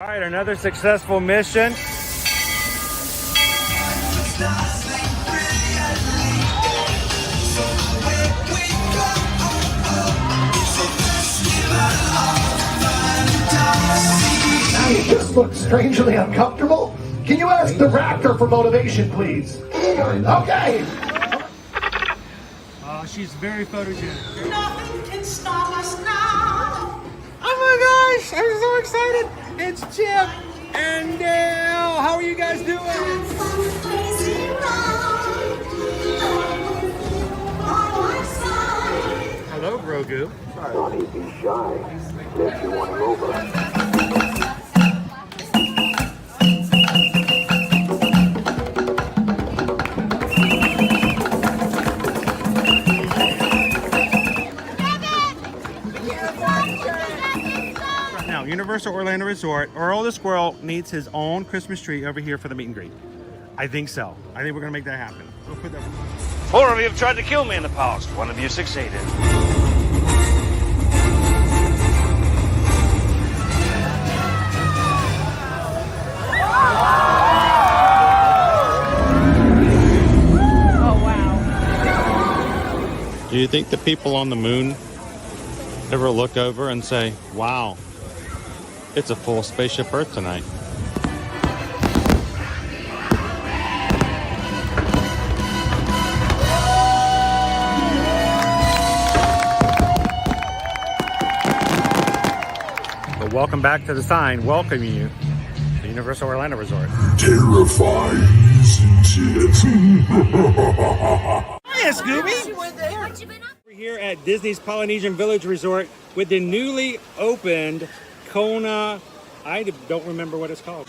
All right, another successful mission. You just look strangely uncomfortable. Can you ask the raptor for motivation, please? Okay. She's very photogenic. Nothing can stop us now. Oh my gosh, I'm so excited. It's Chip and Dale. How are you guys doing? Hello, Grogu. Sonny, be shy. If you want him over. Now, Universal Orlando Resort, Earl the Squirrel needs his own Christmas tree over here for the meet and greet. I think so. I think we're gonna make that happen. We'll put that. 4 of you have tried to kill me in the past. 1 of you succeeded. Do you think the people on the moon ever look over and say, wow, it's a full spaceship Earth tonight? Well, welcome back to the sign welcoming you to Universal Orlando Resort. Terrifying, isn't it? Hiya, Scooby! We're here at Disney's Polynesian Village Resort with the newly opened Kona. I don't remember what it's called.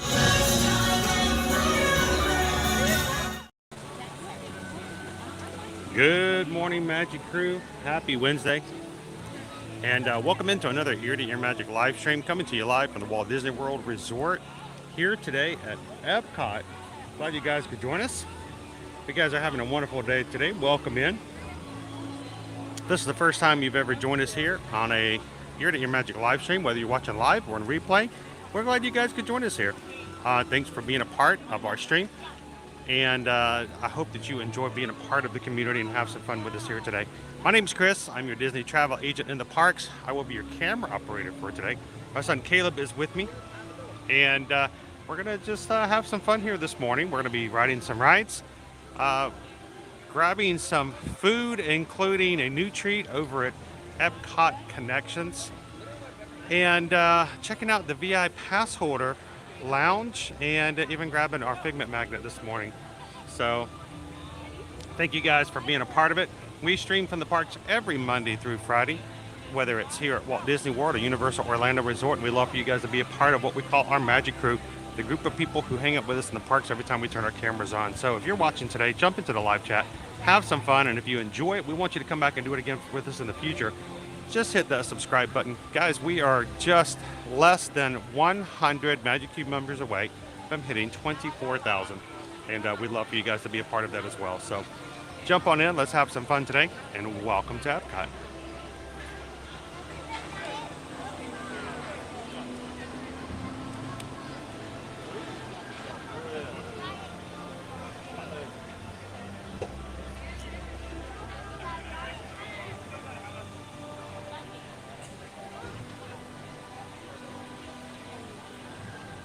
Good morning, Magic Crew. Happy Wednesday. And welcome into another Ear to Ear Magic live stream coming to you live from the Walt Disney World Resort here today at Epcot. Glad you guys could join us. If you guys are having a wonderful day today, welcome in. If this is the first time you've ever joined us here on a Ear to Ear Magic live stream, whether you're watching live or in replay, we're glad you guys could join us here. Thanks for being a part of our stream. And I hope that you enjoy being a part of the community and have some fun with us here today. My name is Chris. I'm your Disney travel agent in the parks. I will be your camera operator for today. My son Caleb is with me. And we're going to just have some fun here this morning. We're going to be riding some rides. Grabbing some food, including a new treat over at Epcot Connections, and checking out the VIPassholder lounge, and even grabbing our Figment magnet this morning. So thank you guys for being a part of it. We stream from the parks every Monday through Friday, whether it's here at Walt Disney World or Universal Orlando Resort, and we love for you guys to be a part of what we call our Magic Crew, the group of people who hang out with us in the parks every time we turn our cameras on. So if you're watching today, jump into the live chat, have some fun, and if you enjoy it, we want you to come back and do it again with us in the future. Just hit that subscribe button. Guys, we are just less than 100 Magic Cube members away from hitting 24,000, and we'd love for you guys to be a part of that as well. So jump on in, let's have some fun today, and welcome to Epcot.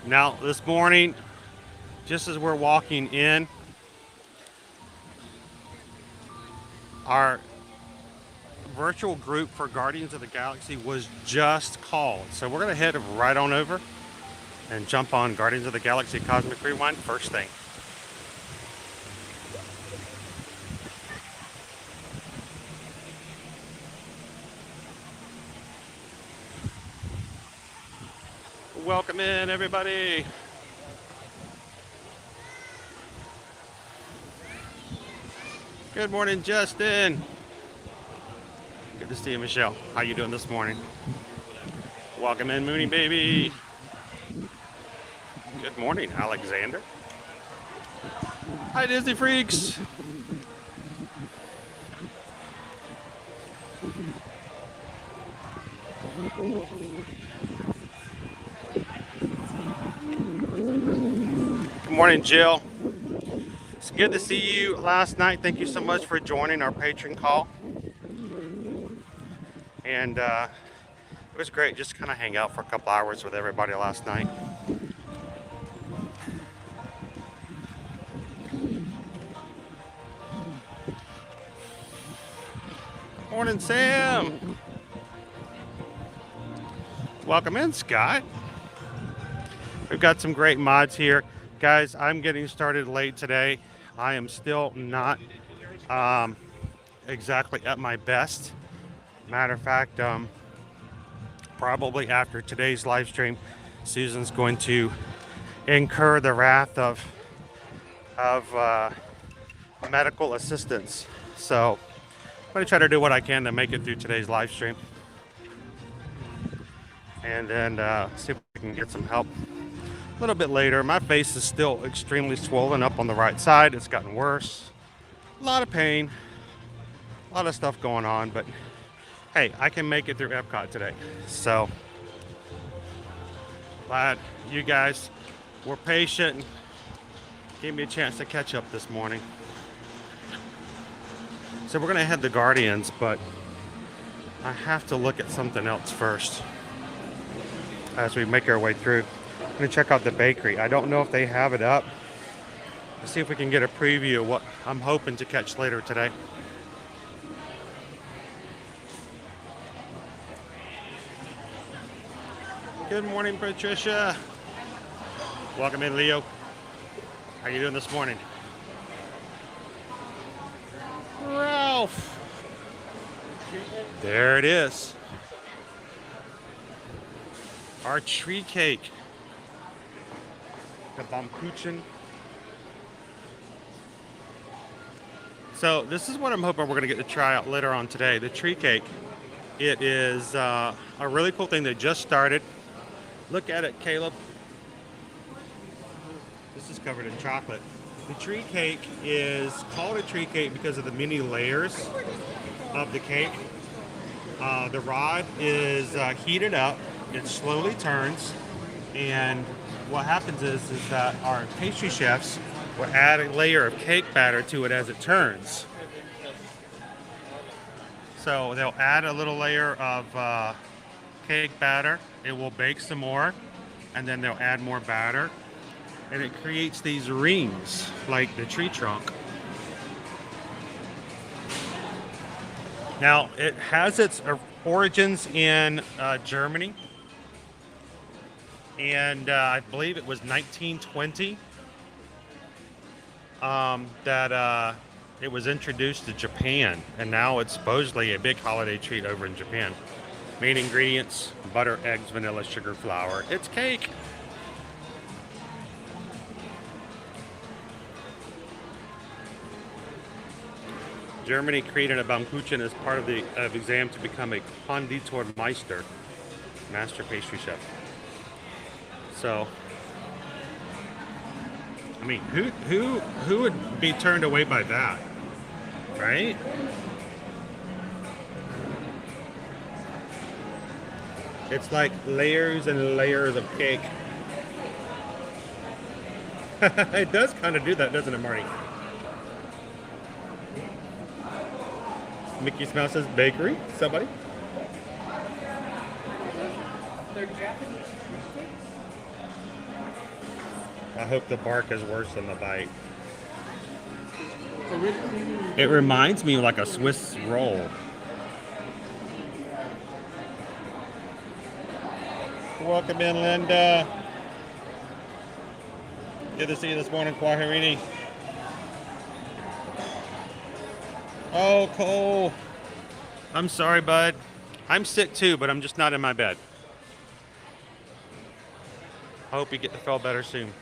Now, this morning, just as we're walking in, our virtual group for Guardians of the Galaxy was just called. So we're going to head right on over and jump on Guardians of the Galaxy Cosmic Rewind first thing. Welcome in, everybody. Good morning, Justin. Good to see you, Michelle. How you doing this morning? Welcome in, Mooney baby. Good morning, Alexander. Hi, Disney freaks. morning, Jill. It's good to see you last night. Thank you so much for joining our patron call. And it was great just to kind of hang out for a couple hours with everybody last night. Morning, Sam. Welcome in, Scott. We've got some great mods here. Guys, I'm getting started late today. I am still not exactly at my best. Matter of fact, probably after today's live stream, Susan's going to incur the wrath of medical assistance. So I'm going to try to do what I can to make it through today's live stream. And then see if we can get some help a little bit later. My face is still extremely swollen up on the right side. It's gotten worse. A lot of pain. A lot of stuff going on. But hey, I can make it through Epcot today. So glad you guys were patient and gave me a chance to catch up this morning. So we're going to head to Guardians, but I have to look at something else first as we make our way through. I'm going to check out the bakery. I don't know if they have it up. Let's see if we can get a preview of what I'm hoping to catch later today. Good morning, Patricia. Welcome in, Leo. How you doing this morning? Ralph. There it is. Our tree cake. The Baumkuchen. So this is what I'm hoping we're going to get to try out later on today. The tree cake. It is a really cool thing that just started. Look at it, Caleb. This is covered in chocolate. The tree cake is called a tree cake because of the many layers of the cake. The rod is heated up. It slowly turns, and what happens is that our pastry chefs will add a layer of cake batter to it as it turns. So they'll add a little layer of cake batter. It will bake some more, and then they'll add more batter, and it creates these rings like the tree trunk. Now, it has its origins in Germany. And I believe it was 1920 that it was introduced to Japan, and now it's supposedly a big holiday treat over in Japan. Main ingredients: butter, eggs, vanilla, sugar, flour. It's cake. Germany created a Baumkuchen as part of the exam to become a Konditormeister, master pastry chef. So, I mean, who would be turned away by that, right? It's like layers and layers of cake. It does kind of do that, doesn't it, Marty? Mickey Mouse says bakery. Somebody? I hope the bark is worse than the bite. It reminds me of like a Swiss roll. Welcome in, Linda. Good to see you this morning, Quaharini. Oh, Cole. I'm sorry, bud. I'm sick too, but I'm just not in my bed. I hope you get to feel better soon.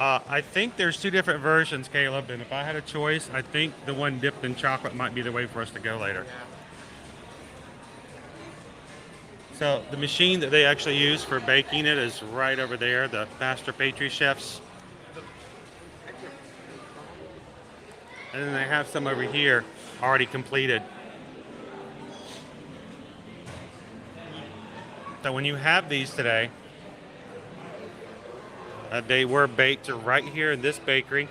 I think there's two different versions, Caleb, and if I had a choice, I think the one dipped in chocolate might be the way for us to go later. So the machine that they actually use for baking it is right over there, the master pastry chefs. And then they have some over here already completed. So when you have these today, They were baked right here in this bakery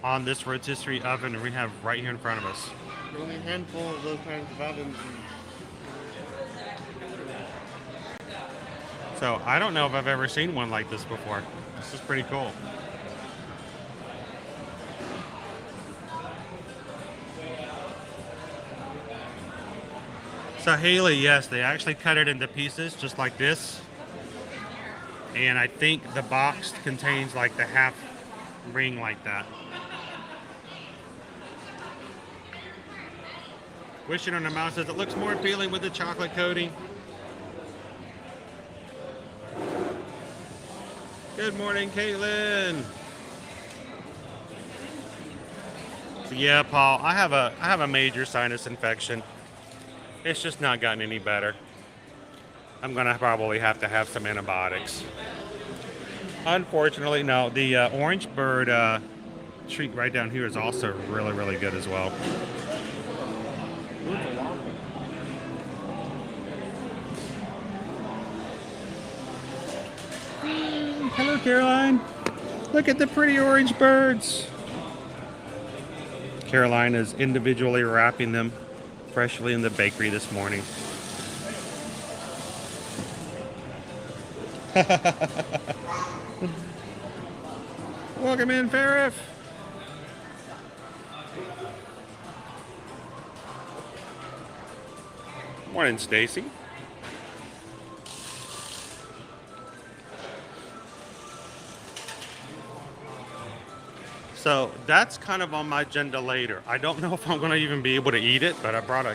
on this rotisserie oven that we have right here in front of us. There's only a handful of those kinds of ovens. So I don't know if I've ever seen one like this before. This is pretty cool. So Haley, yes, they actually cut it into pieces just like this. And I think the box contains like the half ring like that. Wishing on the mouse says it looks more appealing with the chocolate coating. Good morning, Caitlin. So yeah, Paul, I have a major sinus infection. It's just not gotten any better. I'm gonna probably have to have some antibiotics. Unfortunately, no. The orange bird treat right down here is also really, really good as well. Hello, Caroline. Look at the pretty orange birds. Caroline is individually wrapping them freshly in the bakery this morning. Welcome in, Farif. Morning, Stacy. So that's kind of on my agenda later. I don't know if I'm going to even be able to eat it, but I brought a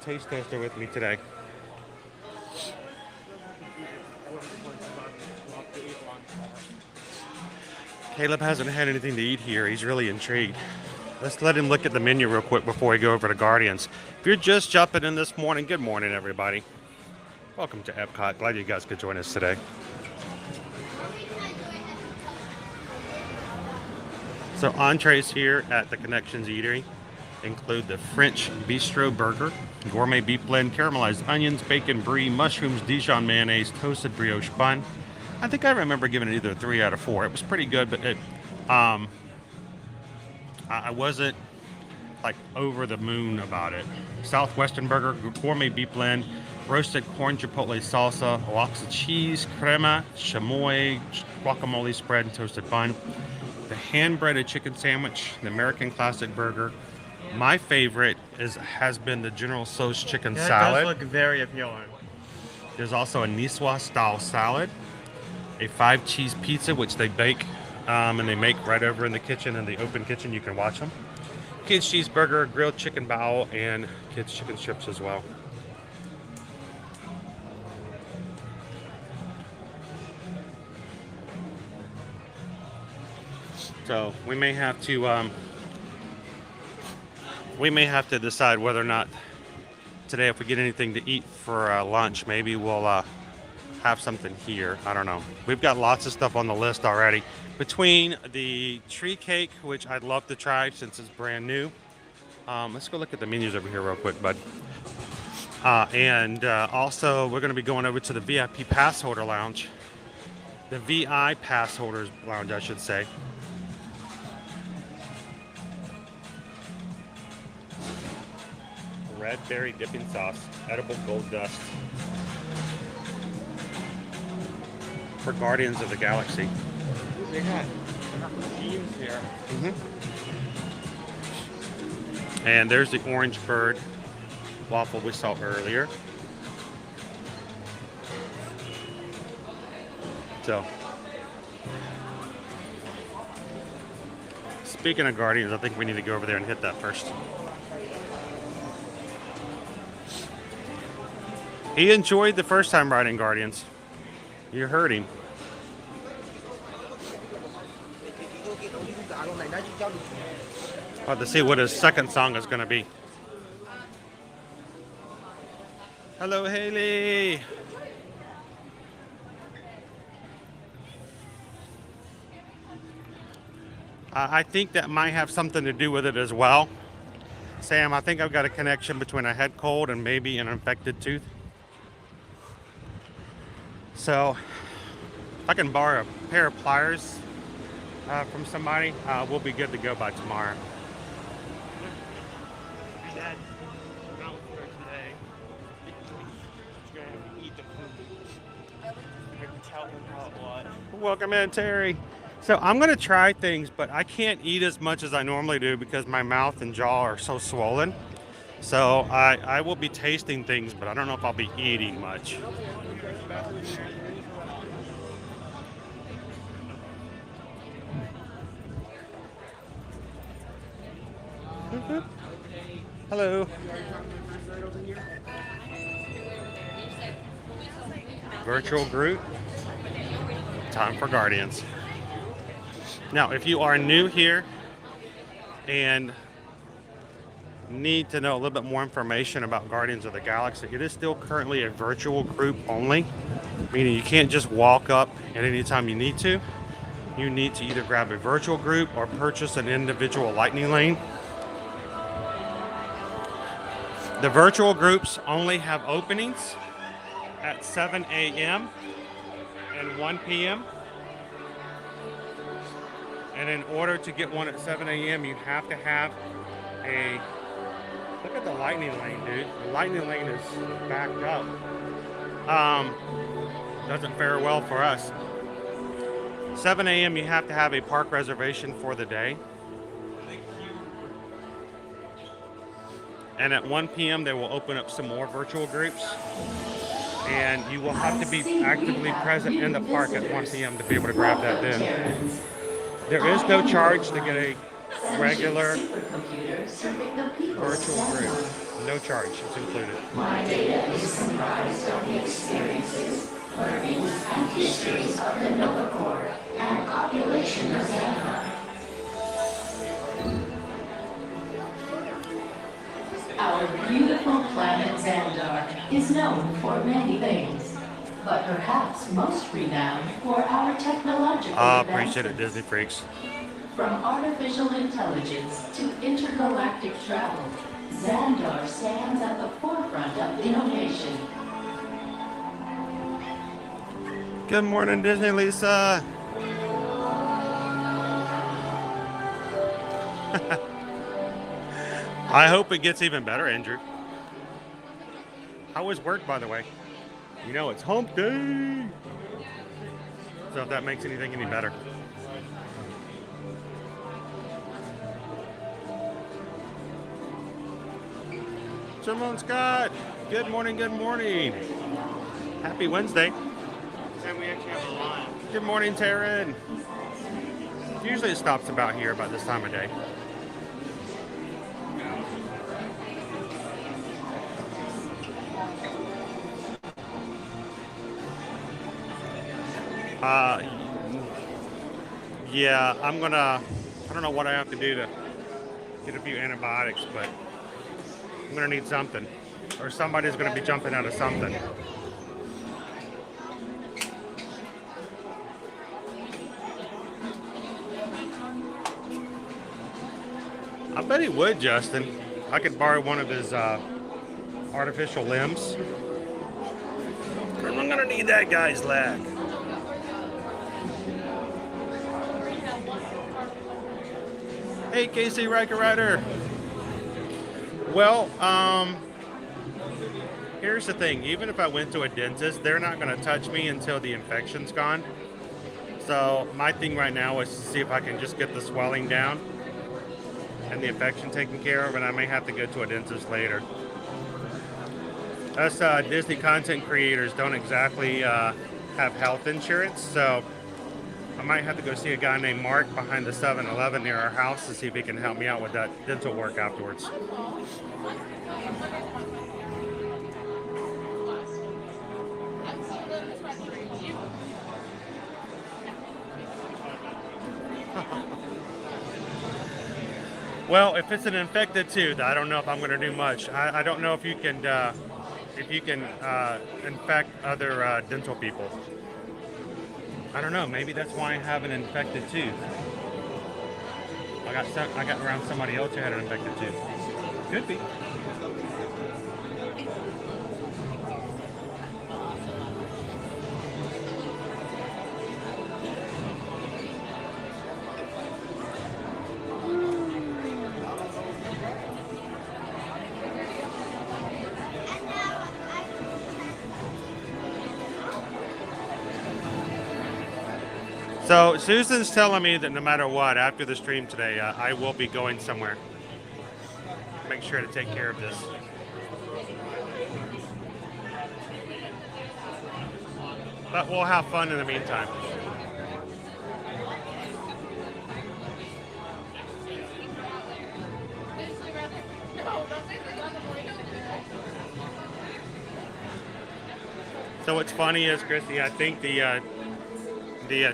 taste tester with me today. Caleb hasn't had anything to eat here. He's really intrigued. Let's let him look at the menu real quick before we go over to Guardians. If you're just jumping in this morning, good morning, everybody. Welcome to Epcot. Glad you guys could join us today. So entrees here at the Connections Eatery include the French Bistro Burger, gourmet beef blend, caramelized onions, bacon brie, mushrooms, Dijon mayonnaise, toasted brioche bun. I think I remember giving it either a 3 out of 4. It was pretty good, but I wasn't like over the moon about it. Southwestern Burger, gourmet beef blend, roasted corn chipotle salsa, lox of cheese, crema, chamoy, guacamole spread, and toasted bun. The hand-breaded chicken sandwich, the American Classic Burger. My favorite has been the General Tso's chicken salad. It does look very appealing. There's also a Niçoise-style salad, a 5-cheese pizza, which they bake and they make right over in the kitchen, in the open kitchen. You can watch them. Kids cheeseburger, grilled chicken bao, and kids chicken strips as well. So we may have to decide whether or not today, if we get anything to eat for lunch, maybe we'll have something here. I don't know. We've got lots of stuff on the list already. Between the tree cake, which I'd love to try since it's brand new. Let's go look at the menus over here real quick, bud. And also, we're going to be going over to the VIPassholder Lounge. The VIPassholder Lounge, I should say. Red berry dipping sauce, edible gold dust. For Guardians of the Galaxy. They got teams here. And there's the orange bird waffle we saw earlier. So, speaking of Guardians, I think we need to go over there and hit that first. He enjoyed the first time riding Guardians. You heard him. I'll have to see what his second song is going to be. Hello, Haley. I think that might have something to do with it as well. Sam, I think I've got a connection between a head cold and maybe an infected tooth. So, If I can borrow a pair of pliers from somebody, we'll be good to go by tomorrow. My dad's out for today. He's gonna have to eat the food. I can tell him how it was. Welcome in, Terry. So I'm gonna try things, but I can't eat as much as I normally do because my mouth and jaw are so swollen. So I will be tasting things, but I don't know if I'll be eating much. Hello. Virtual group. Time for Guardians. Now, if you are new here and need to know a little bit more information about Guardians of the Galaxy, it is still currently a virtual group only, meaning you can't just walk up at any time you need to. You need to either grab a virtual group or purchase an individual lightning lane. The virtual groups only have openings at 7 a.m. and 1 p.m. And in order to get one at 7 a.m., you have to have a... Look at the lightning lane, dude. The lightning lane is backed up. Doesn't fare well for us. 7 a.m. you have to have a park reservation for the day. And at 1 p.m. they will open up some more virtual groups. And you will have to be actively present in the park at 1 p.m. to be able to grab that then. There is no charge to get a regular virtual group. No charge, it's included. My data is comprised of the experiences, learnings, and histories of the Nova Corps and population of Xandar. Our beautiful planet Xandar is known for many things, but perhaps most renowned for our technological Appreciate it, advancements. Disney freaks. From artificial intelligence to intergalactic travel, Xandar stands at the forefront of innovation. Good morning, Disney Lisa. I hope it gets even better, Andrew. How was work, by the way? You know, it's hump day. So if that makes anything any better. Simone Scott, good morning, good morning. Happy Wednesday. And we actually have a line. Good morning, Taryn. Usually it stops about here about this time of day. Yeah, I don't know what I have to do to get a few antibiotics, but I'm gonna need something. Or somebody's gonna be jumping out of something. I bet he would, Justin. I could borrow one of his artificial limbs. I'm gonna need that guy's leg. Hey, Casey Riker Rider. Well, here's the thing. Even if I went to a dentist, they're not going to touch me until the infection's gone. So my thing right now is to see if I can just get the swelling down and the infection taken care of, and I may have to go to a dentist later. Us Disney content creators don't exactly have health insurance, so I might have to go see a guy named Mark behind the 7-Eleven near our house to see if he can help me out with that dental work afterwards. Well, if it's an infected tooth, I don't know if I'm going to do much. I don't know if you can infect other dental people. I don't know. Maybe that's why I have an infected tooth. I got around somebody else who had an infected tooth. Could be. So Susan's telling me that no matter what, after the stream today, I will be going somewhere. Make sure to take care of this. But we'll have fun in the meantime. So what's funny is, Christy, I think the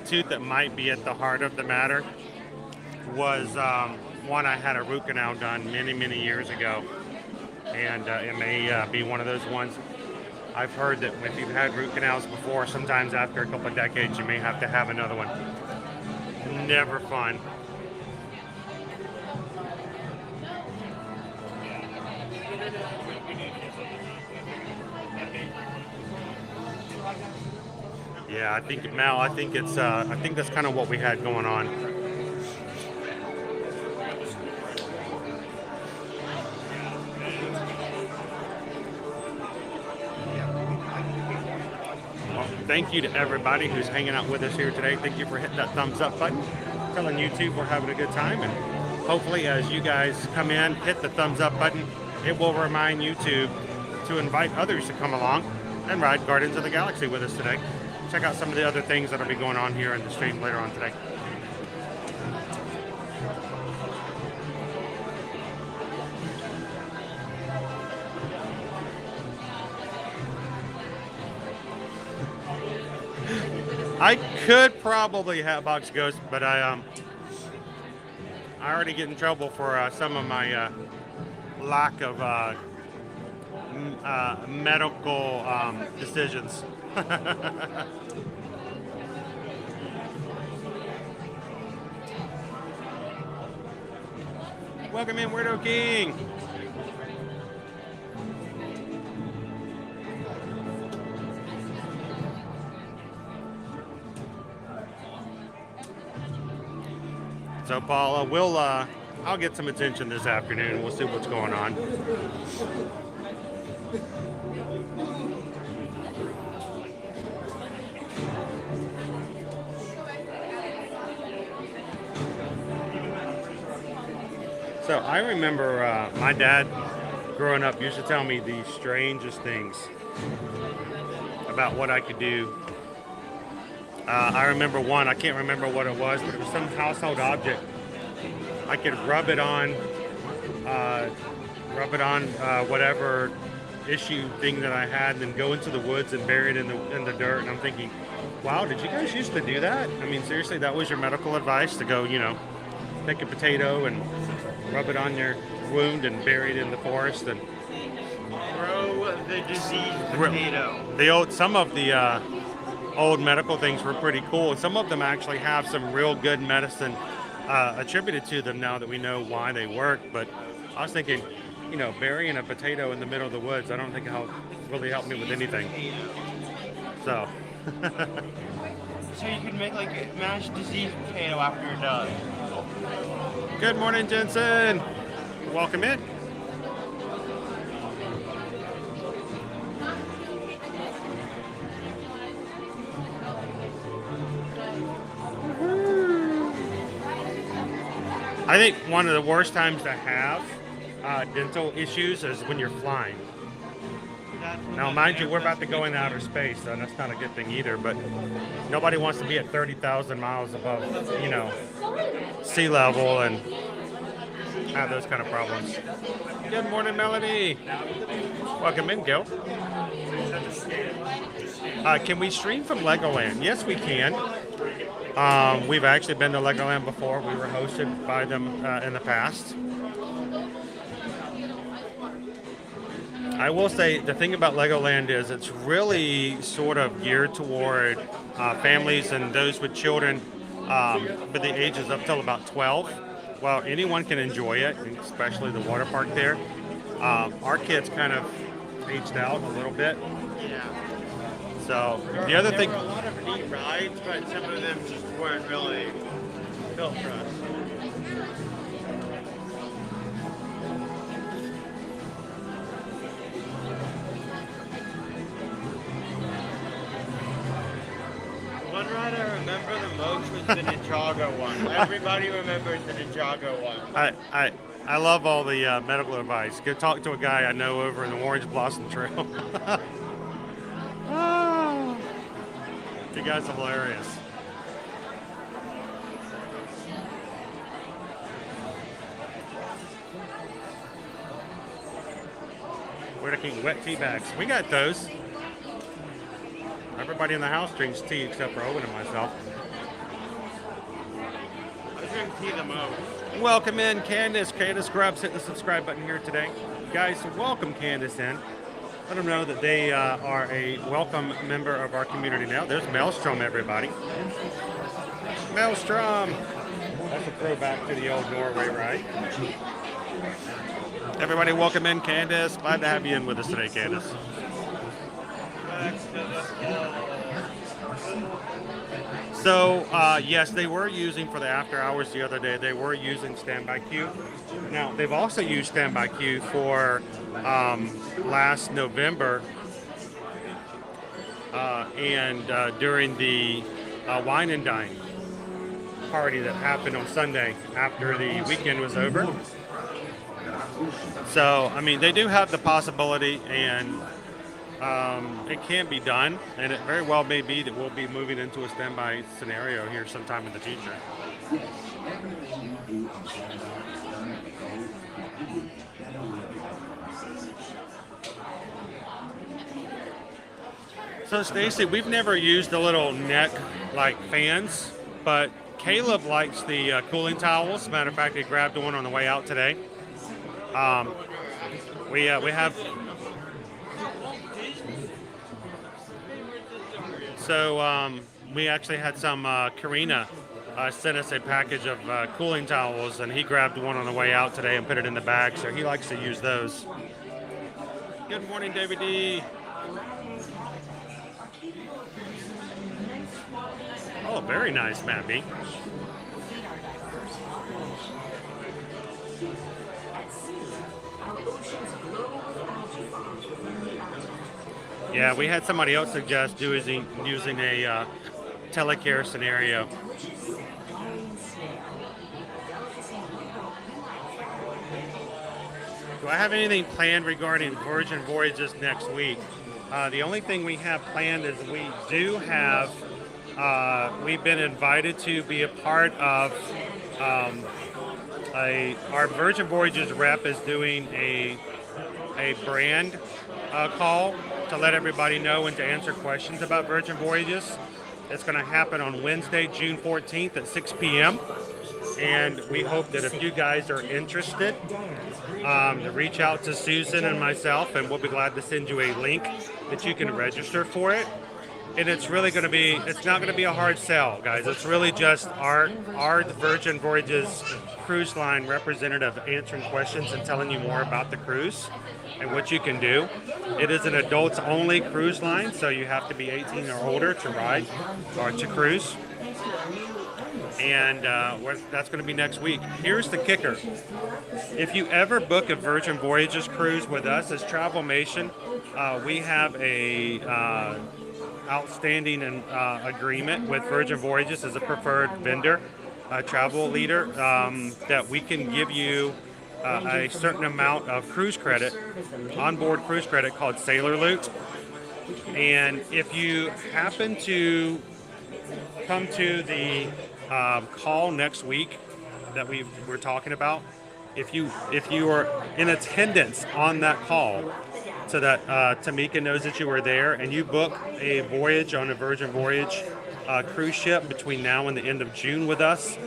tooth that might be at the heart of the matter was one I had a root canal done many, many years ago. And it may be one of those ones. I've heard that if you've had root canals before, sometimes after a couple of decades, you may have to have another one. Never fun. Yeah, I think, Mel, I think that's kind of what we had going on. Well, thank you to everybody who's hanging out with us here today. Thank you for hitting that thumbs up button, telling YouTube we're having a good time, and hopefully as you guys come in, hit the thumbs up button, it will remind YouTube to invite others to come along and ride Guardians of the Galaxy with us today. Check out some of the other things that'll be going on here in the stream later on today. I could probably have Box Ghost, but I already get in trouble for some of my lack of medical decisions. Welcome in, Weirdo King. So, Paula, I'll get some attention this afternoon. We'll see what's going on. So I remember my dad growing up used to tell me the strangest things about what I could do. I remember one, I can't remember what it was, but it was some household object. I could rub it on whatever issue thing that I had, and then go into the woods and bury it in the dirt. And I'm thinking, wow, did you guys used to do that? I mean, seriously, that was your medical advice, to go, take a potato and rub it on your wound and bury it in the forest and Grow the diseased potato. Some of the old medical things were pretty cool. Some of them actually have some real good medicine attributed to them now that we know why they work. But I was thinking, burying a potato in the middle of the woods, I don't think it'll really help me with anything. So. So you can make like a mashed diseased potato after you're done. Good morning, Jensen. Welcome in. I think one of the worst times to have dental issues is when you're flying. Now, mind you, we're about to go into outer space, so that's not a good thing either, but nobody wants to be at 30,000 miles above, sea level and have those kind of problems. Good morning, Melody. Welcome in, Gil. Can we stream from Legoland? Yes, we can. We've actually been to Legoland before. We were hosted by them in the past. I will say the thing about Legoland is it's really sort of geared toward families and those with children with the ages up till about 12. Well, anyone can enjoy it, especially the water park there. Our kids kind of aged out a little bit. Yeah. So the other thing, There were a lot of neat rides, but some of them just weren't really built for us. one ride I remember the most was the Ninjago one. Everybody remembers the Ninjago one. I love all the medical advice. Go talk to a guy I know over in the Orange Blossom Trail. Oh, you guys are hilarious. We're looking wet tea bags. We got those. Everybody in the house drinks tea except for Owen and myself. I drink tea the most. Welcome in, Candace. Candace Grubbs, hit the subscribe button here today. Guys, welcome Candace in. Let them know that they are a welcome member of our community now. There's Maelstrom, everybody. Maelstrom. That's a throwback to the old Norway, right? Everybody, welcome in, Candace. Glad to have you in with us today, Candace. So, yes, they were using for the after hours the other day, they were using standby queue. Now, they've also used standby queue for last November and during the wine and dine party that happened on Sunday after the weekend was over. So, I mean, they do have the possibility, and it can be done, and it very well may be that we'll be moving into a standby scenario here sometime in the future. So, Stacy, we've never used the little neck like fans, but Caleb likes the cooling towels. Matter of fact, he grabbed one on the way out today. We have. So we actually had some Karina sent us a package of cooling towels, and he grabbed one on the way out today and put it in the bag. So he likes to use those. Good morning, David D. Oh, very nice, Matt B. Yeah, we had somebody else suggest using a telecare scenario. Do I have anything planned regarding Virgin Voyages next week? The only thing we have planned is we do have, we've been invited to be a part of our Virgin Voyages rep is doing a brand call to let everybody know and to answer questions about Virgin Voyages. It's going to happen on Wednesday, June 14th at 6 p.m. And we hope that if you guys are interested, to reach out to Susan and myself, and we'll be glad to send you a link that you can register for it. And it's really going to be, it's not going to be a hard sell, guys. It's really just our Virgin Voyages cruise line representative answering questions and telling you more about the cruise and what you can do. It is an adults-only cruise line, so you have to be 18 or older to ride or to cruise. And that's going to be next week. Here's the kicker. If you ever book a Virgin Voyages cruise with us as Travelmation, we have a outstanding agreement with Virgin Voyages as a preferred vendor, travel leader, that we can give you a certain amount of cruise credit, onboard cruise credit called Sailor Loot. And if you happen to come to the call next week that we're talking about, if you are in attendance on that call, so that Tamika knows that you were there, and you book a voyage on a Virgin Voyage cruise ship between now and the end of June with us,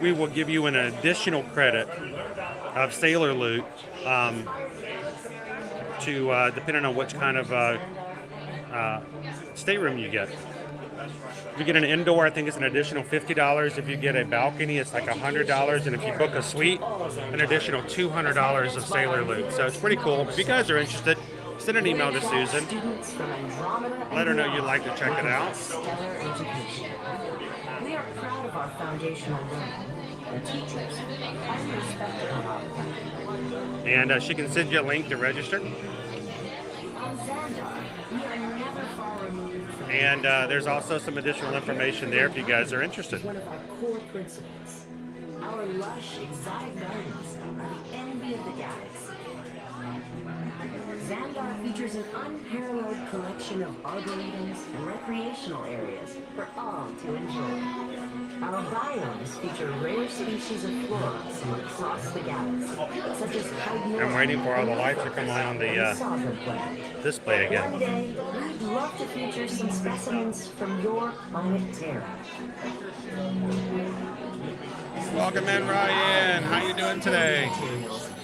we will give you an additional credit of Sailor Loot to depending on which kind of stateroom you get. If you get an indoor, I think it's an additional $50. If you get a balcony, it's like $100. And if you book a suite, an additional $200 of Sailor Loot. So it's pretty cool. If you guys are interested, send an email to Susan. Let her know you'd like to check it out. We are proud of our foundational learning. The teachers and respect. And she can send you a link to register. On Xandar, we are never far removed from And there's also some additional information there if you guys are interested. one of our core principles. Our lush, exotic gardens are the envy of the galaxy. Xandar features an unparalleled collection of arboretums and recreational areas for all to enjoy. Our biomes feature rare species of flora from across the galaxy, such as I'm waiting for all the lights to come on the display again. One day, we'd love to feature some specimens from your planet Terra. Welcome in, Ryan. How you doing today?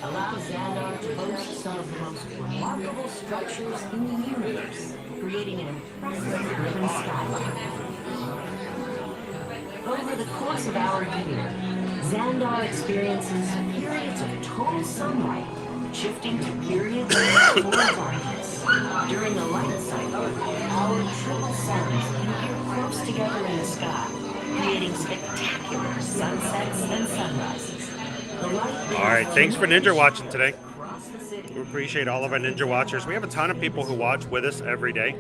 Allow Xandar to host some of the most remarkable structures in the universe, creating an impressive urban skyline. Over the course of our year, Xandar experiences periods of total sunlight, shifting to periods of total darkness. During the light cycle, our triple suns appear close together in the sky, creating spectacular sunsets and sunrises. All right, thanks for Ninja watching today. We appreciate all of our Ninja watchers. We have a ton of people who watch with us every day.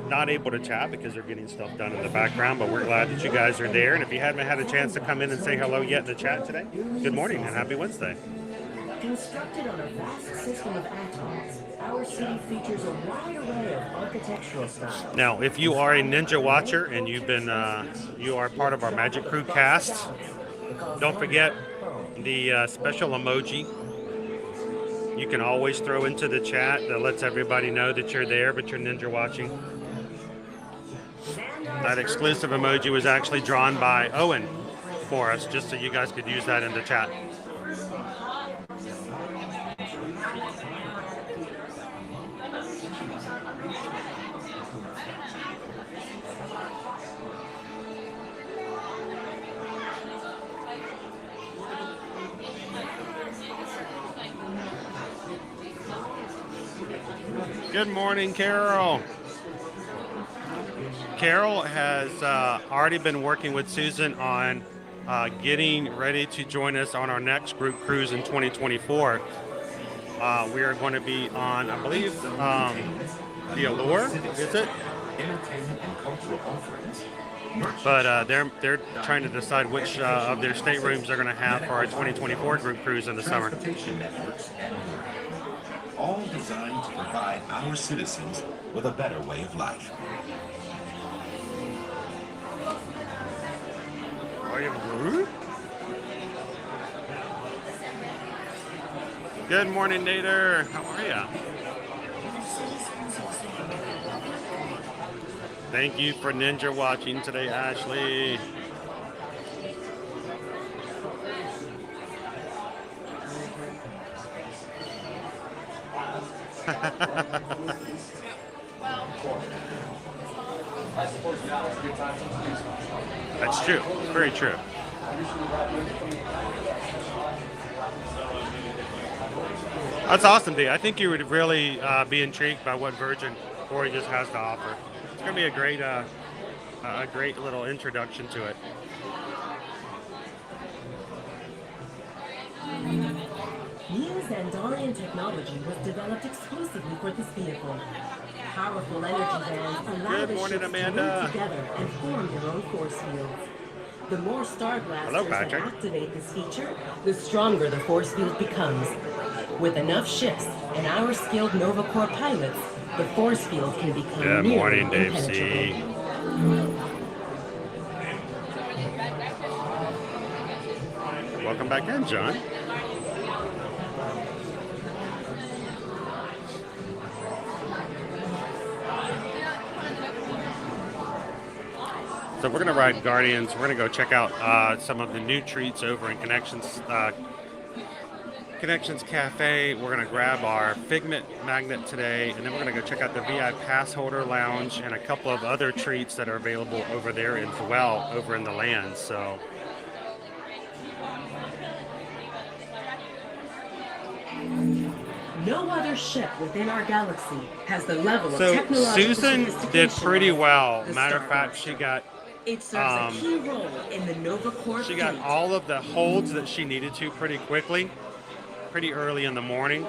Not able to chat because they're getting stuff done in the background, but we're glad that you guys are there. And if you haven't had a chance to come in and say hello yet in the chat today, good morning and happy Wednesday. Constructed on a vast system of atolls, our city features a wide array of architectural styles. Now, if you are a Ninja watcher and you are part of our Magic Crew cast, don't forget the special emoji. You can always throw into the chat that lets everybody know that you're there, but you're Ninja watching. That exclusive emoji was actually drawn by Owen for us, just so you guys could use that in the chat. Good morning, Carol. Carol has already been working with Susan on getting ready to join us on our next group cruise in 2024. We are going to be on, I believe, the Allure, is it? But they're trying to decide which of their staterooms they're going to have for our 2024 group cruise in the summer. All designed to provide our citizens with a better way of life. Are you rude? Good morning, Nader. How are ya? Thank you for Ninja watching today, Ashley. That's true. It's very true. That's awesome, D. I think you would really be intrigued by what Virgin Voyages has to offer. It's going to be a great little introduction to it. New Xandarian technology was developed exclusively for this vehicle. Powerful energy bands allow the ships to move together and form their own force fields. The more star blasters that activate this feature, the stronger the force field becomes. With enough ships and our skilled Nova Corps pilots, the force field can become nearly impenetrable. Welcome back in, John. So we're going to ride Guardians. We're going to go check out some of the new treats over in Connections Cafe. We're going to grab our Figment magnet today, and then we're going to go check out the VIPassholder Lounge and a couple of other treats that are available over there as well, over in the land. So no other ship within our galaxy has the level of technological Susan did pretty well. Matter of fact, she got it serves a key role in the Nova Corps. She got all of the holds that she needed to pretty quickly, pretty early in the morning.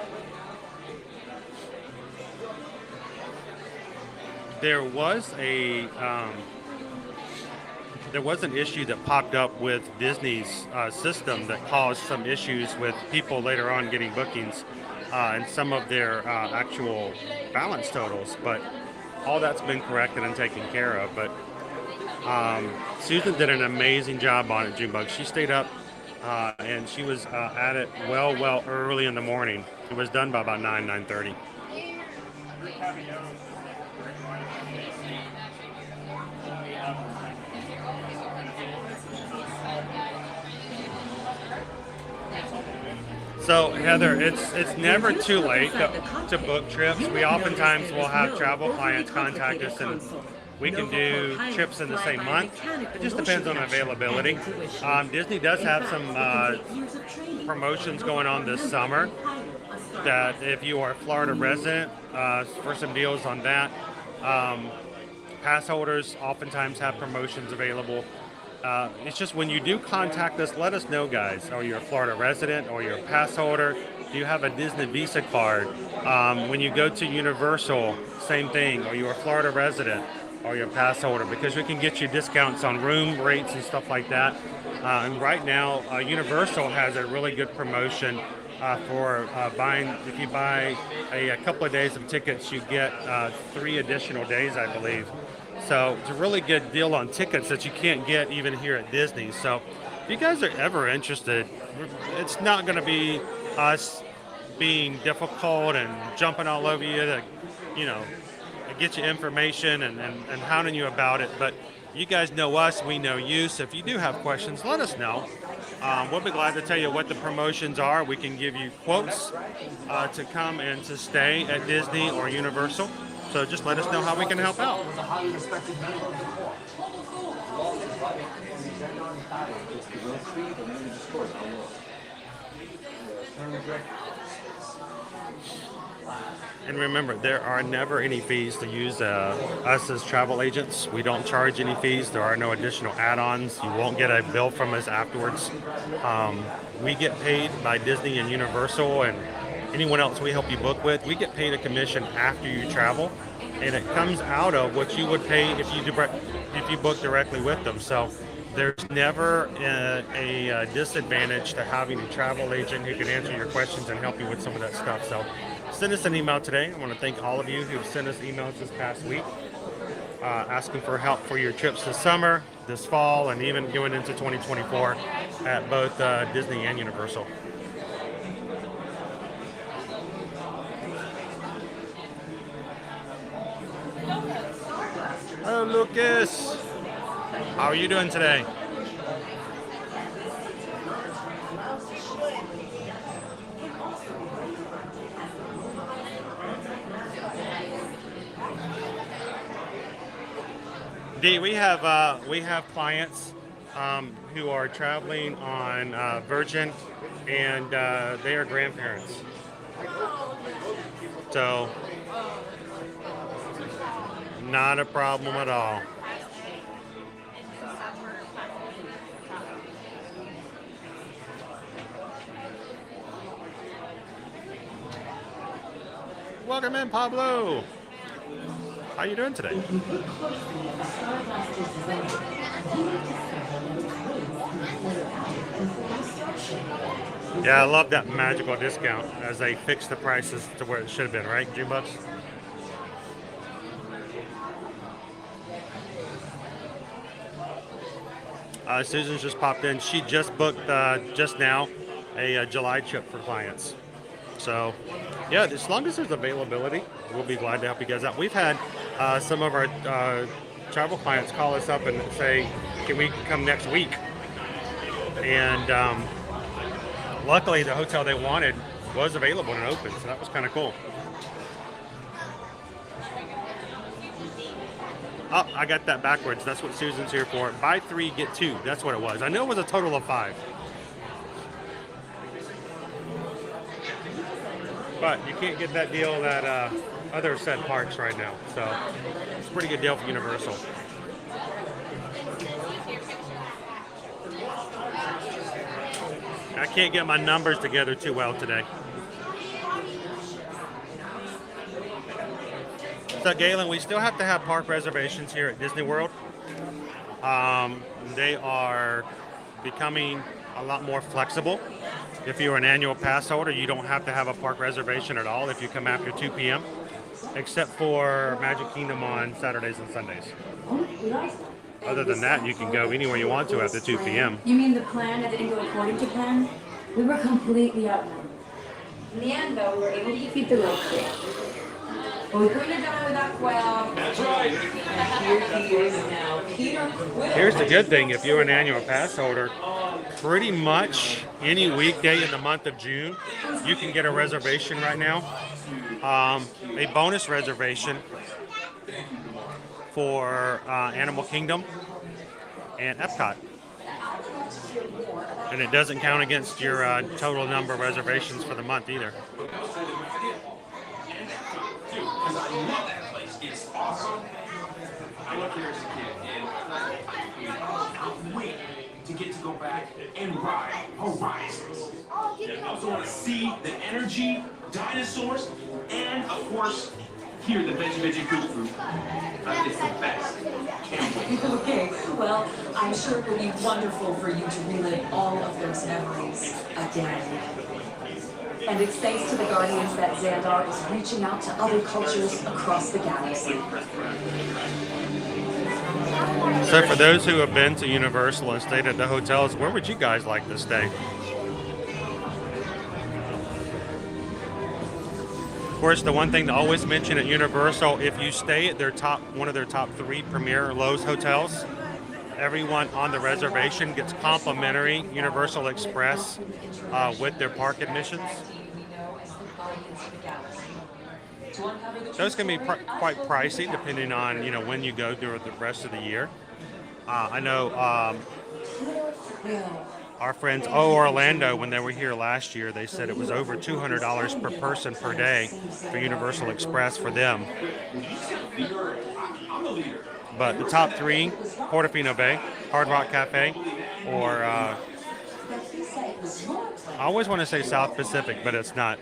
there was an issue that popped up with Disney's system that caused some issues with people later on getting bookings and some of their actual balance totals. But all that's been corrected and taken care of. But Susan did an amazing job on it, Junebug. She stayed up and she was at it well early in the morning. It was done by about 9:30. So Heather, it's never too late to book trips. We oftentimes will have travel clients contact us, and we can do trips in the same month. It just depends on availability. Disney does have some promotions going on this summer that if you are a Florida resident, for some deals on that. Pass holders oftentimes have promotions available. It's just when you do contact us, let us know, guys. Are you a Florida resident or you're a pass holder? Do you have a Disney Visa card? When you go to Universal, same thing. Are you a Florida resident or you're a pass holder? Because we can get you discounts on room rates and stuff like that. And right now, Universal has a really good promotion for buying. If you buy a couple of days of tickets, you get 3 additional days, I believe. So it's a really good deal on tickets that you can't get even here at Disney. So if you guys are ever interested, it's not going to be us being difficult and jumping all over you to, get you information and hounding you about it. But you guys know us, we know you. So if you do have questions, let us know. We'll be glad to tell you what the promotions are. We can give you quotes to come and to stay at Disney or Universal. So just let us know how we can help out. And remember, there are never any fees to use us as travel agents. We don't charge any fees. There are no additional add-ons. You won't get a bill from us afterwards. We get paid by Disney and Universal and anyone else we help you book with. We get paid a commission after you travel, and it comes out of what you would pay if you book directly with them. So there's never a disadvantage to having a travel agent who can answer your questions and help you with some of that stuff. So send us an email today. I want to thank all of you who've sent us emails this past week asking for help for your trips this summer, this fall, and even going into 2024 at both Disney and Universal. Hello, Lucas. How are you doing today? D, we have clients who are traveling on Virgin, and they are grandparents. So not a problem at all. Welcome in, Pablo. How you doing today? Yeah, I love that magical discount as they fix the prices to where it should have been, right, $2? Susan's just popped in. She just booked just now a July trip for clients. So, yeah, as long as there's availability, we'll be glad to help you guys out. We've had some of our travel clients call us up and say, can we come next week? And luckily, the hotel they wanted was available and open, so that was kind of cool. Oh, I got that backwards. That's what Susan's here for. Buy 3, get 2. That's what it was. I know it was a total of 5. But you can't get that deal that other set parks right now. So it's a pretty good deal for Universal. I can't get my numbers together too well today. So Galen, we still have to have park reservations here at Disney World. They are becoming a lot more flexible. If you're an annual pass holder, you don't have to have a park reservation at all if you come after 2 p.m. except for Magic Kingdom on Saturdays and Sundays. Other than that, you can go anywhere you want to after 2 p.m. You mean the plan that didn't go according to plan? We were completely outnumbered. In the end, though, we were able to defeat the road crew. But we couldn't have done it without Quail. That's right. Here he is now, Peter Quill. Here's the good thing, if you're an annual pass holder, pretty much any weekday in the month of June, you can get a reservation right now. A bonus reservation for Animal Kingdom and Epcot. And it doesn't count against your total number of reservations for the month either. It's awesome. I went there as a kid, and I can't wait to get to go back and ride Horizons. I also want to see the energy, dinosaurs, and of course, hear the Veggie Coop Group. It's the best. Can't wait. Okay, well, I'm sure it will be wonderful for you to relive all of those memories again. And it's thanks to the Guardians that Xandar is reaching out to other cultures across the galaxy. So for those who have been to Universal and stayed at the hotels, where would you guys like to stay? Of course, the one thing to always mention at Universal, if you stay at their one of their top 3 premier Lowe's hotels, everyone on the reservation gets complimentary Universal Express with their park admissions. Those can be quite pricey depending on when you go through the rest of the year. I know our friends Orlando, when they were here last year, they said it was over $200 per person per day for Universal Express for them. But the top 3, Portofino Bay, Hard Rock Cafe, or I always want to say South Pacific, but it's not.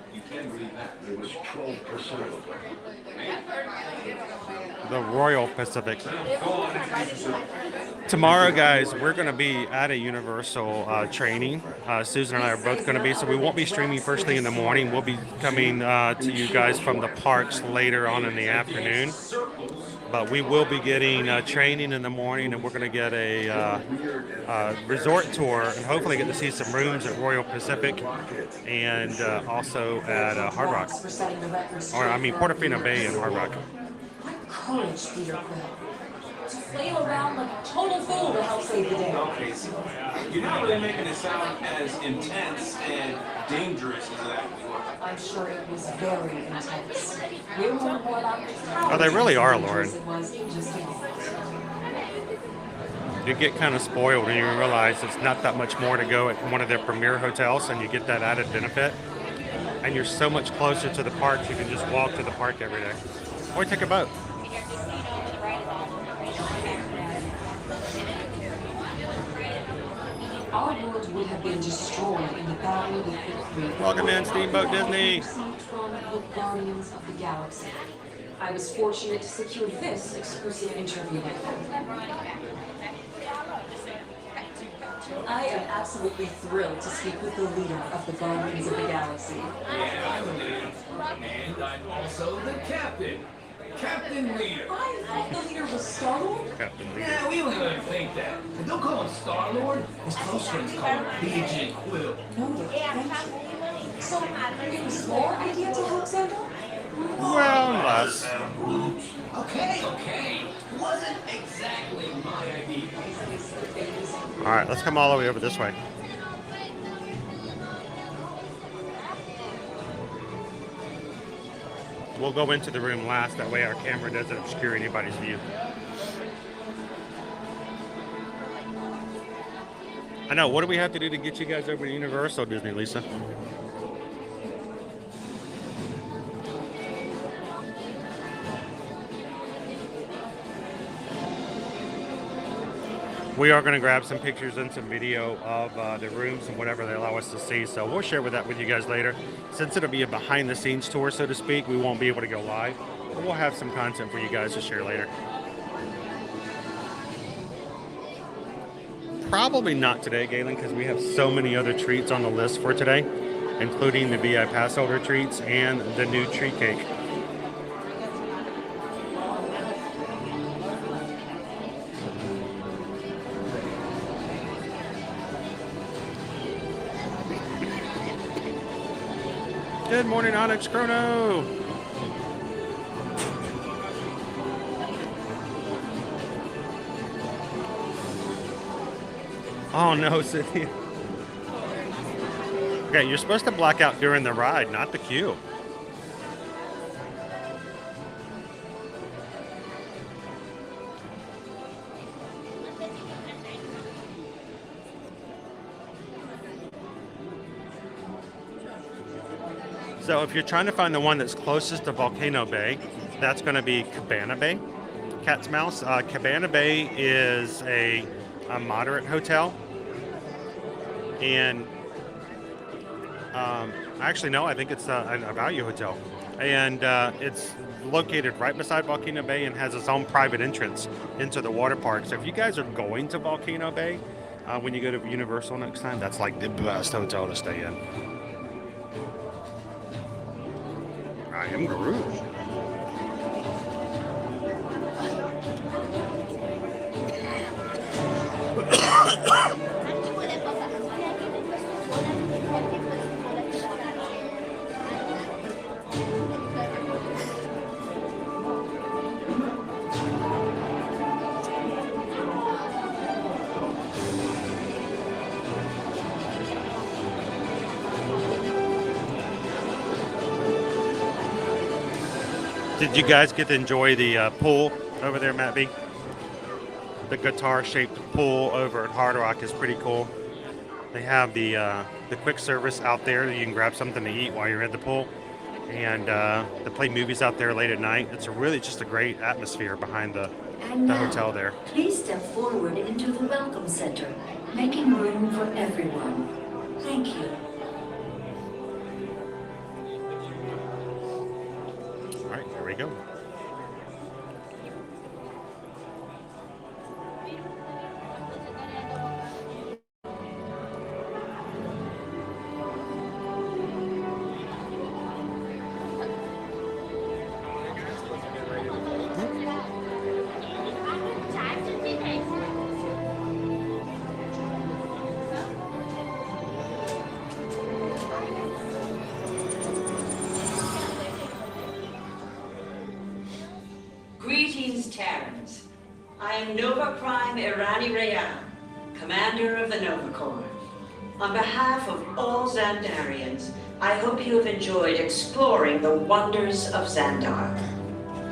The Royal Pacific. Tomorrow, guys, we're going to be at a Universal training. Susan and I are both going to be, so we won't be streaming first thing in the morning. We'll be coming to you guys from the parks later on in the afternoon. But we will be getting training in the morning, and we're going to get a resort tour and hopefully get to see some rooms at Royal Pacific and also at Hard Rock. Or, I mean, Portofino Bay and Hard Rock. Courage, Peter Quill. To flail around like a total fool to help save the day. Okay, so you're not really making it sound as intense and dangerous as that. I'm sure it was very intense. We were more about Oh, they really are, Lauren. it was just You get kind of spoiled when you realize it's not that much more to go at one of their premier hotels, and you get that added benefit. And you're so much closer to the parks, you can just walk to the park every day. Or take a boat. Our world would have been destroyed in the battle with the Kree. Welcome in, Steamboat Disney. With Guardians of the Galaxy. I was fortunate to secure this exclusive interview with them. I am absolutely thrilled to speak with the leader of the Guardians of the Galaxy. Yeah, I'm the leader. And I'm also the captain. Captain Leader. I thought the leader was Star-Lord? Captain Leader. Yeah, we don't even think that. And don't call him Star-Lord. His close friends call him BJ Quill. No, thank you. So, it was your idea to help Xandar? Well, less. Okay. Wasn't exactly my idea. All right, let's come all the way over this way. We'll go into the room last, that way our camera doesn't obscure anybody's view. I know, what do we have to do to get you guys over to Universal, Disney, Lisa? We are going to grab some pictures and some video of the rooms and whatever they allow us to see. So we'll share that with you guys later. Since it'll be a behind the scenes tour, so to speak, we won't be able to go live. We'll have some content for you guys to share later. Probably not today, Galen, because we have so many other treats on the list for today, including the VIPassholder treats and the new treat cake. Good morning, Onyx Chrono. Oh no, Cynthia. Okay, you're supposed to black out during the ride, not the queue. So if you're trying to find the one that's closest to Volcano Bay, that's going to be Cabana Bay. Cat's Mouse. Cabana Bay is a moderate hotel. And actually, no, I think it's a value hotel. And it's located right beside Volcano Bay and has its own private entrance into the water park. So if you guys are going to Volcano Bay, when you go to Universal next time, that's like the best hotel to stay in. I am Groove. Did you guys get to enjoy the pool over there, Matt B? The guitar-shaped pool over at Hard Rock is pretty cool. They have the quick service out there that you can grab something to eat while you're at the pool, and they play movies out there late at night. It's really just a great atmosphere behind the hotel there. Please step forward into the Welcome Center, making room for everyone. Thank you. All right, here we go. Greetings, Terrans. I am Nova Prime Irani Rayan, commander of the Nova Corps. On behalf of all Xandarians, I hope you have enjoyed exploring the wonders of Xandar.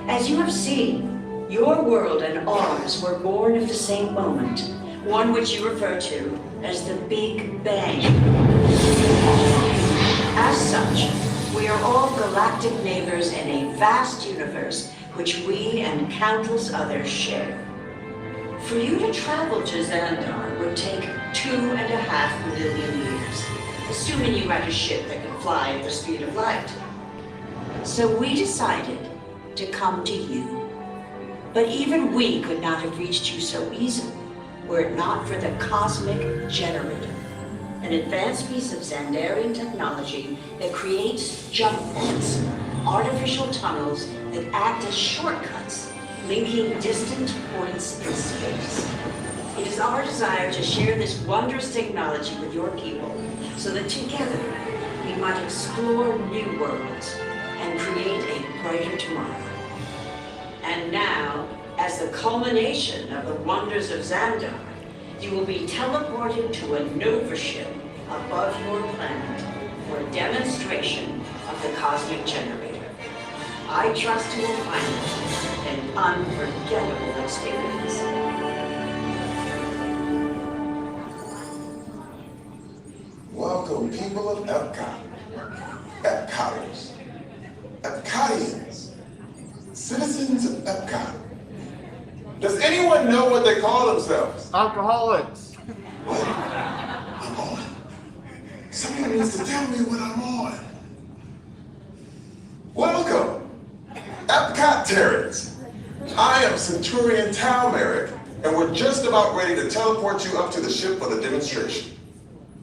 As you have seen, your world and ours were born of the same moment, one which you refer to as the Big Bang. As such, we are all galactic neighbors in a vast universe which we and countless others share. For you to travel to Xandar would take 2.5 million years, assuming you had a ship that could fly at the speed of light. So we decided to come to you. But even we could not have reached you so easily were it not for the Cosmic Generator, an advanced piece of Xandarian technology that creates jump points, artificial tunnels that act as shortcuts, linking distant points in space. It is our desire to share this wondrous technology with your people so that together we might explore new worlds and create a brighter tomorrow. And now, as the culmination of the wonders of Xandar, you will be teleported to a Nova ship above your planet for a demonstration of the Cosmic Generator. I trust you will find it an unforgettable experience. Welcome, people of Epcot, Epcoters, Epcotians, citizens of Epcot. Does anyone know what they call themselves? Alcoholics. What? I'm on. Someone needs to tell me what I'm on. Welcome. Epcot Terrans, I am Centurion Tal Merrick, and we're just about ready to teleport you up to the ship for the demonstration.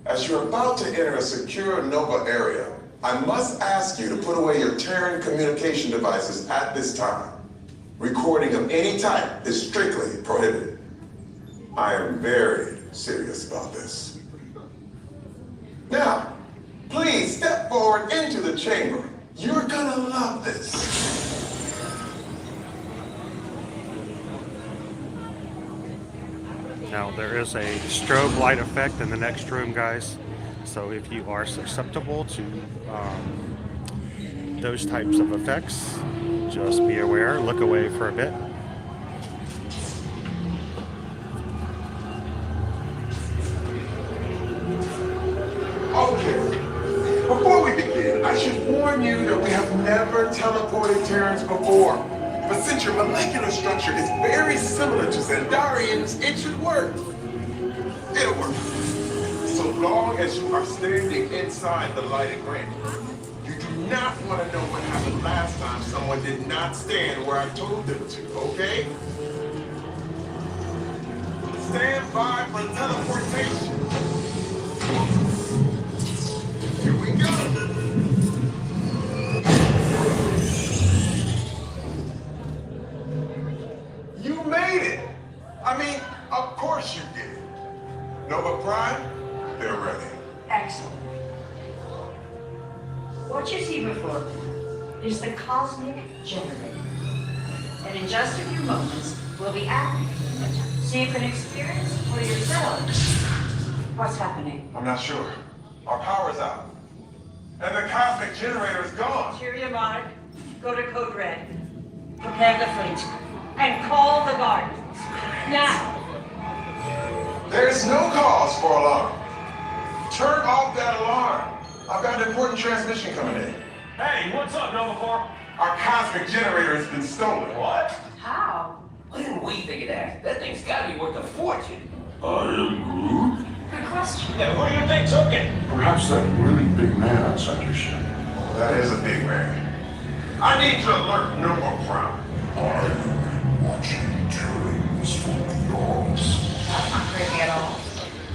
As you're about to enter a secure Nova area, I must ask you to put away your Terran communication devices at this time. Recording of any type is strictly prohibited. I am very serious about this. Now, please step forward into the chamber. You're gonna love this. Now there is a strobe light effect in the next room, guys. So if you are susceptible to those types of effects, just be aware, look away for a bit. Okay, before we begin, I should warn you that we have never teleported Terrans before. But since your molecular structure is very similar to Xandarians, it should work. It'll work. So long as you are standing inside the lighted ring. You do not want to know what happened last time someone did not stand where I told them to, okay? Stand by for teleportation. Here we go. You made it. I mean, of course you did. Nova Prime, they're ready. Excellent. What you see before you is the cosmic generator. And in just a few moments, we'll be activating it so you can experience for yourselves what's happening. I'm not sure. Our power's out. And the cosmic generator is gone. Cheerio, Monarch. Go to Code Red. Prepare the fleet. And call the Guardians. Now! There's no cause for alarm. Turn off that alarm. I've got an important transmission coming in. Hey, what's up, Nova Corps? Our cosmic generator has been stolen. What? How? Why didn't we think of that? That thing's gotta be worth a fortune. I am Groot. Good question. Yeah, who do you think took it? Perhaps that really big man outside your ship. That is a big man. I need to alert Nova Prime. I'm watching Terrans from beyond. That's not creepy at all.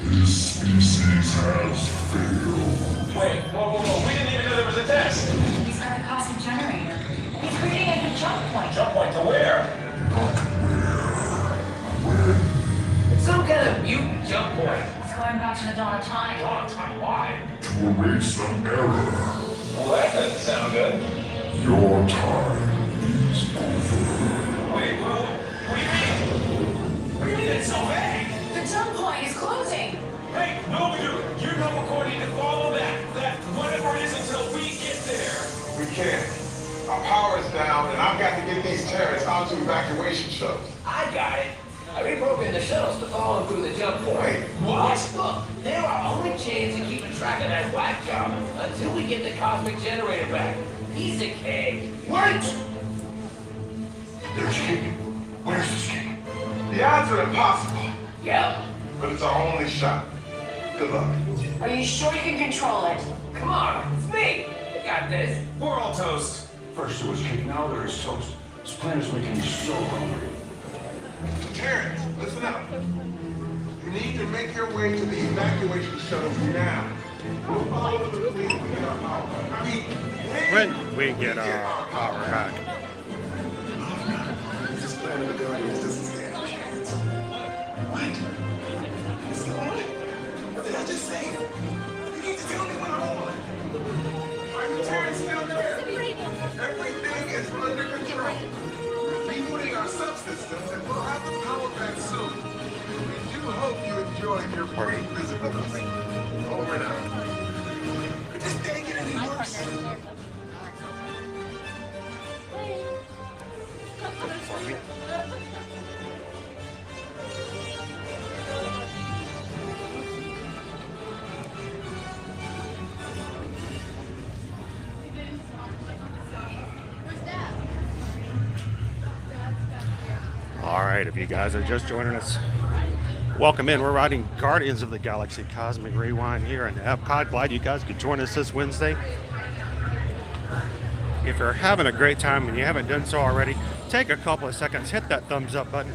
This species has failed. Wait, whoa. We didn't even know there was a test. He's got a cosmic generator. He's creating a new jump point. Jump point to where? Not where. When. It's some kind of mutant jump point. It's going back to the dawn of time. Dawn of time, why? To erase an error. Well, that doesn't sound good. Your time is over. Wait, what do you mean? What do you mean it's so vague? The jump point is closing. Hey, no, you know according to follow that whatever it is until we get there. We can't. Our power is down, and I've got to get these Terrans onto evacuation shuttles. I got it. I reprogrammed the shuttles to follow through the jump point. Wait, what? Look, they're our only chance of keeping track of that whack job until we get the cosmic generator back. Piece of cake. Wait! There's King. Where's this King? The odds are impossible, Yep. but it's our only shot. Good luck. Are you sure you can control it? Come on, it's me. I got this. We're all toast. First there was King, now there is toast. This plan is making me so hungry. Terrans, listen up. You need to make your way to the evacuation shuttles now. We'll follow the fleet when we get our power back. I mean, When we get our power back. This plan of the Guardians doesn't stand a chance. What? It's the one? What did I just say? You need to tell me what I'm on. Are the Terrans still there? Everything is under control. We're rebooting our subsystems and we'll have the power back soon. We do hope you enjoyed your brief visit with us. Over and out. This day get any worse? All right, if you guys are just joining us, welcome in. We're riding Guardians of the Galaxy Cosmic Rewind here in Epcot. Glad you guys could join us this Wednesday. If you're having a great time and you haven't done so already, take a couple of seconds, hit that thumbs up button.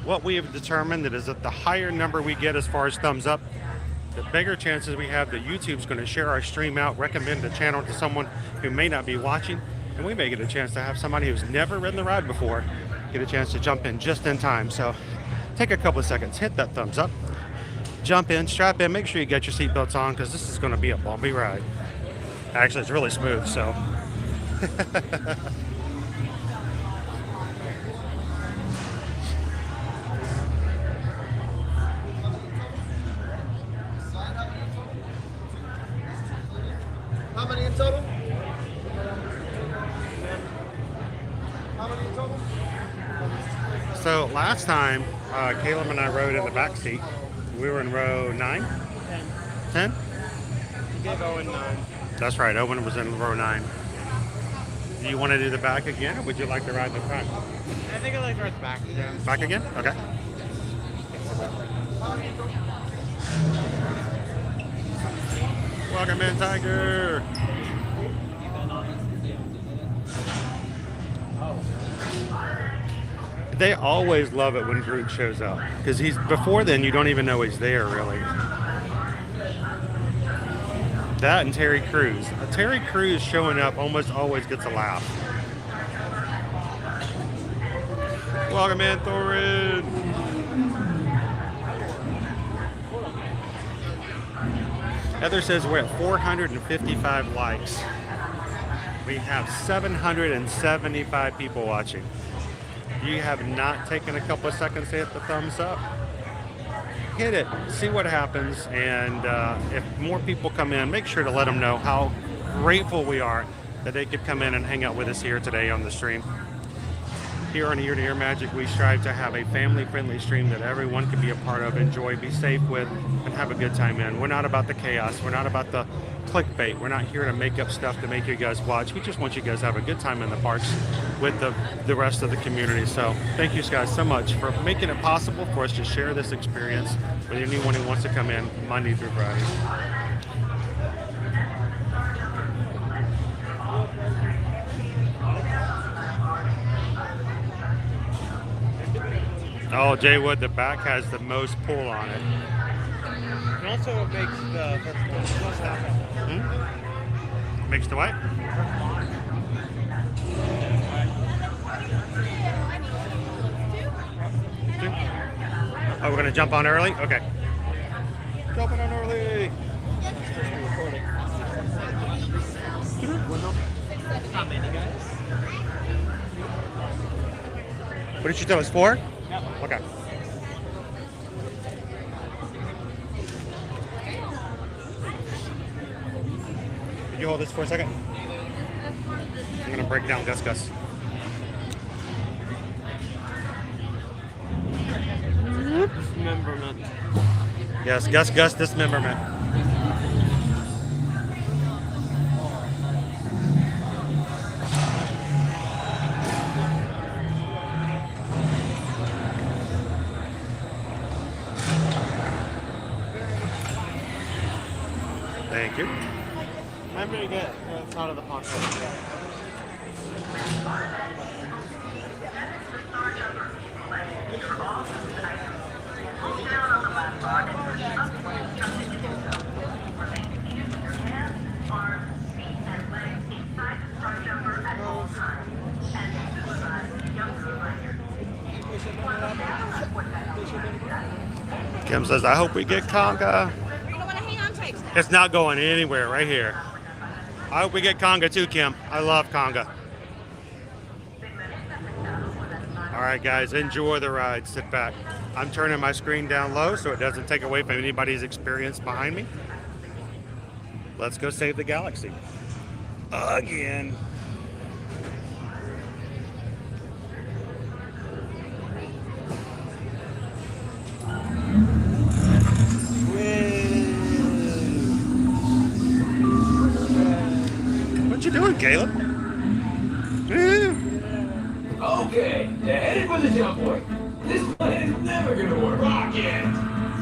What we have determined is that the higher number we get as far as thumbs up, the bigger chances we have that YouTube's going to share our stream out, recommend the channel to someone who may not be watching, and we may get a chance to have somebody who's never ridden the ride before get a chance to jump in just in time. So take a couple of seconds, hit that thumbs up, jump in, strap in, make sure you get your seatbelts on because this is going to be a bumpy ride. Actually, it's really smooth, so. How many in total? How many in total? So last time, Caleb and I rode in the back seat. We were in row 9? 10? You gave Owen 9. That's right, Owen was in row 9. Do you want to do the back again, or would you like to ride the front? I think I like to ride the back again. Back again? Okay. Welcome in, Tiger. They always love it when Groot shows up because before then you don't even know he's there really. That and Terry Crews. Terry Crews showing up almost always gets a laugh. Welcome in, Thorin. Heather says we're at 455 likes. We have 775 people watching. If you have not taken a couple of seconds to hit the thumbs up, hit it, see what happens, and if more people come in, make sure to let them know how grateful we are that they could come in and hang out with us here today on the stream. Here on Ear to Ear Magic, we strive to have a family-friendly stream that everyone can be a part of, enjoy, be safe with, and have a good time in. We're not about the chaos. We're not about the clickbait. We're not here to make up stuff to make you guys watch. We just want you guys to have a good time in the parks with the rest of the community. So thank you guys so much for making it possible for us to share this experience with anyone who wants to come in Monday through Friday. Oh, Jay Wood, the back has the most pull on it. And also it makes the first one Hmm? Makes the what? Oh, we're going to jump on early? Okay. Jumping on early. How many guys? What did you tell us, 4? Yep. Okay. Could you hold this for a second? I'm going to break down Gus Gus. Dismemberment. Yes, Gus Gus dismemberment. Thank you. Remember to get out of the pocket. Kim says, I hope we get Conga. It's not going anywhere right here. I hope we get Conga too, Kim. I love Conga. All right, guys, enjoy the ride. Sit back. I'm turning my screen down low so it doesn't take away from anybody's experience behind me. Let's go save the galaxy. Again. What you doing, Caleb? Okay, they're headed for the jump point. This plan is never gonna work. Rocket!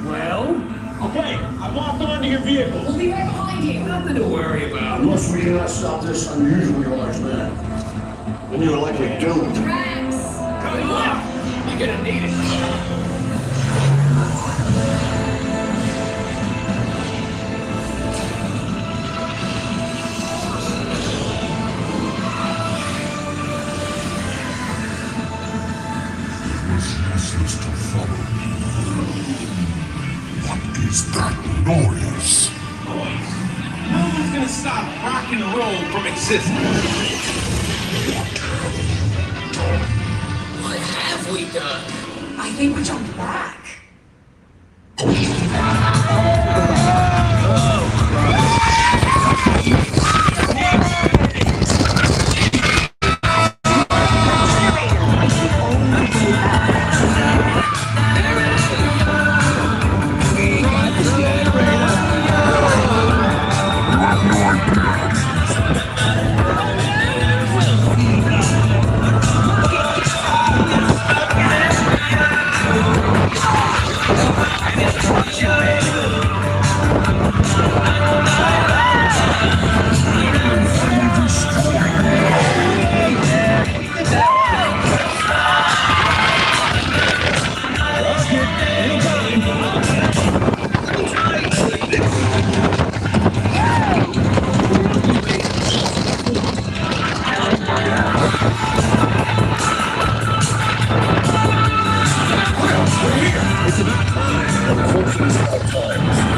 Well, Okay, I've locked onto your vehicle. We'll be right behind you. Nothing to worry about. Unless we cannot stop this unusually large man. Then you're likely doomed. Rex! Good luck. You're gonna need it. Useless to follow me. What is that noise? No one's gonna stop rock and roll from existing. What have we done? I think we jumped back.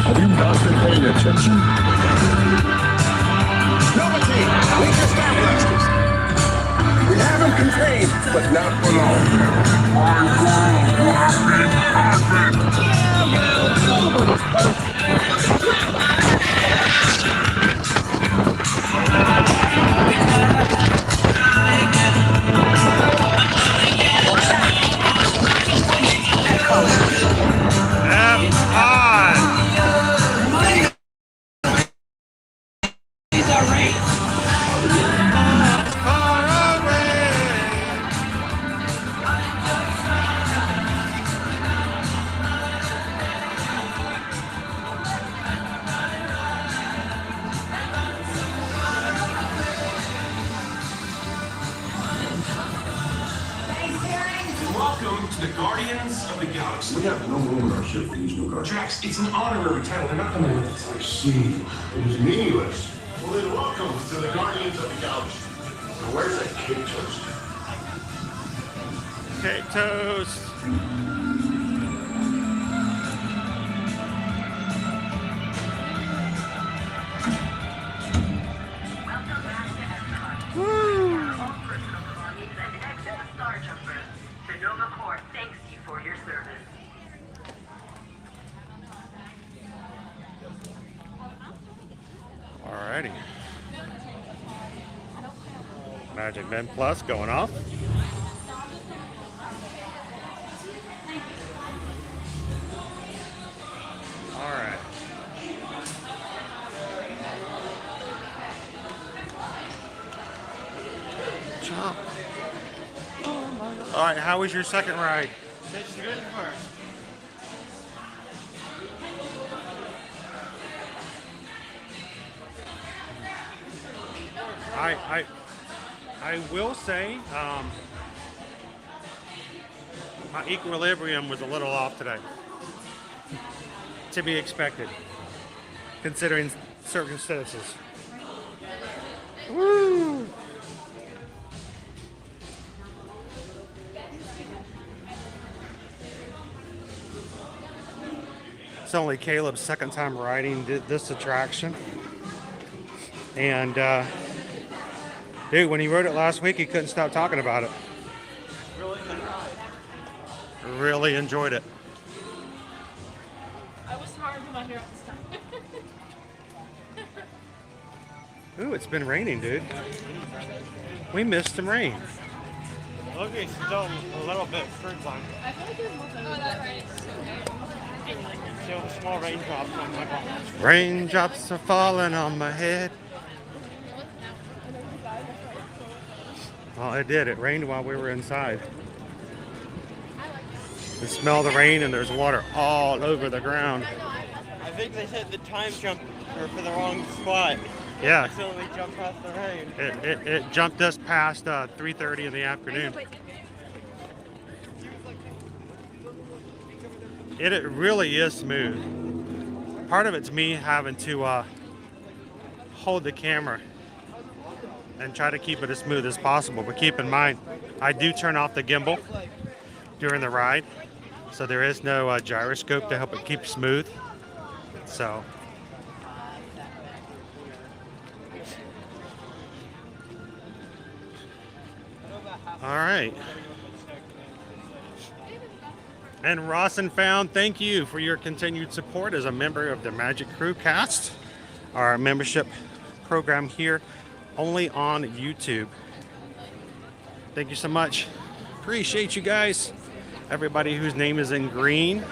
Have you not been paying attention? Novelty! We've established. We have him contained, but not for long. Welcome to the Guardians of the Galaxy. We have no room in our ship for these new guards. Drax, it's an honorary title. They're not coming with us. I see. It is meaningless. Well, then welcome to the Guardians of the Galaxy. Now, where's that cake toast? Cake toast. Alrighty. Magic Ben Plus going off. Alright. Chomp. Alright, how was your second ride? It's good for I will say, my equilibrium was a little off today. To be expected, considering circumstances. Woo! It's only Caleb's second time riding this attraction. And, dude, when he rode it last week, he couldn't stop talking about it. really good ride. Really enjoyed it. I was smart with my hair at this time. Ooh, it's been raining, dude. We missed some rain. Okay, still a little bit fruit line. I feel like there's more than that right. Still small raindrops on my body. Raindrops are falling on my head. Well, it did. It rained while we were inside. You smell the rain and there's water all over the ground. think they said the time jump for the wrong spot. Yeah. So they jumped past the rain. It jumped us past 3:30 in the afternoon. It really is smooth. Part of it's me having to hold the camera and try to keep it as smooth as possible. But keep in mind, I do turn off the gimbal during the ride, so there is no gyroscope to help it keep smooth. So. All right. And Ross and Found, thank you for your continued support as a member of the Magic Crew Cast, our membership program here only on YouTube. Thank you so much. Appreciate you guys. Everybody whose name is in green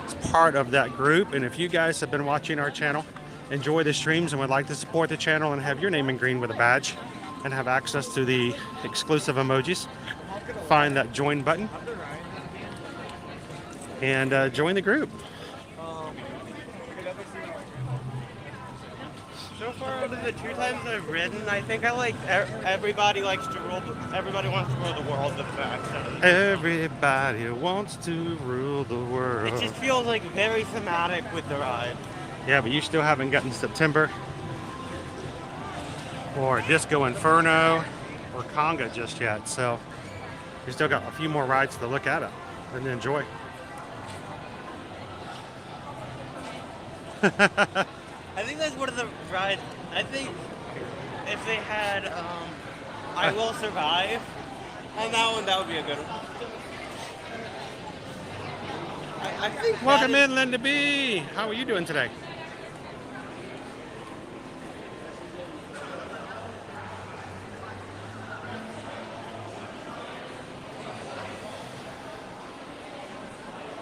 is part of that group. And if you guys have been watching our channel, enjoy the streams, and would like to support the channel and have your name in green with a badge and have access to the exclusive emojis, find that join button and join the group. So far, out of the 2 times I've ridden, I think I like everybody likes to rule. Everybody wants to rule the world. The fact. Everybody wants to rule the world. It just feels like very thematic with the ride. Yeah, but you still haven't gotten September or Disco Inferno or Conga just yet. So you still got a few more rides to look at it and enjoy. I think that's one of the rides. I think if they had I Will Survive on that one, that would be a good one. I think. Welcome in, Linda B. How are you doing today?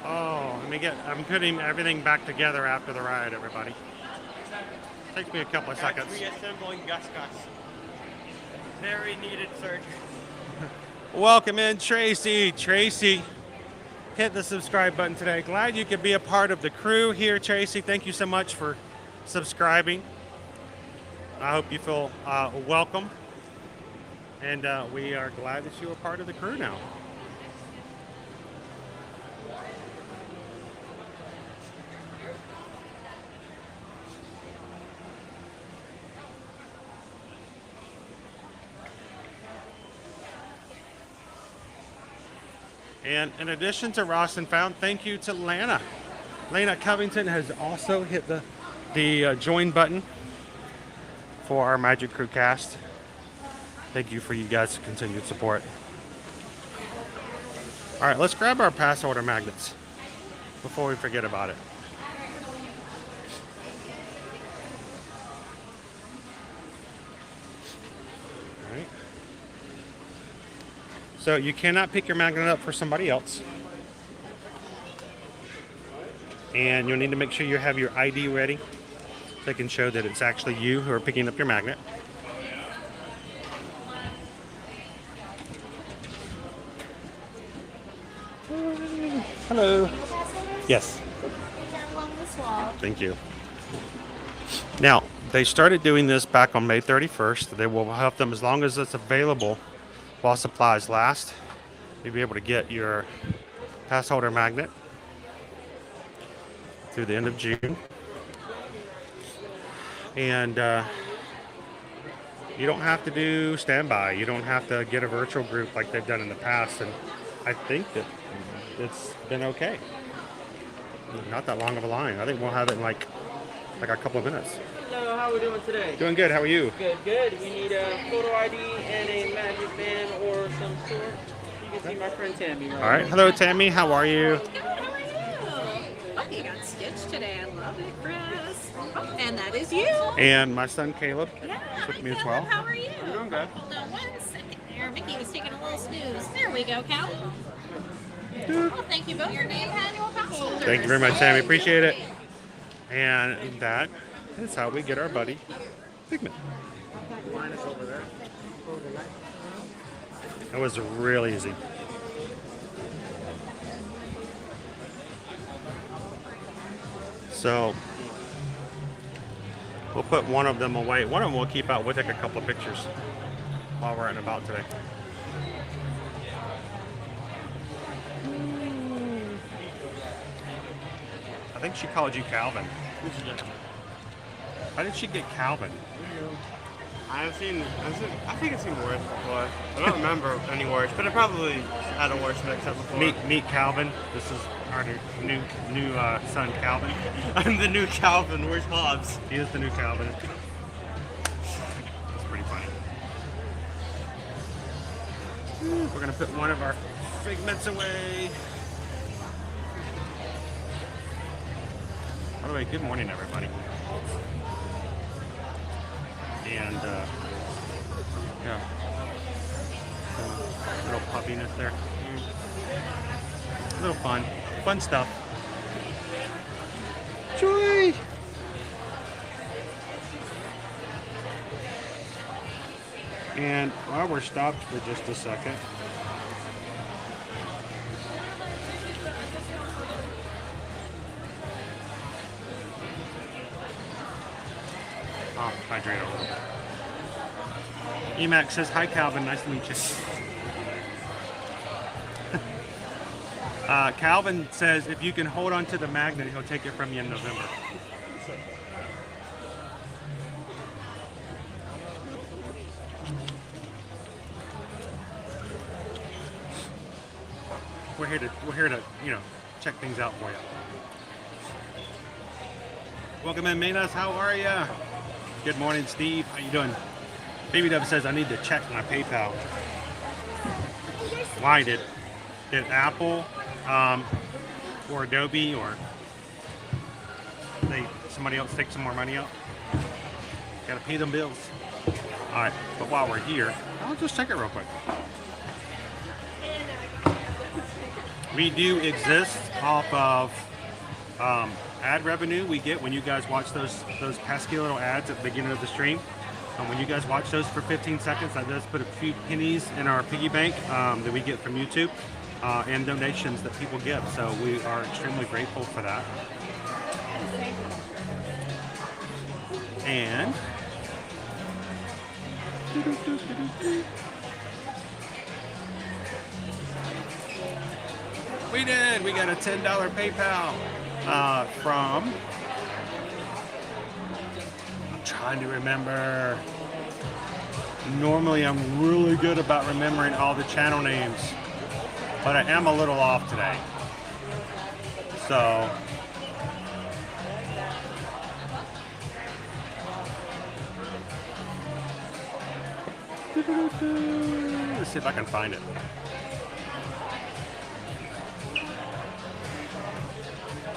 Oh, I'm putting everything back together after the ride, everybody. Takes me a couple of seconds. Reassembling Gus Gus. Very needed surgery. Welcome in, Tracy. Tracy, hit the subscribe button today. Glad you could be a part of the crew here, Tracy. Thank you so much for subscribing. I hope you feel welcome. And we are glad that you are part of the crew now. And in addition to Ross and Found, thank you to Lana. Lana Covington has also hit the join button for our Magic Crew Cast. Thank you for you guys' continued support. All right, let's grab our pass holder magnets before we forget about it. All right. So you cannot pick your magnet up for somebody else. And you'll need to make sure you have your ID ready so they can show that it's actually you who are picking up your magnet. Hello. Yes. Thank you. Now, they started doing this back on May 31st. They will help them as long as it's available while supplies last. You'll be able to get your pass holder magnet through the end of June. And you don't have to do standby. You don't have to get a virtual group like they've done in the past. And I think that it's been okay. Not that long of a line. I think we'll have it in like a couple of minutes. Hello, how are we doing today? Doing good. How are you? Good, good. We need a photo ID and a magic band or some sort. You can see my friend Tammy. All right. Hello, Tammy. How are you? How are you? Oh, you got stitched today. I love it, Chris. Oh, and that is you. And my son Caleb Yeah, with hi, me as Caleb. well. How are you? I'm doing good. Hold on 1 second there. Vicky was taking a little snooze. There we go, Cal. Well, thank you both. Your name annual passholder. Thank you very much, Tammy. Appreciate it. And that is how we get our buddy Pigment. That was real easy. So We'll put one of them away. One of them we'll keep out. We'll take a couple of pictures while we're out and about today. I think she called you Calvin. How did she get Calvin? I think I've seen worse before. I don't remember any worse, but I probably had a worse mix-up before. Meet Calvin. This is our new son, Calvin. I'm the new Calvin. Where's Hobbs? He is the new Calvin. That's pretty funny. We're gonna put one of our figments away. By the way, good morning, everybody. And yeah, little puppiness there. A little fun stuff. Joy. And while we're stopped for just a second, hydrate a little bit. Emac says, hi Calvin, nice to meet you. Calvin says, if you can hold on to the magnet, he'll take it from you in November. We're here to, check things out for you. Welcome in, Minas. How are ya? Good morning, Steve. How you doing? Baby Dove says I need to check my PayPal. Why did Apple or Adobe or somebody else take some more money out? Gotta pay them bills. All right, but while we're here, I'll just check it real quick. We do exist off of ad revenue we get when you guys watch those pesky little ads at the beginning of the stream. When you guys watch those for 15 seconds, that does put a few pennies in our piggy bank that we get from YouTube and donations that people give. So we are extremely grateful for that. And we got a $10 PayPal from, I'm trying to remember. Normally I'm really good about remembering all the channel names, but I am a little off today. So let's see if I can find it.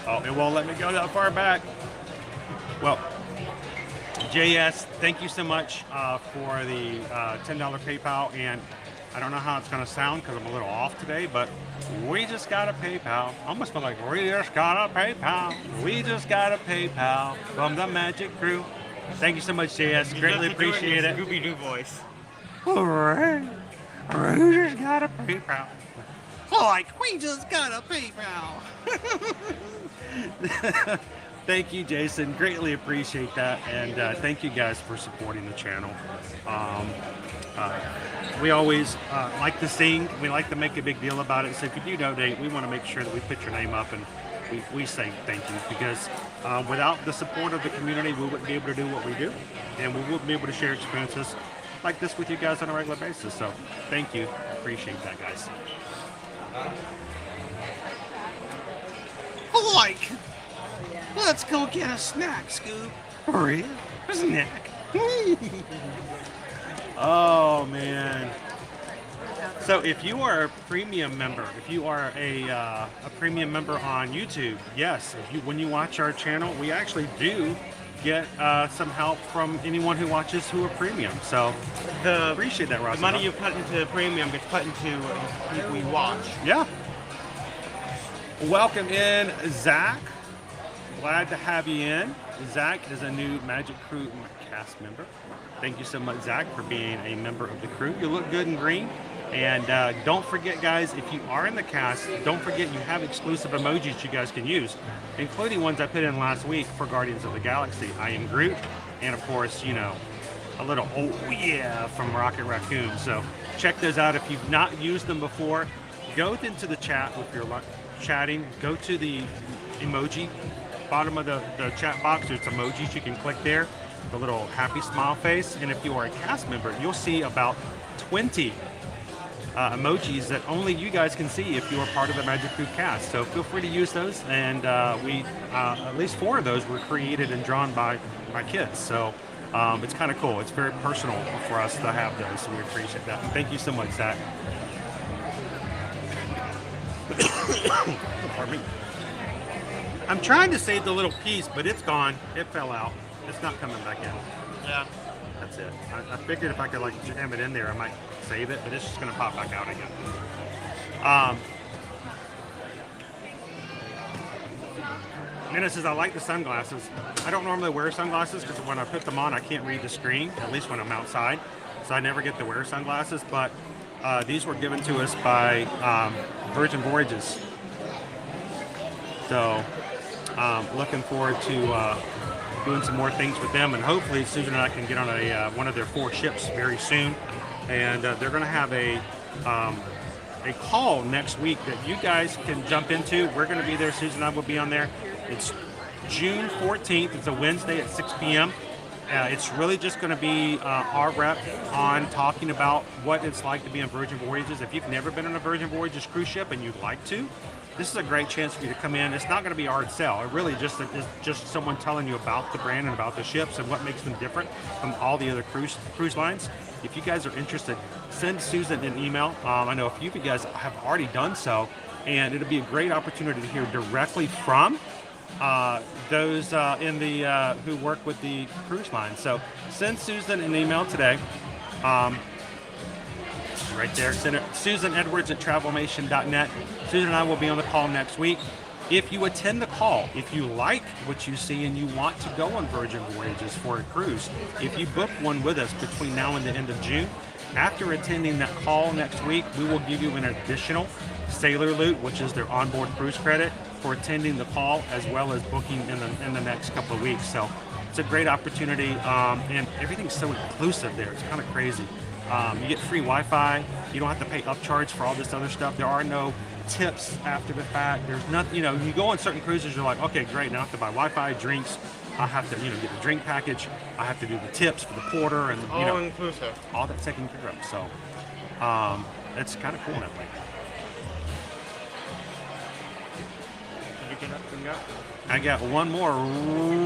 Oh, it won't let me go that far back. Well, JS, thank you so much for the $10 PayPal. And I don't know how it's going to sound because I'm a little off today, but we just got a PayPal. I almost feel like we just got a PayPal. We just got a PayPal from the Magic Crew. Thank you so much, JS. Greatly appreciate it. Scooby-Doo voice. All right. We just got a PayPal. Like, we just got a PayPal. Thank you, Jason. Greatly appreciate that. And thank you guys for supporting the channel. We always like to sing. We like to make a big deal about it. So if you do donate, we want to make sure that we put your name up and we say thank you. Because without the support of the community, we wouldn't be able to do what we do. And we wouldn't be able to share experiences like this with you guys on a regular basis. So thank you. Appreciate that, guys. Like, let's go get a snack, Scoop. Hurry, a snack. Oh man. So if you are a premium member, if you are a premium member on YouTube, yes, when you watch our channel, we actually do get some help from anyone who watches who are premium. So appreciate that, Ross. The money you put into premium gets put into people you watch. Yeah. Welcome in, Zach. Glad to have you in. Zach is a new Magic Crew cast member. Thank you so much, Zach, for being a member of the crew. You look good in green. And don't forget, guys, if you are in the cast, don't forget you have exclusive emojis you guys can use, including ones I put in last week for Guardians of the Galaxy. I am Groot, and of course, you know, a little oh yeah from Rocket Raccoon. So check those out. If you've not used them before, go into the chat if you're chatting. Go to the emoji, bottom of the chat box. There's emojis. You can click there, the little happy smile face. And if you are a cast member, you'll see about 20 emojis that only you guys can see if you are part of the Magic Crew cast. So feel free to use those. And we at least 4 of those were created and drawn by my kids. So it's kind of cool. It's very personal for us to have those. So we appreciate that. And thank you so much, Zach. Pardon me. I'm trying to save the little piece, but it's gone. It fell out. It's not coming back in. Yeah. That's it. I figured if I could like jam it in there, I might save it, but it's just going to pop back out again. Nina says, I like the sunglasses. I don't normally wear sunglasses because when I put them on, I can't read the screen, at least when I'm outside. So I never get to wear sunglasses, but these were given to us by Virgin Voyages. So looking forward to doing some more things with them, and hopefully Susan and I can get on one of their 4 ships very soon. And they're going to have a call next week that you guys can jump into. We're going to be there. Susan and I will be on there. It's June 14th. It's a Wednesday at 6 p.m. It's really just going to be our rep on talking about what it's like to be on Virgin Voyages. If you've never been on a Virgin Voyages cruise ship and you'd like to, this is a great chance for you to come in. It's not going to be a hard sell. It really is just someone telling you about the brand and about the ships and what makes them different from all the other cruise lines. If you guys are interested, send Susan an email. I know a few of you guys have already done so, and it'll be a great opportunity to hear directly from those in the who work with the cruise line. So send Susan an email today. Right there, Susan Edwards at travelmation.net. Susan and I will be on the call next week. If you attend the call, if you like what you see and you want to go on Virgin Voyages for a cruise, if you book one with us between now and the end of June, after attending that call next week, we will give you an additional Sailor Loot, which is their onboard cruise credit, for attending the call as well as booking in the next couple of weeks. So it's a great opportunity, and everything's so inclusive there. It's kind of crazy. You get free Wi-Fi. You don't have to pay upcharge for all this other stuff. There are no tips after the fact. There's nothing, you know, you go on certain cruises, you're like, okay, great, now I have to buy Wi-Fi, drinks. I have to, get the drink package. I have to do the tips for the porter, and all inclusive. All that's taken care of. So it's kind of cool that way. Did you get up and go? I got one more.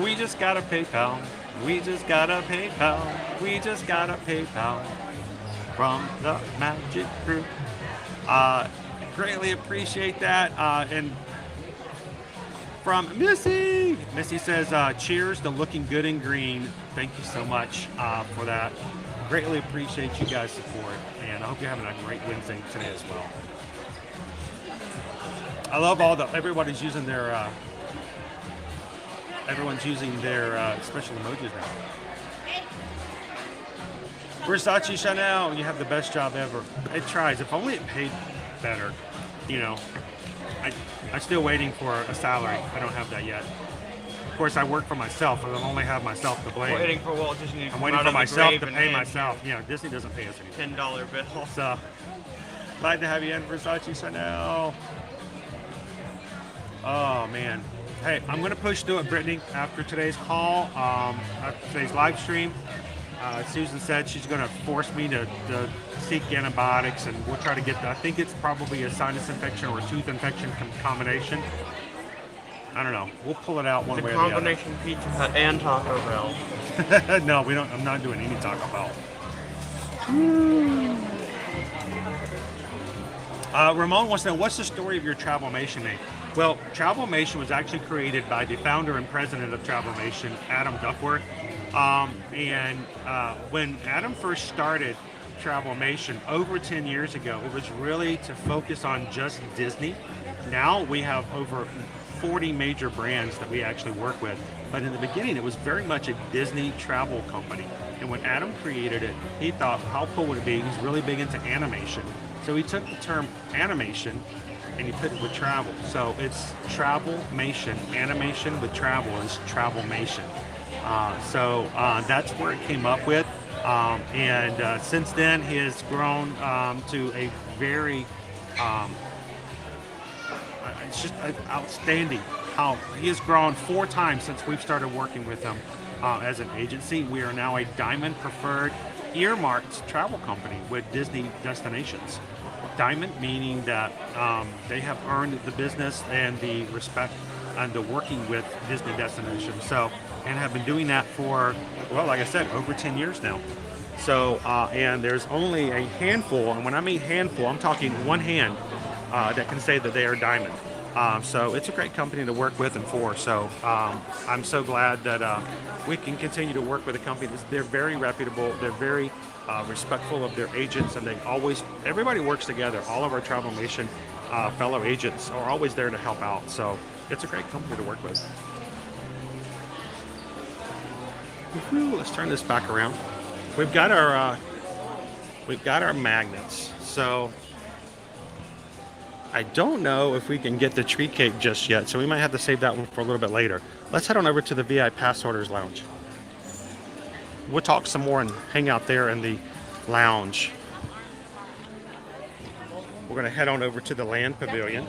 We just got a PayPal. We just got a PayPal. We just got a PayPal from the Magic Crew. Greatly appreciate that. And from Missy. Missy says, cheers to looking good in green. Thank you so much for that. Greatly appreciate you guys' support. And I hope you're having a great Wednesday today as well. I love everybody's using their, everyone's using their special emojis now. Versace Chanel, you have the best job ever. It tries. If only it paid better. I'm still waiting for a salary. I don't have that yet. Of course, I work for myself, and I only have myself to blame. Waiting for Walt Disney. I'm waiting for myself to pay myself. Disney doesn't pay us anything. $10 bill. So, glad to have you in, Versace Chanel. Oh man. Hey, I'm gonna push through it, Brittany, after today's call, after today's live stream. Susan said she's going to force me to seek antibiotics, and we'll try to get I think it's probably a sinus infection or a tooth infection combination. I don't know. We'll pull it out one way or the other. Combination Pizza Hut and Taco Bell. No, we don't. I'm not doing any Taco Bell. Ramon wants to know, what's the story of your Travelmation name? Well, Travelmation was actually created by the founder and president of Travelmation, Adam Duckworth. When Adam first started Travelmation over 10 years ago, it was really to focus on just Disney. Now we have over 40 major brands that we actually work with. But in the beginning, it was very much a Disney travel company. And when Adam created it, he thought, how cool would it be? He's really big into animation. So he took the term animation and he put it with travel. So it's Travelmation. Animation with travel is Travelmation. So that's where it came up with. And since then, he has grown to a very, it's just outstanding how he has grown 4 times since we've started working with him as an agency. We are now a Diamond Preferred earmarked travel company with Disney destinations. Diamond meaning that they have earned the business and the respect and the working with Disney destinations. So, and have been doing that for, well, like I said, over 10 years now. So, and there's only a handful, and when I mean handful, I'm talking one hand that can say that they are Diamond. So it's a great company to work with and for. So I'm so glad that we can continue to work with a company. They're very reputable. They're very respectful of their agents, and everybody works together. All of our Travel Nation fellow agents are always there to help out. So it's a great company to work with. Let's turn this back around. We've got our magnets. So I don't know if we can get the tree cake just yet, so we might have to save that one for a little bit later. Let's head on over to the VIPassholders Lounge. We'll talk some more and hang out there in the lounge. We're going to head on over to the Land Pavilion.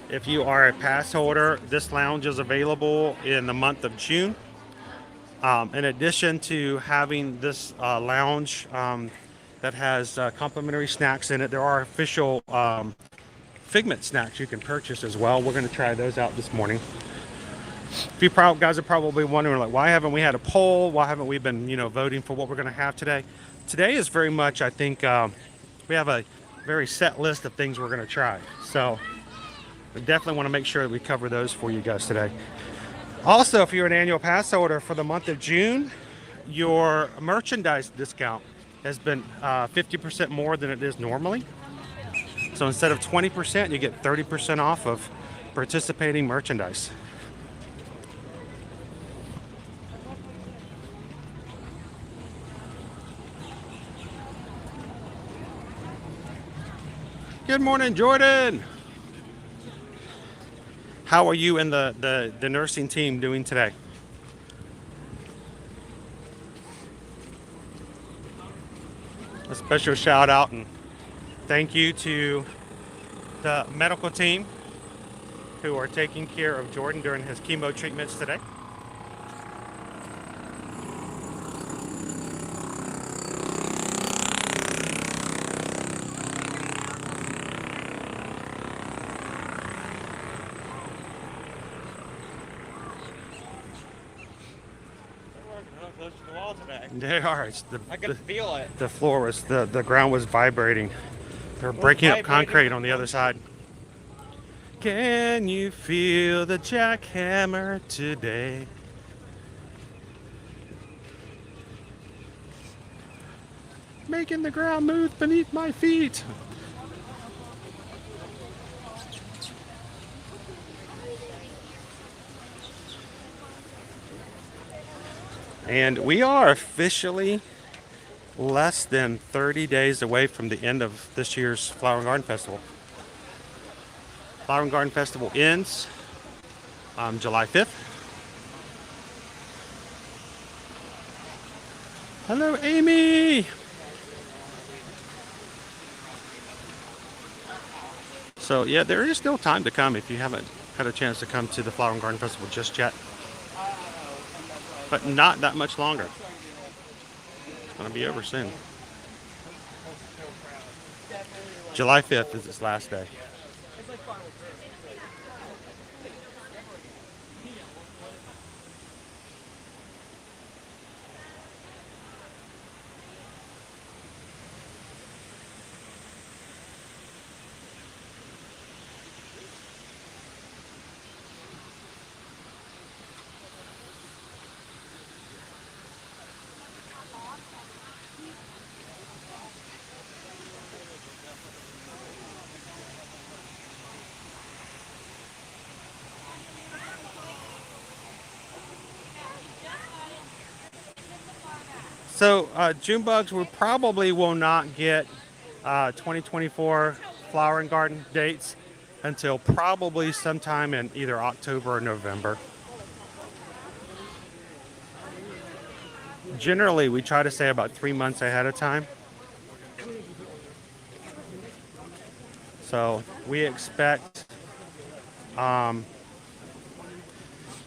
If you are a pass holder, this lounge is available in the month of June. In addition to having this lounge that has complimentary snacks in it, there are official Figment snacks you can purchase as well. We're going to try those out this morning. If you guys are probably wondering, like, why haven't we had a poll? Why haven't we been, voting for what we're going to have today? Today is very much, I think, we have a very set list of things we're going to try. So we definitely want to make sure that we cover those for you guys today. Also, if you're an annual pass holder for the month of June, your merchandise discount has been 50% more than it is normally. So instead of 20%, you get 30% off of participating merchandise. Good morning, Jordan. How are you and the nursing team doing today? A special shout out and thank you to the medical team who are taking care of Jordan during his chemo treatments today. They are. I can feel it. The floor was, the ground was vibrating. They're breaking up concrete on the other side. Can you feel the jackhammer today? Making the ground move beneath my feet. And we are officially less than 30 days away from the end of this year's Flower and Garden Festival. Flower and Garden Festival ends July 5th. Hello, Amy. So yeah, there is still time to come if you haven't had a chance to come to the Flower and Garden Festival just yet. But not that much longer. It's going to be over soon. July 5th is its last day. So June bugs, we probably will not get 2024 flower and garden dates until probably sometime in either October or November. generally we try to say about 3 months ahead of time. So we expect, I'll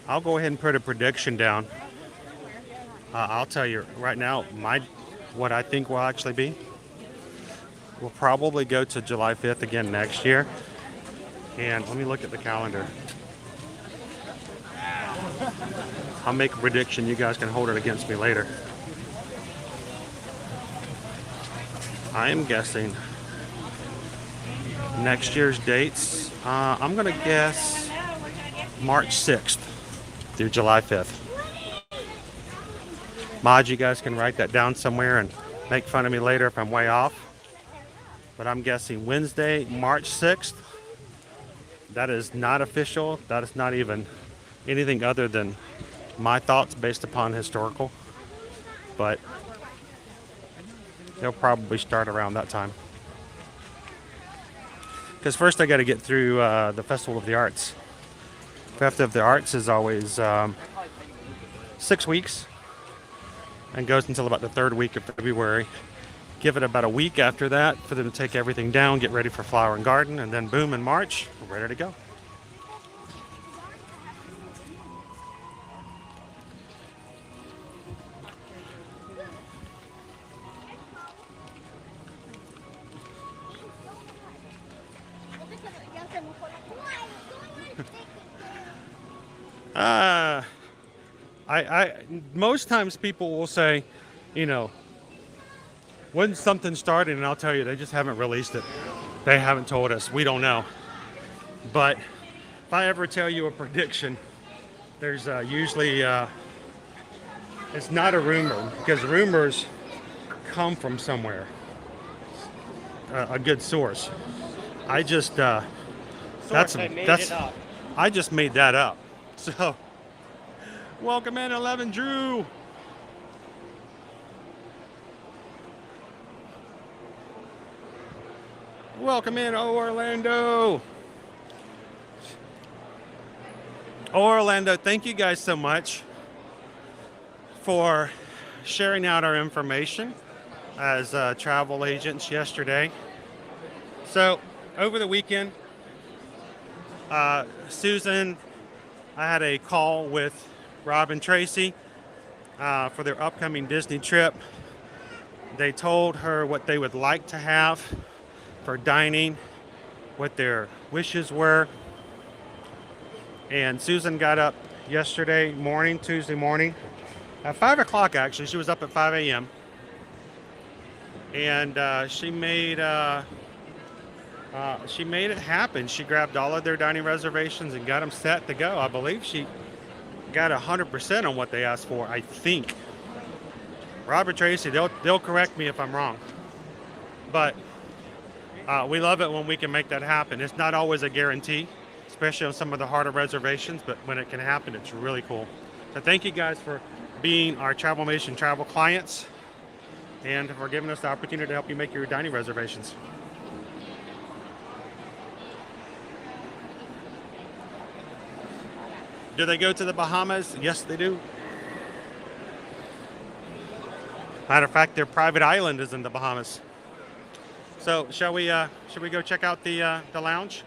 go ahead and put a prediction down. I'll tell you right now, what I think will actually be. We'll probably go to July 5th again next year. And let me look at the calendar. I'll make a prediction. You guys can hold it against me later. I am guessing next year's dates. I'm going to guess March 6th through July 5th. Mods, you guys can write that down somewhere and make fun of me later if I'm way off. But I'm guessing Wednesday, March 6th. That is not official. That is not even anything other than my thoughts based upon historical. But they'll probably start around that time. Because first I got to get through the Festival of the Arts. Festival of the Arts is always 6 weeks and goes until about the 3rd week of February. Give it about a week after that for them to take everything down, get ready for Flower and Garden, and then boom, in March, we're ready to go. Most times people will say, you know, when's something starting? And I'll tell you, they just haven't released it. They haven't told us. We don't know. But if I ever tell you a prediction, there's usually, it's not a rumor, because rumors come from somewhere, a good source. I just, I just made that up. So, welcome in 11 Drew. Welcome in Orlando. Orlando, thank you guys so much for sharing out our information as travel agents yesterday. So, over the weekend, Susan, I had a call with Rob and Tracy for their upcoming Disney trip. They told her what they would like to have for dining, what their wishes were. And Susan got up yesterday morning, Tuesday morning, at 5 o'clock actually. She was up at 5 a.m. And she made it happen. She grabbed all of their dining reservations and got them set to go. I believe she got 100% on what they asked for, I think. Robert Tracy, they'll correct me if I'm wrong. But we love it when we can make that happen. It's not always a guarantee, especially on some of the harder reservations, but when it can happen, it's really cool. So thank you guys for being our Travelmation travel clients and for giving us the opportunity to help you make your dining reservations. Do they go to the Bahamas? Yes, they do. Matter of fact, their private island is in the Bahamas. So should we go check out the lounge?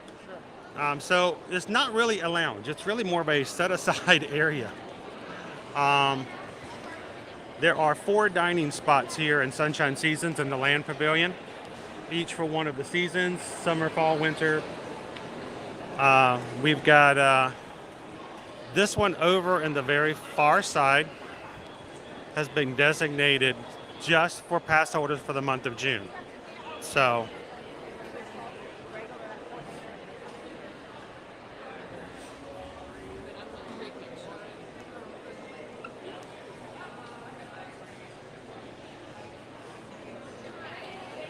So it's not really a lounge. It's really more of a set-aside area. There are 4 dining spots here in Sunshine Seasons in the Land Pavilion, each for one of the seasons, summer, fall, winter. We've got this one over in the very far side has been designated just for pass holders for the month of June. So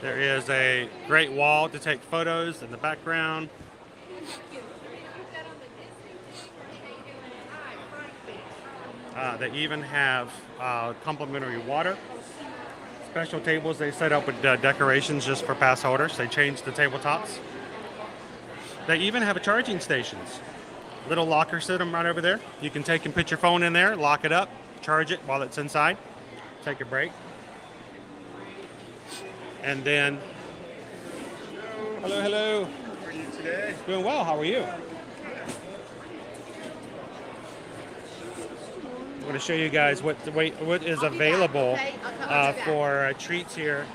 there is a great wall to take photos in the background. They even have complimentary water. Special tables they set up with decorations just for pass holders. They changed the tabletops. They even have a charging stations. Little locker system right over there. You can take and put your phone in there, lock it up, charge it while it's inside. take a break. And then, hello. How are you today? Doing well, how are you? I'm going to show you guys what is available for treats here.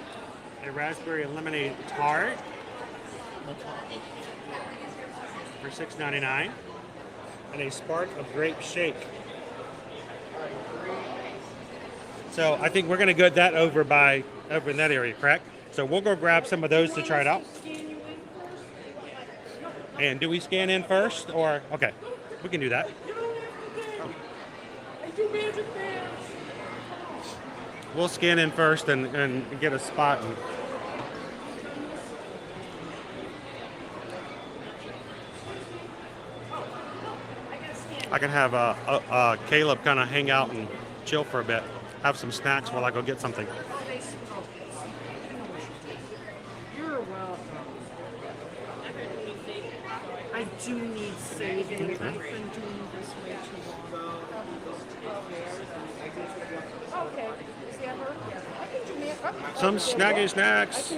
A raspberry lemonade tart for $6.99 and a spark of grape shake. So I think we're going to get that over in that area, correct? So we'll go grab some of those to try it out. And do we scan in first, or okay, we can do that. We'll scan in first and get a spot. I can have Caleb kind of hang out and chill for a bit. Have some snacks while I go get something. You're welcome. I do need saving. I've been doing this way too long. Okay. See her? I can do it. Some snaggy snacks.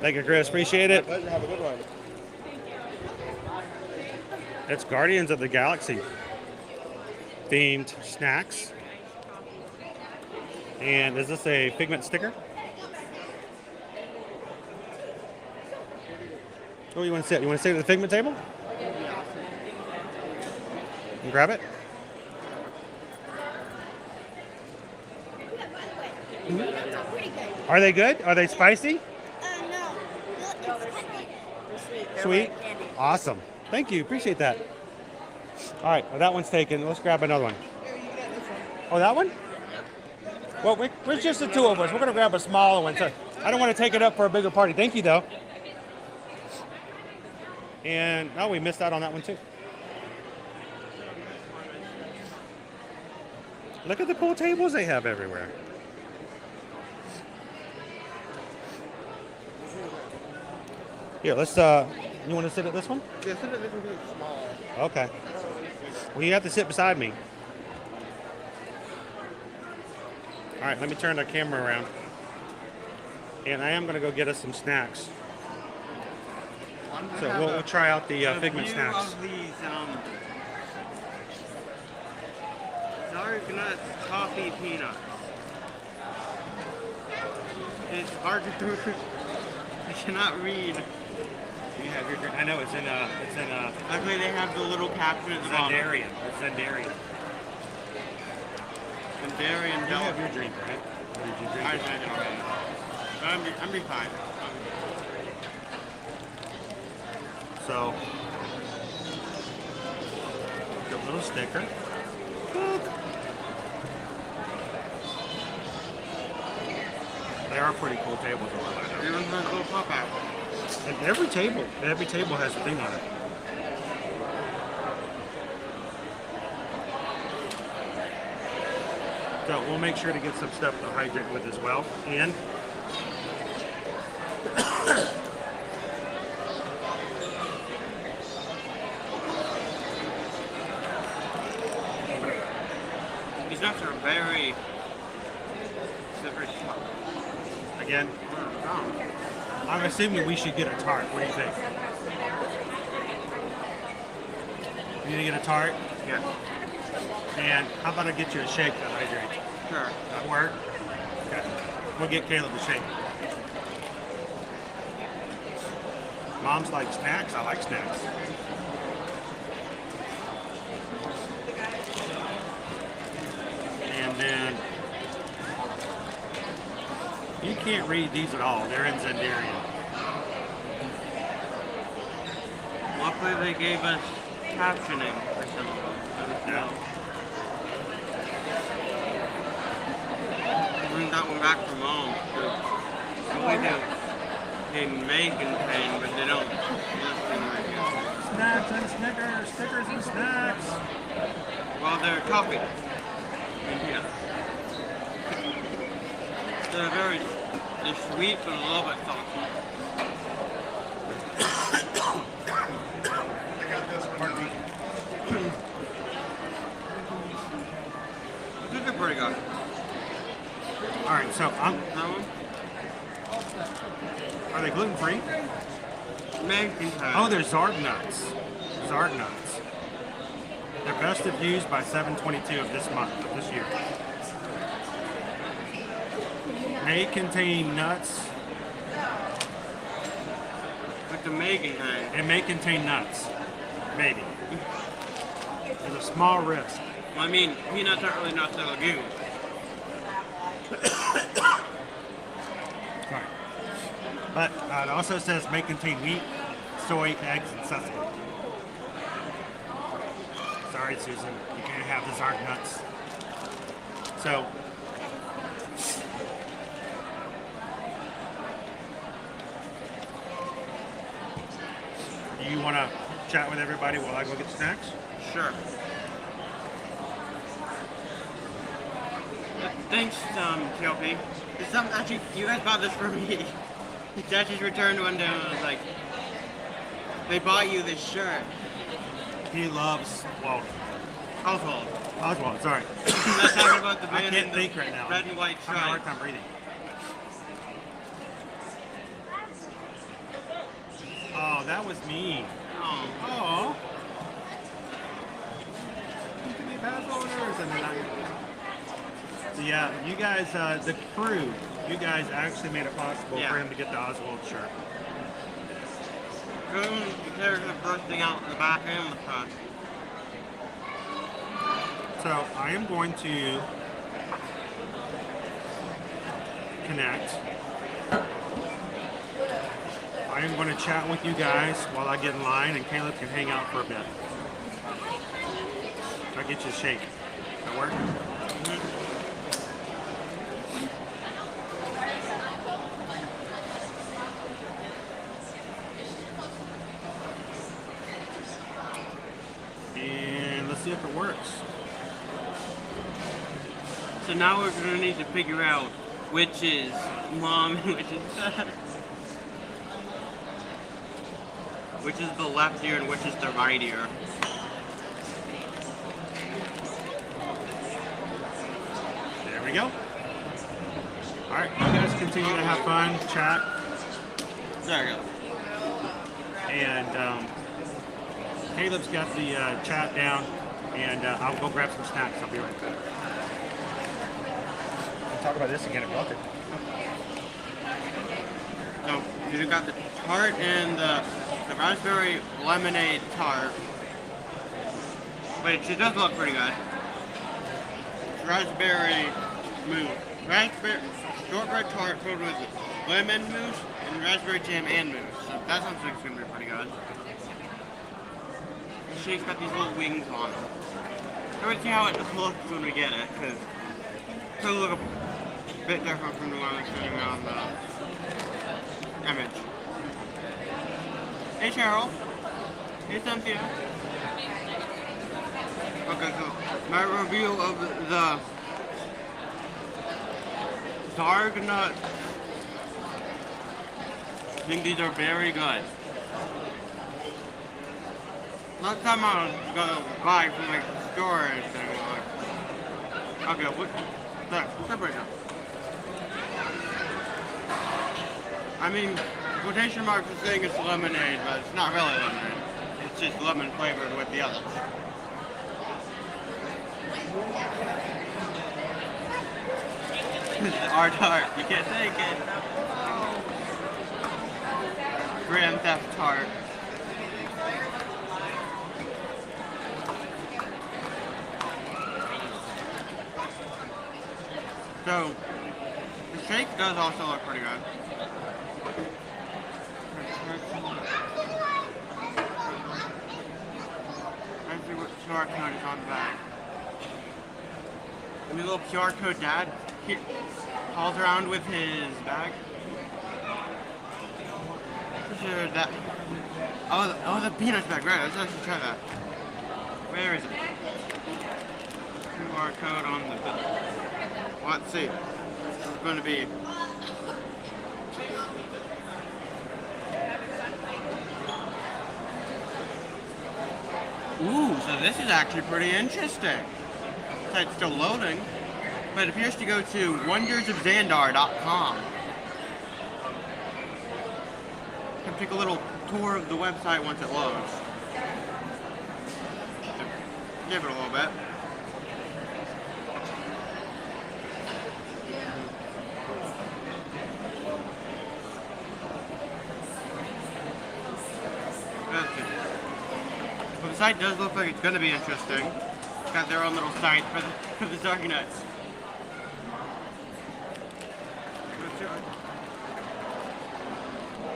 Thank you, Chris. Appreciate it. Have a good one. It's Guardians of the Galaxy themed snacks. And is this a Figment sticker? Oh, you want to sit? You want to sit at the Figment table? And grab it. Are they good? Are they spicy? No. Sweet? Awesome. Thank you. Appreciate that. All right. Well, that one's taken. Let's grab another one. Oh, that one? Well, we're just the two of us. We're going to grab a smaller one. So I don't want to take it up for a bigger party. Thank you, though. And, oh, we missed out on that one, too. Look at the pool tables they have everywhere. Here, let's, you want to sit at this one? Yeah, sit at this one. Small. Okay. Well, you have to sit beside me. All right, let me turn the camera around. And I am going to go get us some snacks. So we'll try out the Figment snacks. Of these, dark nuts, coffee, peanuts. It's hard to do. I cannot read. You have your drink. I know it's in Luckily they have the little caption at the bottom. Zendarian. It's Zendarian. Zendarian. You have your drink, right? Or did you drink I it? had it already. I'm be fine. So, the little sticker. They are pretty cool tables over there. Even has a little pop out. And every table has a thing on it. So we'll make sure to get some stuff to hydrate with as well. And these nuts are very soft. Again, I'm assuming we should get a tart. What do you think? You need to get a tart? Yeah. And how about I get you a shake to hydrate? Sure. That work? Okay. We'll get Caleb a shake. Mom's like snacks. I like snacks. And then you can't read these at all. They're in Zendarian. Luckily they gave us captioning for some of them. Yeah. Bring that one back from home. They may contain, but they don't. Snacks and Snickers, stickers and snacks. Well, they're coffee. Yeah. They're sweet, but a little bit salty. These are pretty good. they gluten-free? Maybe. Oh, they're Zard nuts. Zard nuts. They're best if used by 7/22 of this month, of this year. May contain nuts. Like the may contain. It may contain nuts. Maybe. There's a small risk. Well, I mean, peanuts aren't really nuts, they're legumes. Sorry. But it also says may contain wheat, soy, eggs, and sesame. Sorry, Susan, you can't have the Zard nuts. So, do you want to chat with everybody while I go get snacks? Sure. Thanks, TLP. It's something, actually, you guys bought this for me. Duchess returned one day and I was like, they bought you this shirt. He loves, well, Oswald. Oswald, sorry. Let's talk about the I man can't in the think right now. red and white I'm having a hard stripe. time breathing. Oh, that was mean. Oh. You can be passholders and then So yeah, you guys, the crew, you guys actually made it possible for him to get the Oswald shirt. There's the first thing out in the back and the front. So I am going to connect. I am going to chat with you guys while I get in line, and Caleb can hang out for a bit. I'll get you a shake. That work? And let's see if it works. So now we're going to need to figure out which is mom and which is dad. Which is the left ear and which is the right ear. There we go. Alright, you guys continue to have fun, chat. There we go. And Caleb's got the chat down, and I'll go grab some snacks. I'll be right back. We'll talk about this again at Bucket. So you got the tart and the raspberry lemonade tart. Wait, she does look pretty good. Raspberry mousse. Raspberry shortbread tart filled with lemon mousse and raspberry jam and mousse. So that sounds like it's gonna be pretty good. The shake's got these little wings on it. I want to see how it looks when we get it, because it's gonna look a bit different from the one that's sitting on the image. Hey Cheryl. Hey Cynthia. Okay, so my review of the dark nut. I think these are very good. Last time I was gonna buy from like the store or anything, like, okay, what? There, separate them. I mean, quotation marks is saying it's lemonade, but it's not really lemonade. It's just lemon flavored with the others. Our tart, you can't take it. Grand Theft Tart. So, the shake does also look pretty good. Let's see what QR code is on the back. And the little QR code dad he hauls around with his bag. Sure that. Oh, the peanuts bag. Right, let's actually try that. Where is it? QR code on the bill. Let's see. This is going to be. Ooh, so this is actually pretty interesting. It's still loading, but it appears to go to wondersofxandar.com. can take a little tour of the website once it loads. Give it a little bit. Well, the site does look like it's going to be interesting. It's got their own little site for the Darknuts.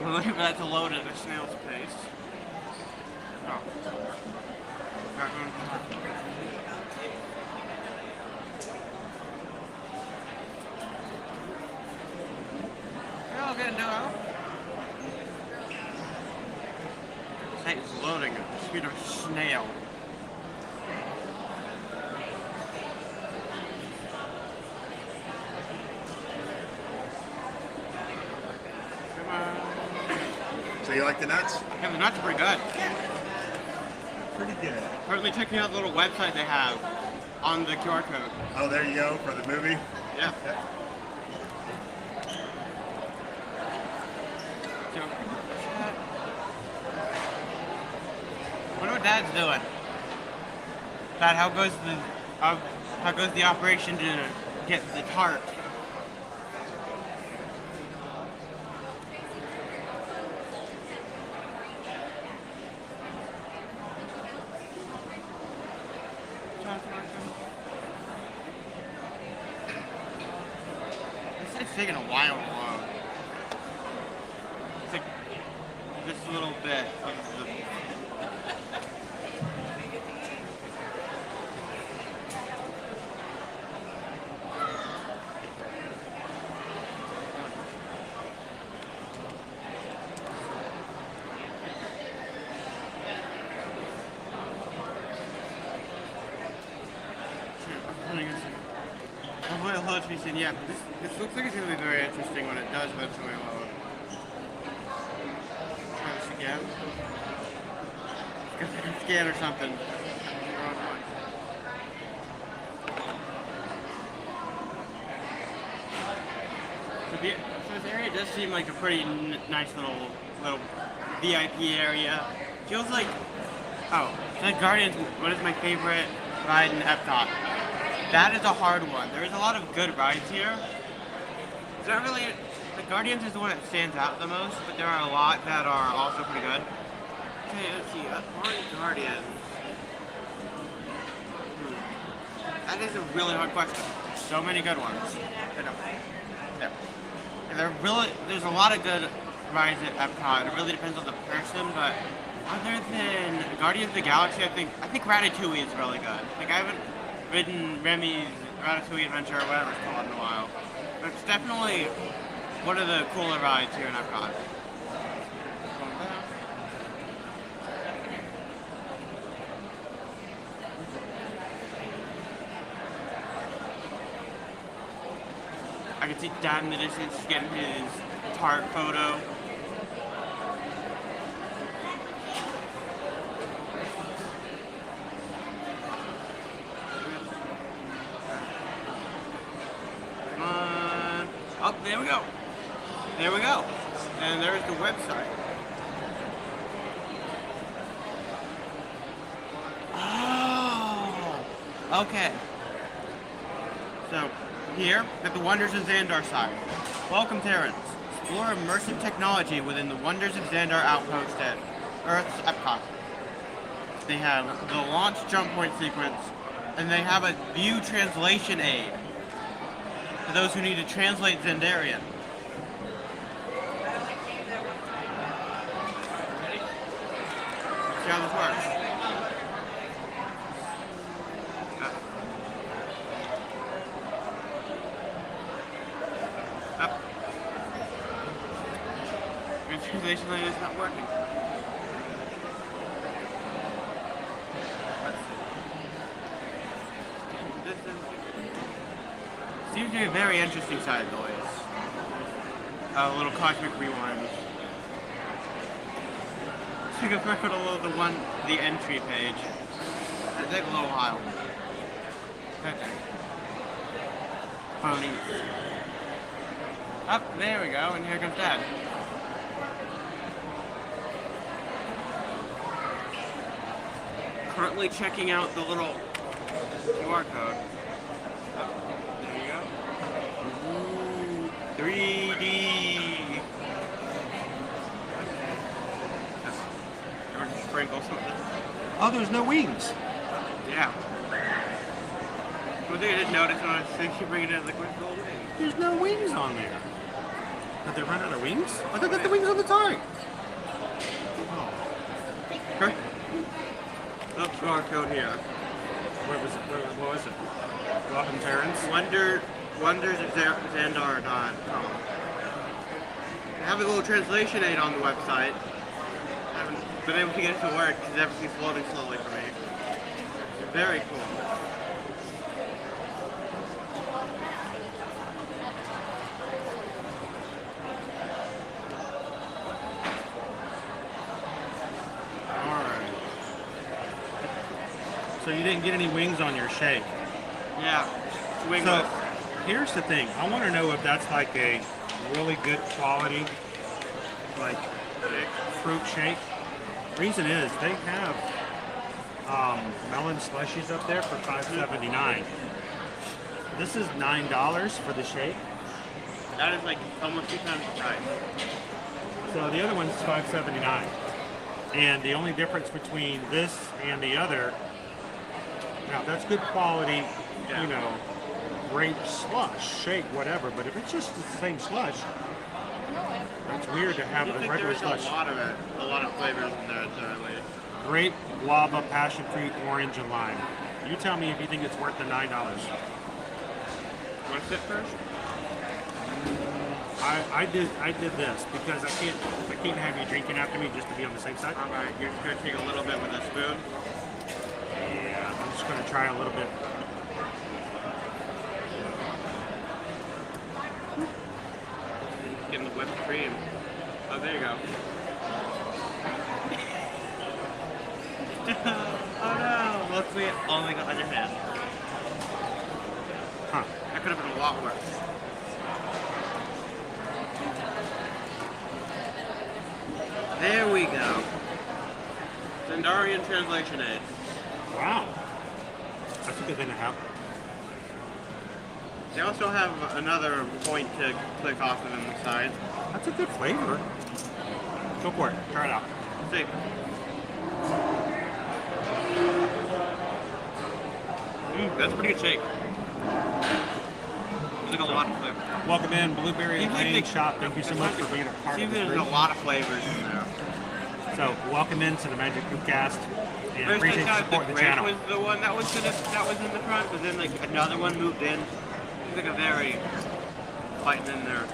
We're waiting for that to load at a snail's pace. Oh. Oh, good, no. Site is loading at the speed of a snail. So you like the nuts? Yeah, the nuts are pretty good. Pretty good. Apparently checking out the little website they have on the QR code. Oh, there you go, for the movie? Yeah. I wonder what Dad's doing. Dad, how goes the operation to get the tart? It's taking a while to load. It's like this little bit of the... Yeah, this looks like it's going to be very interesting when it does eventually load. Try this again. Scan or something. So this area does seem like a pretty nice little VIP area. Feels like, it's like Guardians. What is my favorite ride in Epcot? That is a hard one. There is a lot of good rides here. It's not really... The Guardians is the one that stands out the most, but there are a lot that are also pretty good. Okay, let's see. Guardians. That is a really hard question. So many good ones. Yeah. And there's a lot of good rides at Epcot. It really depends on the person, but other than Guardians of the Galaxy, I think Ratatouille is really good. Like, I haven't ridden Remy's Ratatouille Adventure or whatever it's called in a while. But it's definitely one of the cooler rides here in Epcot. I can see Dad in the distance getting his tart photo. Oh, there we go. There we go. And there's the website. Oh, okay. So, here, at the Wonders of Xandar side. Welcome, Terrans. Explore immersive technology within the Wonders of Xandar outpost at Earth's Epcot. They have the launch jump point sequence, and they have a view translation aid for those who need to translate Xandarian. See how this works. Up. Your translation lane is not working. Seems to be a very interesting side noise. A little cosmic rewind. So you can record the entry page. It'll take a little while. Okay. Ponies. Up, there we go, and here comes Dad. currently checking out the little QR code. Oh, there you go. Ooh, 3D. Or sprinkle something. Oh, there's no wings. Yeah. One thing I didn't notice when I was thinking bringing it in the quick gold wing. There's no wings on there. Did they run out of wings? I thought they got the wings on the time. Okay. Oh, QR code here. What was it? Welcome, Terrence. Wonders at Xandar.com. I have a little translation aid on the website. I haven't been able to get it to work because everything's loading slowly for me. Very cool. So you didn't get any wings on your shake. Yeah, wingless. So here's the thing. I want to know if that's like a really good quality, like fruit shake. Reason is they have melon slushies up there for $5.79. This is $9 for the shake. That is like almost 2 times the price. So the other one's $5.79. And the only difference between this and the other, now that's good quality, you know, grape slush, shake, whatever, but if it's just the same slush, it's weird to have a regular slush. There's a lot of it, a lot of flavors in there entirely. Grape, guava, passion fruit, orange, and lime. You tell me if you think it's worth the $9. Want to sit first? I did this because I can't have you drinking after me just to be on the same side. All right, you're just gonna take a little bit with a spoon. Yeah, I'm just gonna try a little bit. Getting the whipped cream. Oh, there you go. Oh no! Luckily, it only got on your hand. Huh? That could have been a lot worse. There we go. Zandarian translation aid. Wow. That's a good thing to have. They also have another point to click off of on the side. That's a good flavor. Go for it. Try it out. Let's see. That's a pretty good shake. There's like a lot of flavor. Welcome in, Blueberry Seems like Lane they- Shop. Thank you so much for being a part of Seems this there's a group. lot of flavors in there. So, welcome into the Magic Cast, and First appreciate I you thought supporting the the grape channel. was the one that was in the front, but then like another one moved in. It's like a very fighting in there.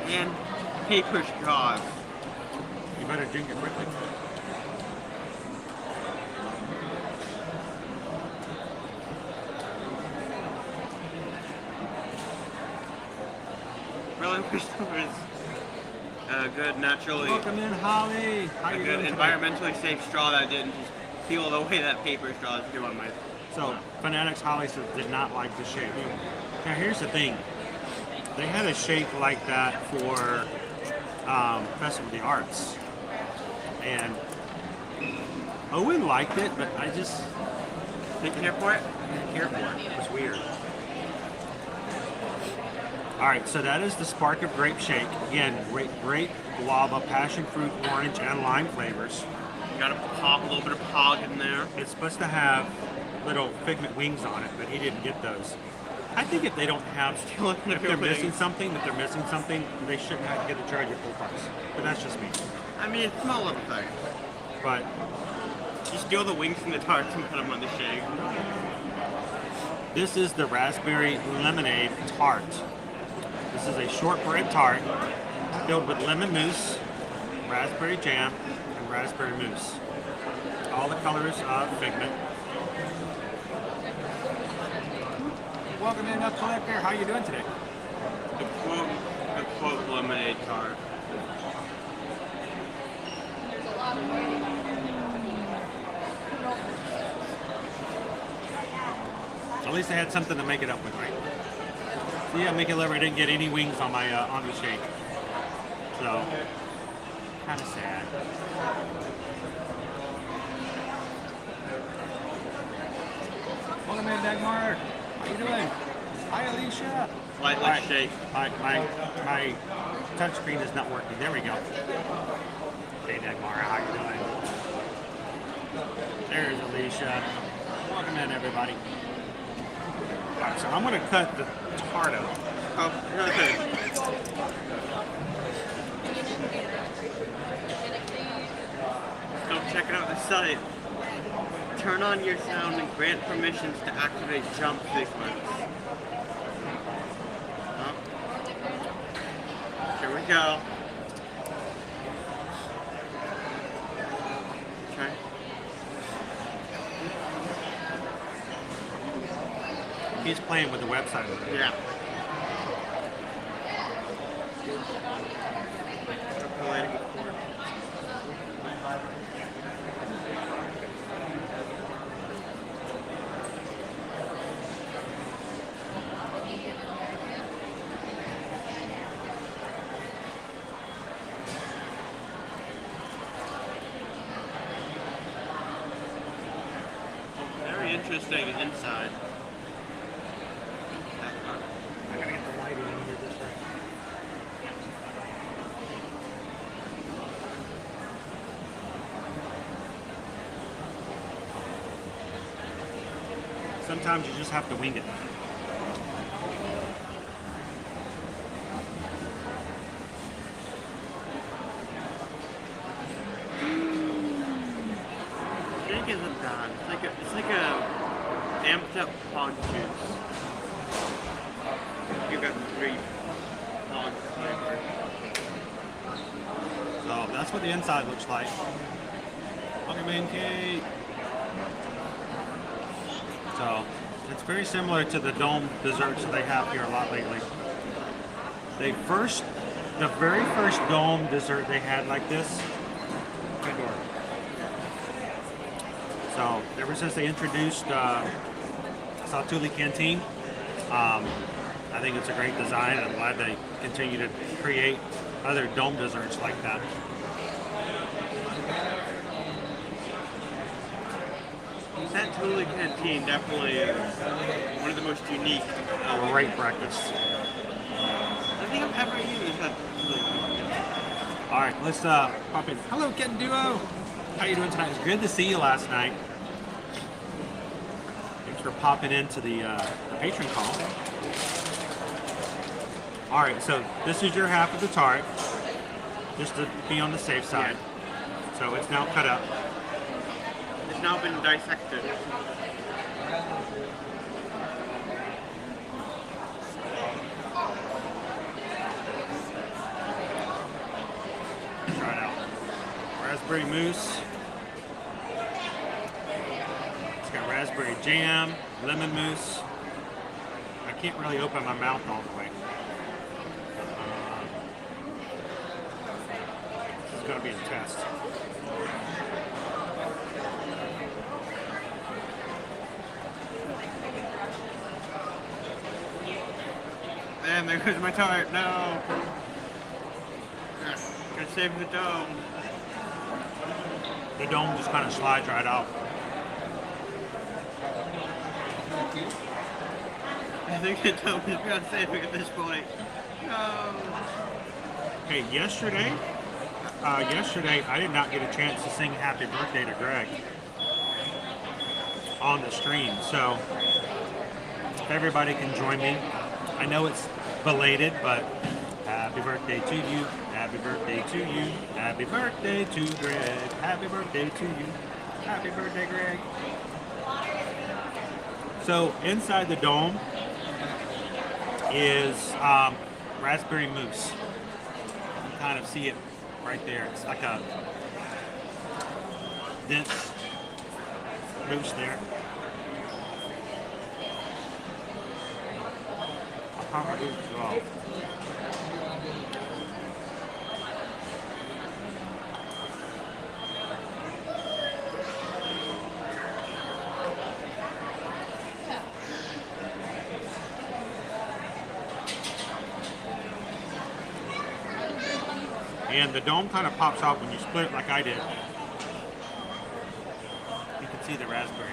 And paper straws. You better drink it quickly. Really wish there was a good naturally, Welcome in, Holly. How a you good doing today? environmentally safe straw that didn't just peel the way that paper straws do on my. So, Fanatics Holly says did not like the shake. Now, here's the thing. They had a shake like that for Festival of the Arts. And Owen liked it, but I just didn't care for it? Didn't care for it. It was weird. Alright, so that is the Spark of Grape Shake. Again, grape, guava, passion fruit, orange, and lime flavors. You got a little bit of hog in there. It's supposed to have little figment wings on it, but he didn't get those. I think if they don't have, if they're missing something, they shouldn't have to get a charge at full price. But that's just me. I mean, it's small little thing. But you steal the wings from the tarts and put them on the shake. this is the raspberry lemonade tart. This is a shortbread tart filled with lemon mousse, raspberry jam, and raspberry mousse. All the colors of figment. Welcome in, Collector. How are you doing today? The quote lemonade tart. At least I had something to make it up with, right? So yeah, Mickey Lever didn't get any wings on my on the shake. So, kind of sad. Welcome in, Dagmar. How you doing? Hi, Alicia. Let's shake. My touchscreen is not working. There we go. Hey, Dagmar, how you doing? There's Alicia. Welcome in, everybody. All right, so I'm going to cut the tart out. So checking out the site. Turn on your sound and grant permissions to activate jump sequence. Oh. Here we go. Okay. He's playing with the website. Yeah. Very interesting inside. I gotta get the lighting in here this way. Sometimes you just have to wing it. Drink isn't bad. It's like a amped up hog juice. You got 3 hog flavor. So that's what the inside looks like. Welcome in, Kate. So it's very similar to the dome desserts that they have here a lot lately. The very first dome dessert they had like this. Good door. So ever since they introduced Saltuli Canteen, I think it's a great design, and I'm glad they continue to create other dome desserts like that. That Totally Canteen definitely is one of the most unique. Great breakfast. I think I've ever used that. All right, let's pop in. Hello, Kitten Duo. How you doing tonight? It's good to see you last night. Thanks for popping into the patron call. All right, so this is your half of the tart, just to be on the safe side. So it's now cut up. It's now been dissected. Try it out. Raspberry mousse. It's got raspberry jam, lemon mousse. I can't really open my mouth all the way. This is going to be a test. And there goes my tart. No. Gotta save the dome. The dome just kind of slides right out. I think the dome is gonna save it at this point. No. Okay, yesterday I did not get a chance to sing happy birthday to Greg on the stream. So if everybody can join me, I know it's belated, but happy birthday to you, happy birthday to you, happy birthday to Greg, happy birthday to you, happy birthday, Greg. So inside the dome is raspberry mousse. You can kind of see it right there. It's like a dense mousse there. Well. And the dome kind of pops out when you split it like I did. You can see the raspberry.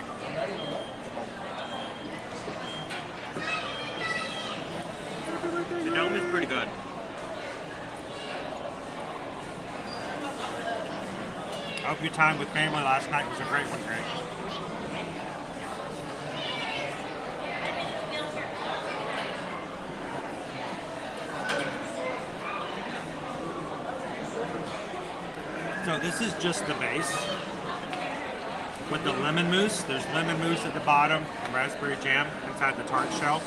The dome is pretty good. I hope your time with family last night was a great one, Greg. So this is just the base with the lemon mousse. There's lemon mousse at the bottom, and raspberry jam inside the tart shell.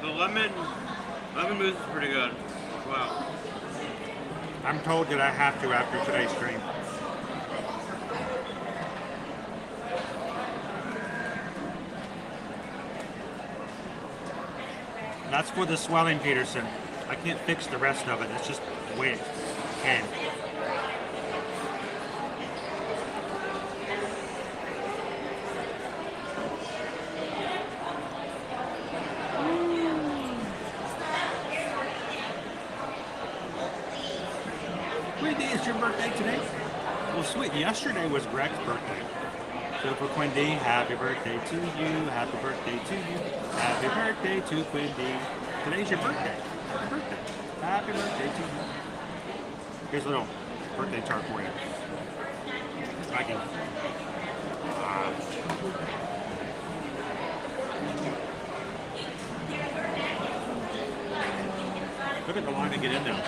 The lemon mousse is pretty good. Wow. I'm told that I have to after today's stream. That's for the swelling, Peterson. I can't fix the rest of it. It's just the way it came. Quindy, it's your birthday today? Well, sweet. Yesterday was Greg's birthday. So for Quindy, happy birthday to you, happy birthday to you, happy birthday to Quindy. Today's your birthday. Happy birthday. Happy birthday to you. Here's a little birthday tart for you. I can. Look at the line to get in there.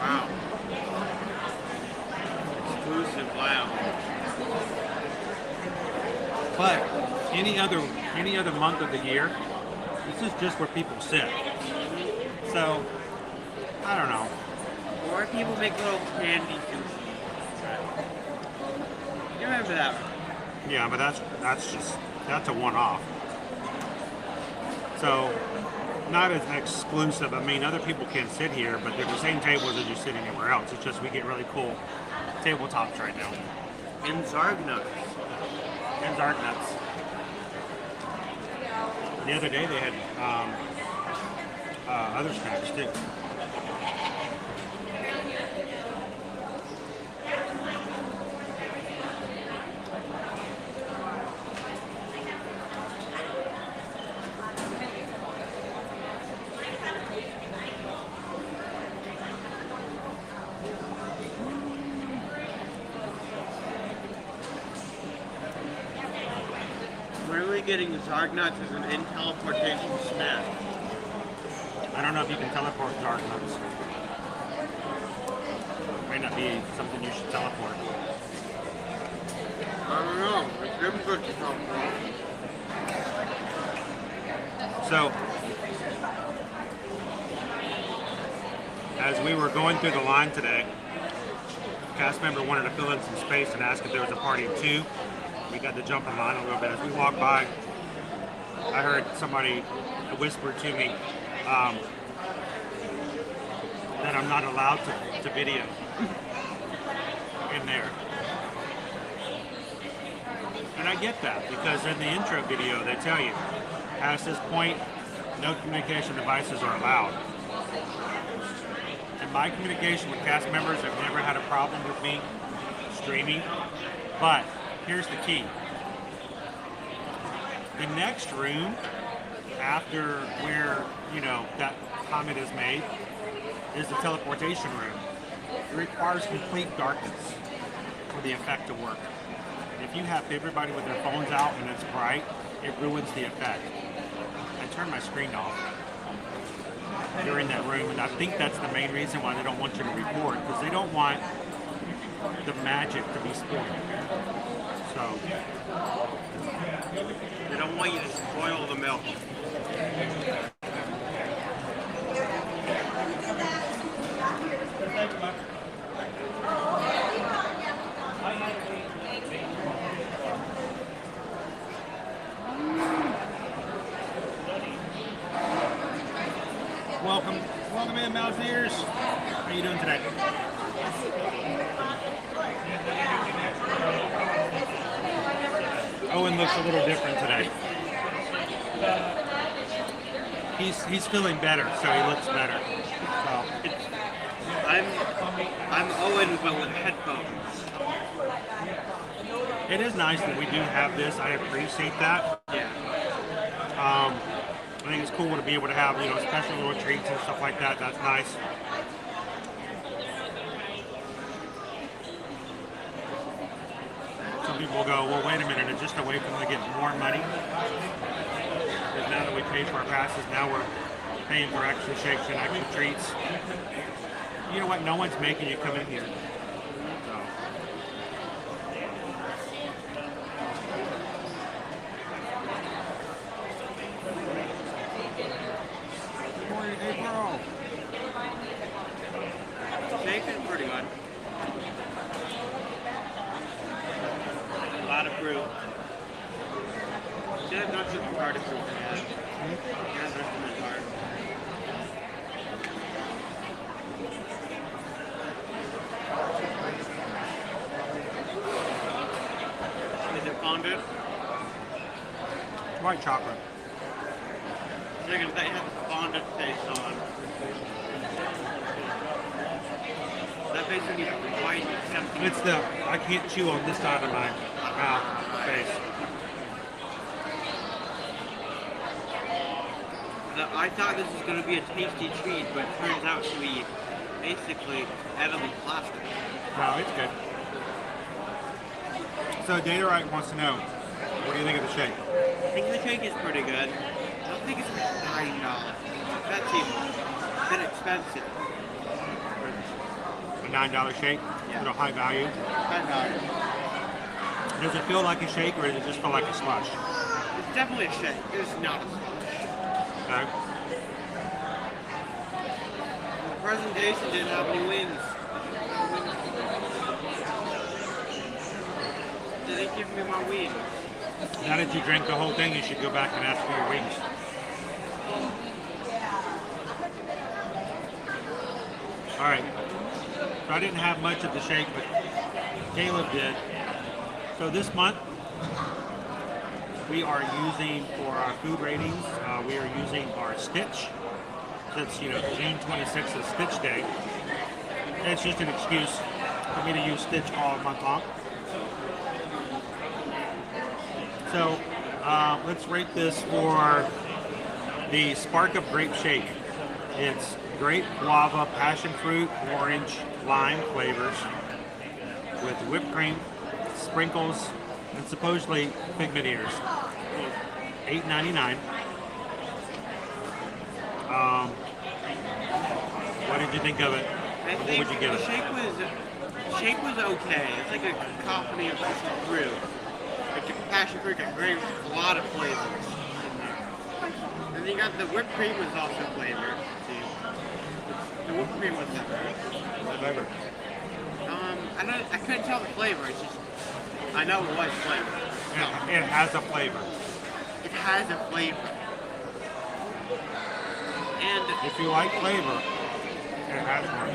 Wow. Exclusive, wow. But any other month of the year, this is just where people sit. So I don't know. Or people make little candy sushi. You remember that one? Yeah, but that's a one-off. So not as exclusive. I mean, other people can sit here, but they're the same tables as you sit anywhere else. It's just we get really cool tabletops right now. And Zarg nuts. And dark nuts. The other day they had other snacks too. Really getting Zarg nuts is an in-teleportation snack. I don't know if you can teleport dark nuts. Might not be something you should teleport. I don't know. It's difficult to teleport. So, as we were going through the line today, a cast member wanted to fill in some space and ask if there was a party of two. We got to jump in line a little bit. As we walked by, I heard somebody whisper to me that I'm not allowed to video in there. And I get that, because in the intro video they tell you, past this point, no communication devices are allowed. And my communication with cast members have never had a problem with me streaming, but here's the key. The next room after where, that comment is made is the teleportation room. It requires complete darkness for the effect to work. If you have everybody with their phones out and it's bright, it ruins the effect. I turn my screen off during that room, and I think that's the main reason why they don't want you to record, because they don't want the magic to be spoiled. So they don't want you to spoil the milk. Welcome in, Mountaineers. How you doing today? Calvin looks a little different today. He's feeling better, so he looks better. So. I'm Owen, but with headphones. It is nice that we do have this. I appreciate that. Yeah. I think it's cool to be able to have, you know, special little treats and stuff like that. That's nice. Some people go, well, wait a minute, it's just a way for them to get more money. Because now that we paid for our passes, now we're paying for extra shakes and extra treats. You know what? No one's making you come in here. So. Good morning, April. Shake is pretty good. A lot of fruit. Should have not took the card of fruit for that. Yeah, the rest of my card. Is it fondant? White chocolate. They're gonna have the fondant taste on. That basically white something. It's the, I can't chew on this side of my mouth, face. I thought this was going to be a tasty treat, but it turns out to be basically edible plastic. No, it's good. So Daterite wants to know, what do you think of the shake? I think the shake is pretty good. I don't think it's $9. That seems a bit expensive. A $9 shake? Yeah. Is it a high value? $10. Does it feel like a shake or does it just feel like a slush? It's definitely a shake. It's not a slush. Okay. The presentation didn't have any wings. They didn't give me my wings. Now that you drank the whole thing, you should go back and ask for your wings. All right. So I didn't have much of the shake, but Caleb did. So this month, we are using for our food ratings, we are using our Stitch. Since, you know, June 26th is Stitch Day. And it's just an excuse for me to use Stitch all month long. So let's rate this for the Spark of Grape Shake. It's grape, guava, passion fruit, orange, lime flavors with whipped cream, sprinkles, and supposedly pigment eaters. $8.99. What did you think of it? What would you give it? The shake was okay. It's like a cacophony of fruit. Like the passion fruit got great, a lot of flavors in there. And then you got the whipped cream was also flavored. The whipped cream was What flavor? I couldn't tell the flavor. It's just I know it was flavor. It has a flavor. It has a flavor. And if you like flavor, it has one.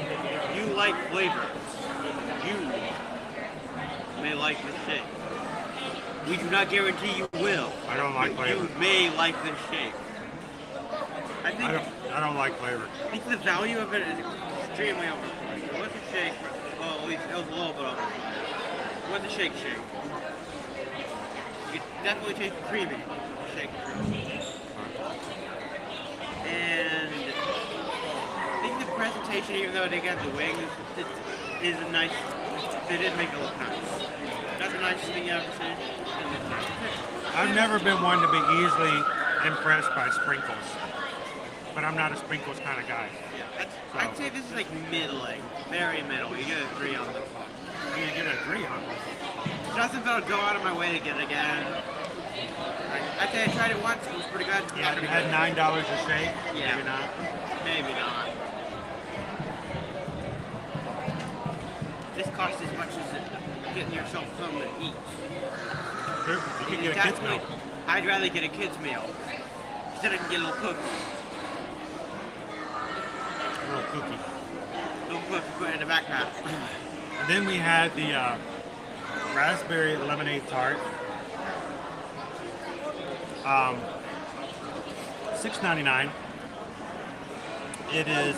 You like flavor. You may like the shake. We do not guarantee you will. I don't like flavor. You may like the shake. I don't like flavor. I think the value of it is extremely overpriced. It was a shake, well, at least it was a little bit overpriced. It was a shake. You can definitely taste the creamy shake. And I think the presentation, even though they got the wings, is a nice. They did make it look nice. That's the nicest thing you ever seen. I've never been one to be easily impressed by sprinkles, but I'm not a sprinkles kind of guy. Yeah, I'd say this is like middling, very middle. You get a 3 on this one. You get a 3 on this. Nothing but I'll go out of my way to get it again. I'd say I tried it once, it was pretty good. Yeah, it had $9 a shake. Yeah. Maybe not. Maybe not. This costs as much as getting yourself something to eat. Sure, you can get a kid's meal. I'd rather get a kid's meal. Instead I can get a little cookie. A little cookie. Little cookie put in the backpack. And then we had the raspberry lemonade tart. $6.99. It is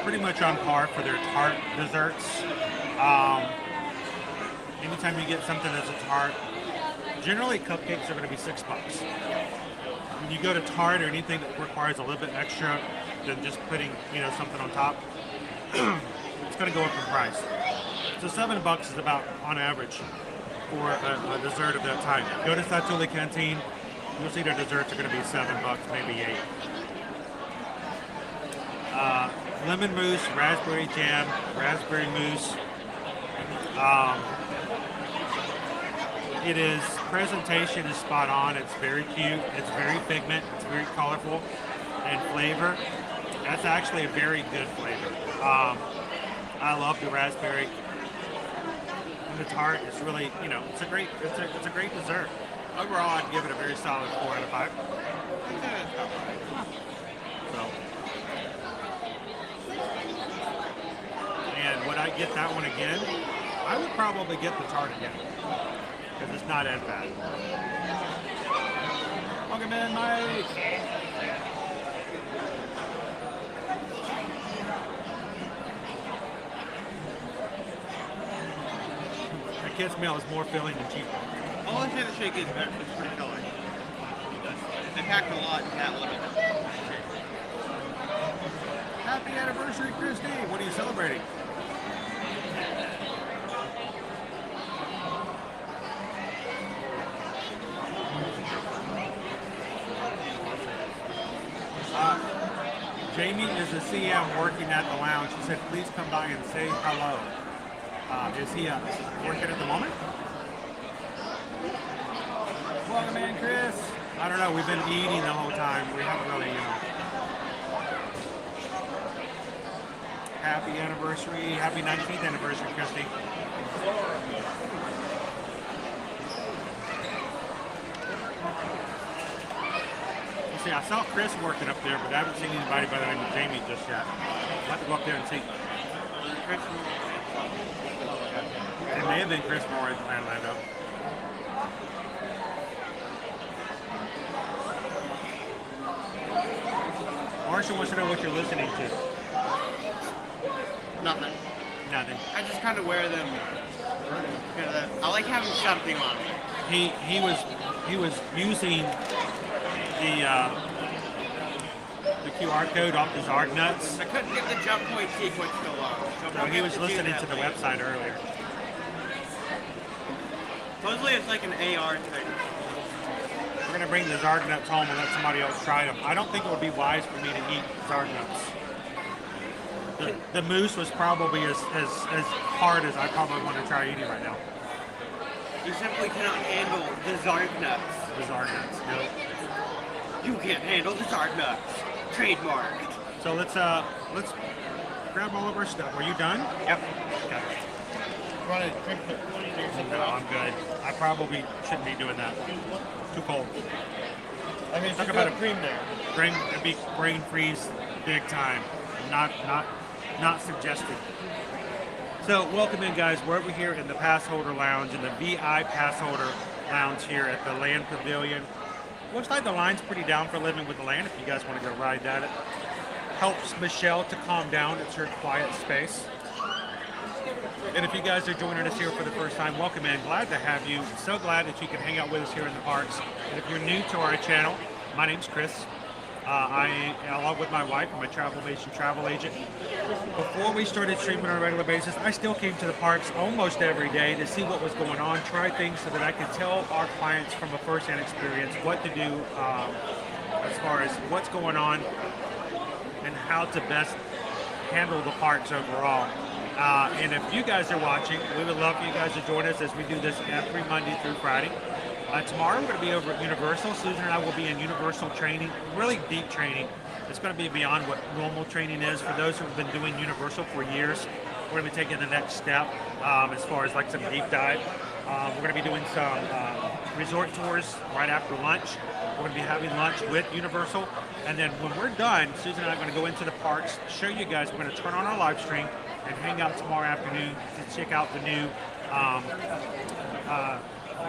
pretty much on par for their tart desserts. Anytime you get something that's a tart, generally cupcakes are going to be $6. When you go to tart or anything that requires a little bit extra than just putting, something on top, it's going to go up in price. So $7 is about on average for a dessert of that type. Go to Satuli Canteen, you'll see their desserts are going to be $7, maybe $8. Lemon mousse, raspberry jam, raspberry mousse. Presentation is spot on. It's very cute. It's very pigment. It's very colorful. And flavor, that's actually a very good flavor. I love the raspberry. And the tart is really, it's a great dessert. Overall, I'd give it a very solid 4 out of 5. So. And would I get that one again? I would probably get the tart again. Because it's not as bad. Welcome in, Mike! The kids' meal is more filling than cheap. All I say the shake is better. It's pretty filling. They packed a lot in that little. Happy anniversary, Christy! What are you celebrating? Jamie is a CM working at the lounge. She said, please come by and say hello. Is he working at the moment? Welcome in, Chris. I don't know. We've been eating the whole time. We haven't really, Happy anniversary. Happy 19th anniversary, Christy. See, I saw Chris working up there, but I haven't seen anybody by the name of Jamie just yet. I'll have to go up there and see. It may have been Chris Moore in Orlando. Marshall wants to know what you're listening to. Nothing. Nothing. I just kind of wear them. I like having something on me. He was using the QR code off his ARG nuts. I couldn't get the jump point sequence to load. So he was listening to the website earlier. Supposedly it's like an AR thing. We're going to bring the Zarg nuts home and let somebody else try them. I don't think it would be wise for me to eat Zarg nuts. The mousse was probably as hard as I probably want to try eating right now. You simply cannot handle the Zarg nuts. The Zarg nuts, no. You can't handle the Zarg nuts. Trademarked. So let's grab all of our stuff. Are you done? Yep. Okay. No, I'm good. I probably shouldn't be doing that. Too cold. I mean, talk about a cream there. It'd be brain freeze big time. Not suggested. So welcome in, guys. We're over here in the Passholder Lounge, in the VIPassholder Lounge here at the Land Pavilion. Looks like the line's pretty down for living with the land. If you guys want to go ride that, it helps Michelle to calm down. It's her quiet space. And if you guys are joining us here for the first time, welcome in. Glad to have you. So glad that you can hang out with us here in the parks. And if you're new to our channel, my name's Chris. I, along with my wife, I'm a travel agent. Before we started streaming on a regular basis, I still came to the parks almost every day to see what was going on, try things so that I could tell our clients from a first-hand experience what to do as far as what's going on and how to best handle the parks overall. And if you guys are watching, we would love for you guys to join us as we do this every Monday through Friday. Tomorrow I'm going to be over at Universal. Susan and I will be in Universal training, really deep training. It's going to be beyond what normal training is. For those who have been doing Universal for years, we're going to be taking the next step as far as like some deep dive. We're going to be doing some resort tours right after lunch. We're going to be having lunch with Universal. And then when we're done, Susan and I are going to go into the parks, show you guys. We're going to turn on our live stream and hang out tomorrow afternoon to check out the new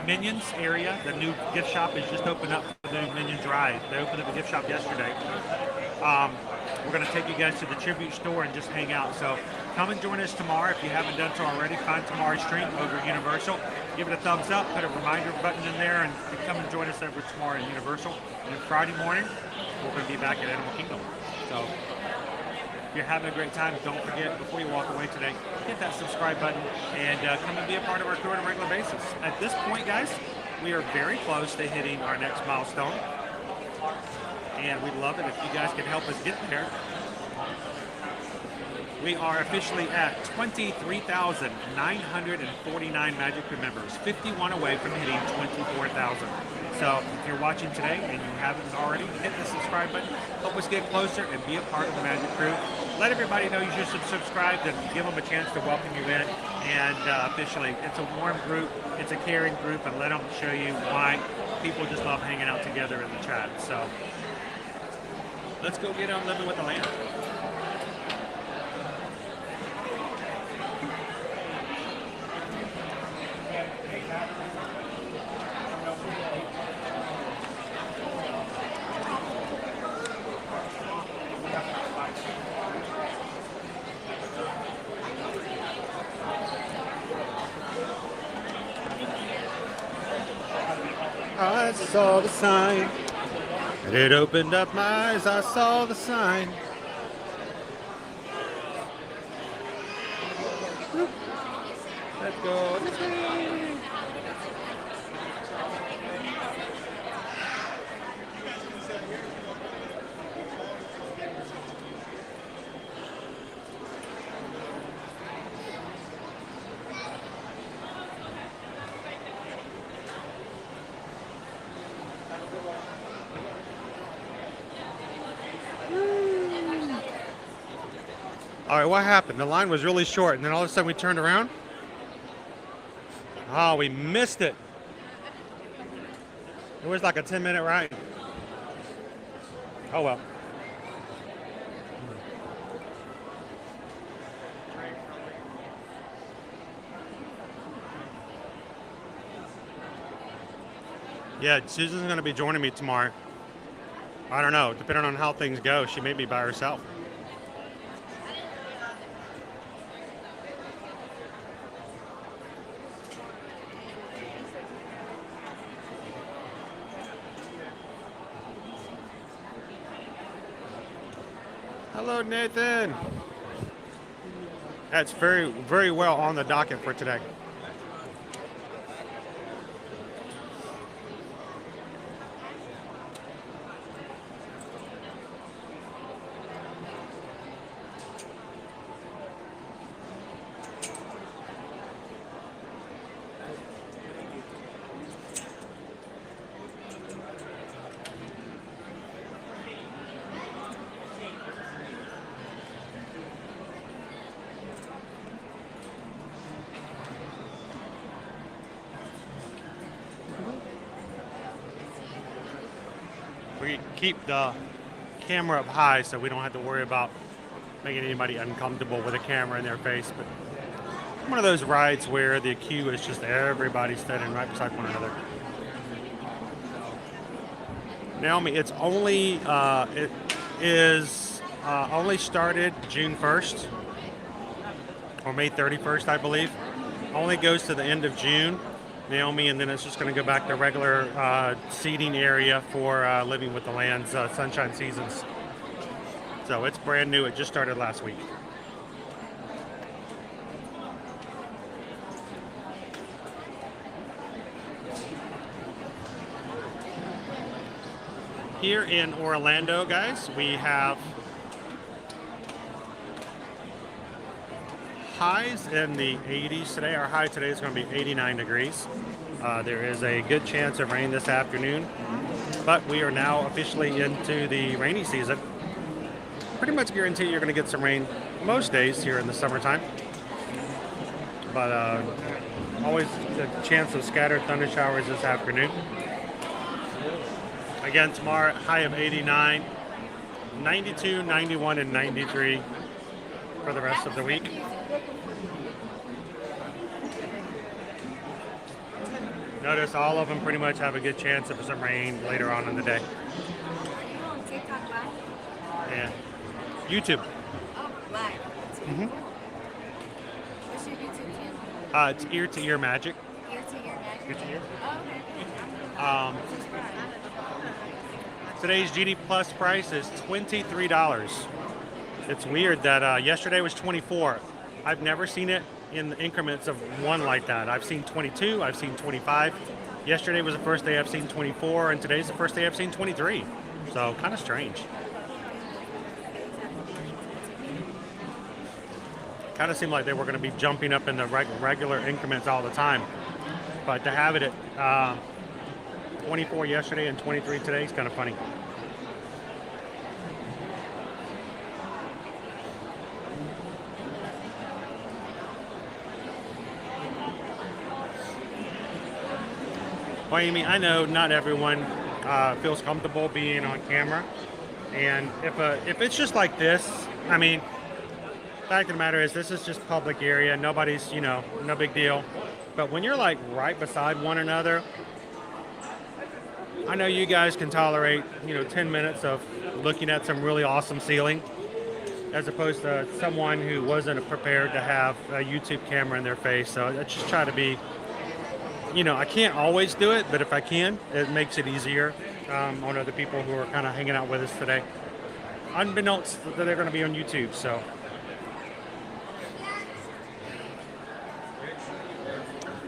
Minions area. The new gift shop is just opened up for the Minions ride. They opened up the gift shop yesterday. We're going to take you guys to the tribute store and just hang out. So come and join us tomorrow if you haven't done so already. Find tomorrow's stream over at Universal. Give it a thumbs up. Put a reminder button in there and come and join us over tomorrow at Universal. And then Friday morning, we're going to be back at Animal Kingdom. So if you're having a great time, don't forget, before you walk away today, hit that subscribe button and come and be a part of our crew on a regular basis. At this point, guys, we are very close to hitting our next milestone. And we'd love it if you guys could help us get there. We are officially at 23,949 Magic Crew members, 51 away from hitting 24,000. So if you're watching today and you haven't already, hit the subscribe button. Help us get closer and be a part of the Magic Crew. Let everybody know you should subscribe and give them a chance to welcome you in. And officially, it's a warm group, it's a caring group, and let them show you why people just love hanging out together in the chat. So let's go get on living with the land. I saw the sign, and it opened up my eyes. I saw the sign. Let's go. All right, what happened? The line was really short, and then all of a sudden we turned around. Oh, we missed it. It was like a 10-minute ride. Oh, well. Yeah, Susan's going to be joining me tomorrow. I don't know. Depending on how things go, she may be by herself. Hello, Nathan. That's very, very well on the docket for today. We keep the camera up high so we don't have to worry about making anybody uncomfortable with a camera in their face. But one of those rides where the queue is just everybody standing right beside one another. Naomi, it's only only started June 1st or May 31st, I believe. Only goes to the end of June, Naomi, and then it's just going to go back to regular seating area for Living with the Land's Sunshine Seasons. So it's brand new. It just started last week. Here in Orlando, guys, we have highs in the 80s today. Our high today is going to be 89 degrees. There is a good chance of rain this afternoon, but we are now officially into the rainy season. Pretty much guarantee you're going to get some rain most days here in the summertime, but always a chance of scattered thunder showers this afternoon. Again, tomorrow, high of 89, 92, 91, and 93 for the rest of the week. Notice all of them pretty much have a good chance of some rain later on in the day. on TikTok Live? Yeah. YouTube. Oh, live. Mm-hmm. What's your YouTube channel? It's Ear to Ear Magic. Ear to Ear Magic? Ear to Ear. Oh, okay. Today's GD Plus price is $23. It's weird that yesterday was 24. I've never seen it in the increments of one like that. I've seen 22, I've seen 25. Yesterday was the first day I've seen 24, and today's the first day I've seen 23. So kind of strange. Kind of seemed like they were going to be jumping up in the regular increments all the time. But to have it at 24 yesterday and 23 today is kind of funny. Well, you mean, I know not everyone feels comfortable being on camera, and if it's just like this, I mean, fact of the matter is this is just public area. Nobody's, no big deal. But when you're like right beside one another, I know you guys can tolerate, 10 minutes of looking at some really awesome ceiling, as opposed to someone who wasn't prepared to have a YouTube camera in their face. So I just try to be. I can't always do it, but if I can, it makes it easier on other people who are kind of hanging out with us today. Unbeknownst that they're going to be on YouTube, so.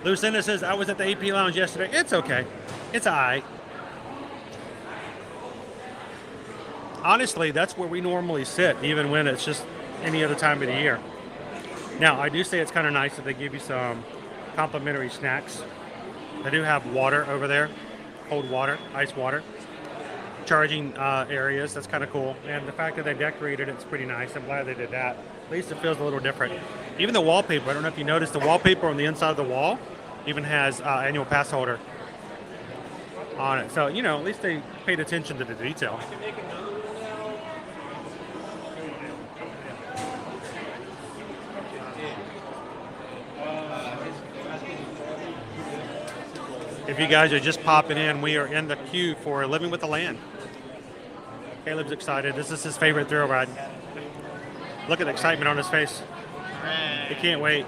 Lucinda says, I was at the AP Lounge yesterday. It's okay. It's all right. Honestly, that's where we normally sit, even when it's just any other time of the year. Now, I do say it's kind of nice that they give you some complimentary snacks. They do have water over there, cold water, ice water, charging areas. That's kind of cool. And the fact that they decorated it's pretty nice. I'm glad they did that. At least it feels a little different. Even the wallpaper, I don't know if you noticed, the wallpaper on the inside of the wall even has annual pass holder on it. So, at least they paid attention to the detail. If you guys are just popping in, we are in the queue for Living with the Land. Caleb's excited. This is his favorite thrill ride. Look at the excitement on his face. He can't wait.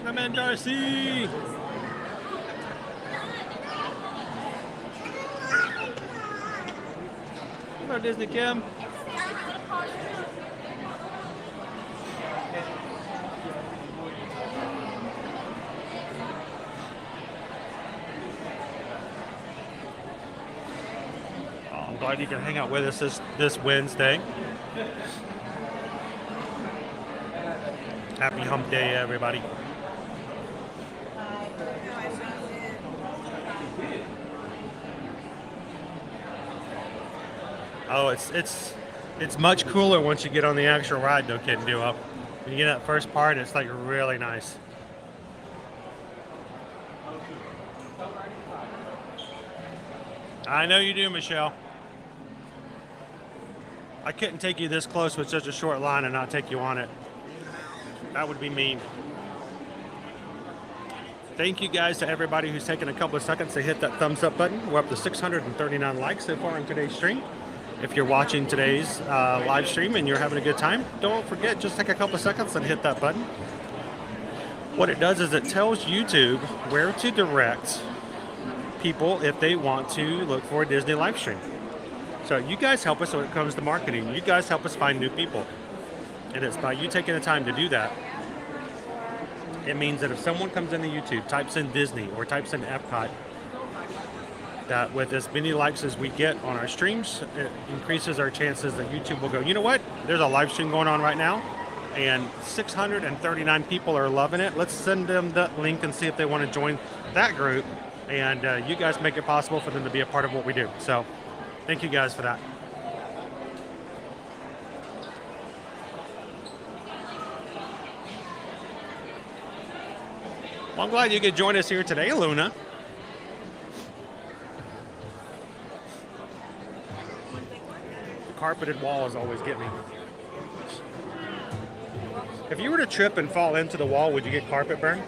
My man Darcy. Hello, Disney Kim. I'm glad you can hang out with us this Wednesday. Happy hump day, everybody. Oh, it's much cooler once you get on the actual ride, no kidding, do up. When you get that first part, it's like really nice. I know you do, Michelle. I couldn't take you this close with such a short line and not take you on it. That would be mean. Thank you guys to everybody who's taken a couple of seconds to hit that thumbs up button. We're up to 639 likes so far on today's stream. If you're watching today's live stream and you're having a good time, don't forget, just take a couple of seconds and hit that button. What it does is it tells YouTube where to direct people if they want to look for a Disney live stream. So you guys help us when it comes to marketing. You guys help us find new people. And it's by you taking the time to do that. It means that if someone comes into YouTube, types in Disney or types in Epcot, that with as many likes as we get on our streams, it increases our chances that YouTube will go, you know what? There's a live stream going on right now, and 639 people are loving it. Let's send them that link and see if they want to join that group. And you guys make it possible for them to be a part of what we do. So thank you guys for that. Well, I'm glad you could join us here today, Luna. carpeted walls always get me. If you were to trip and fall into the wall, would you get carpet burn?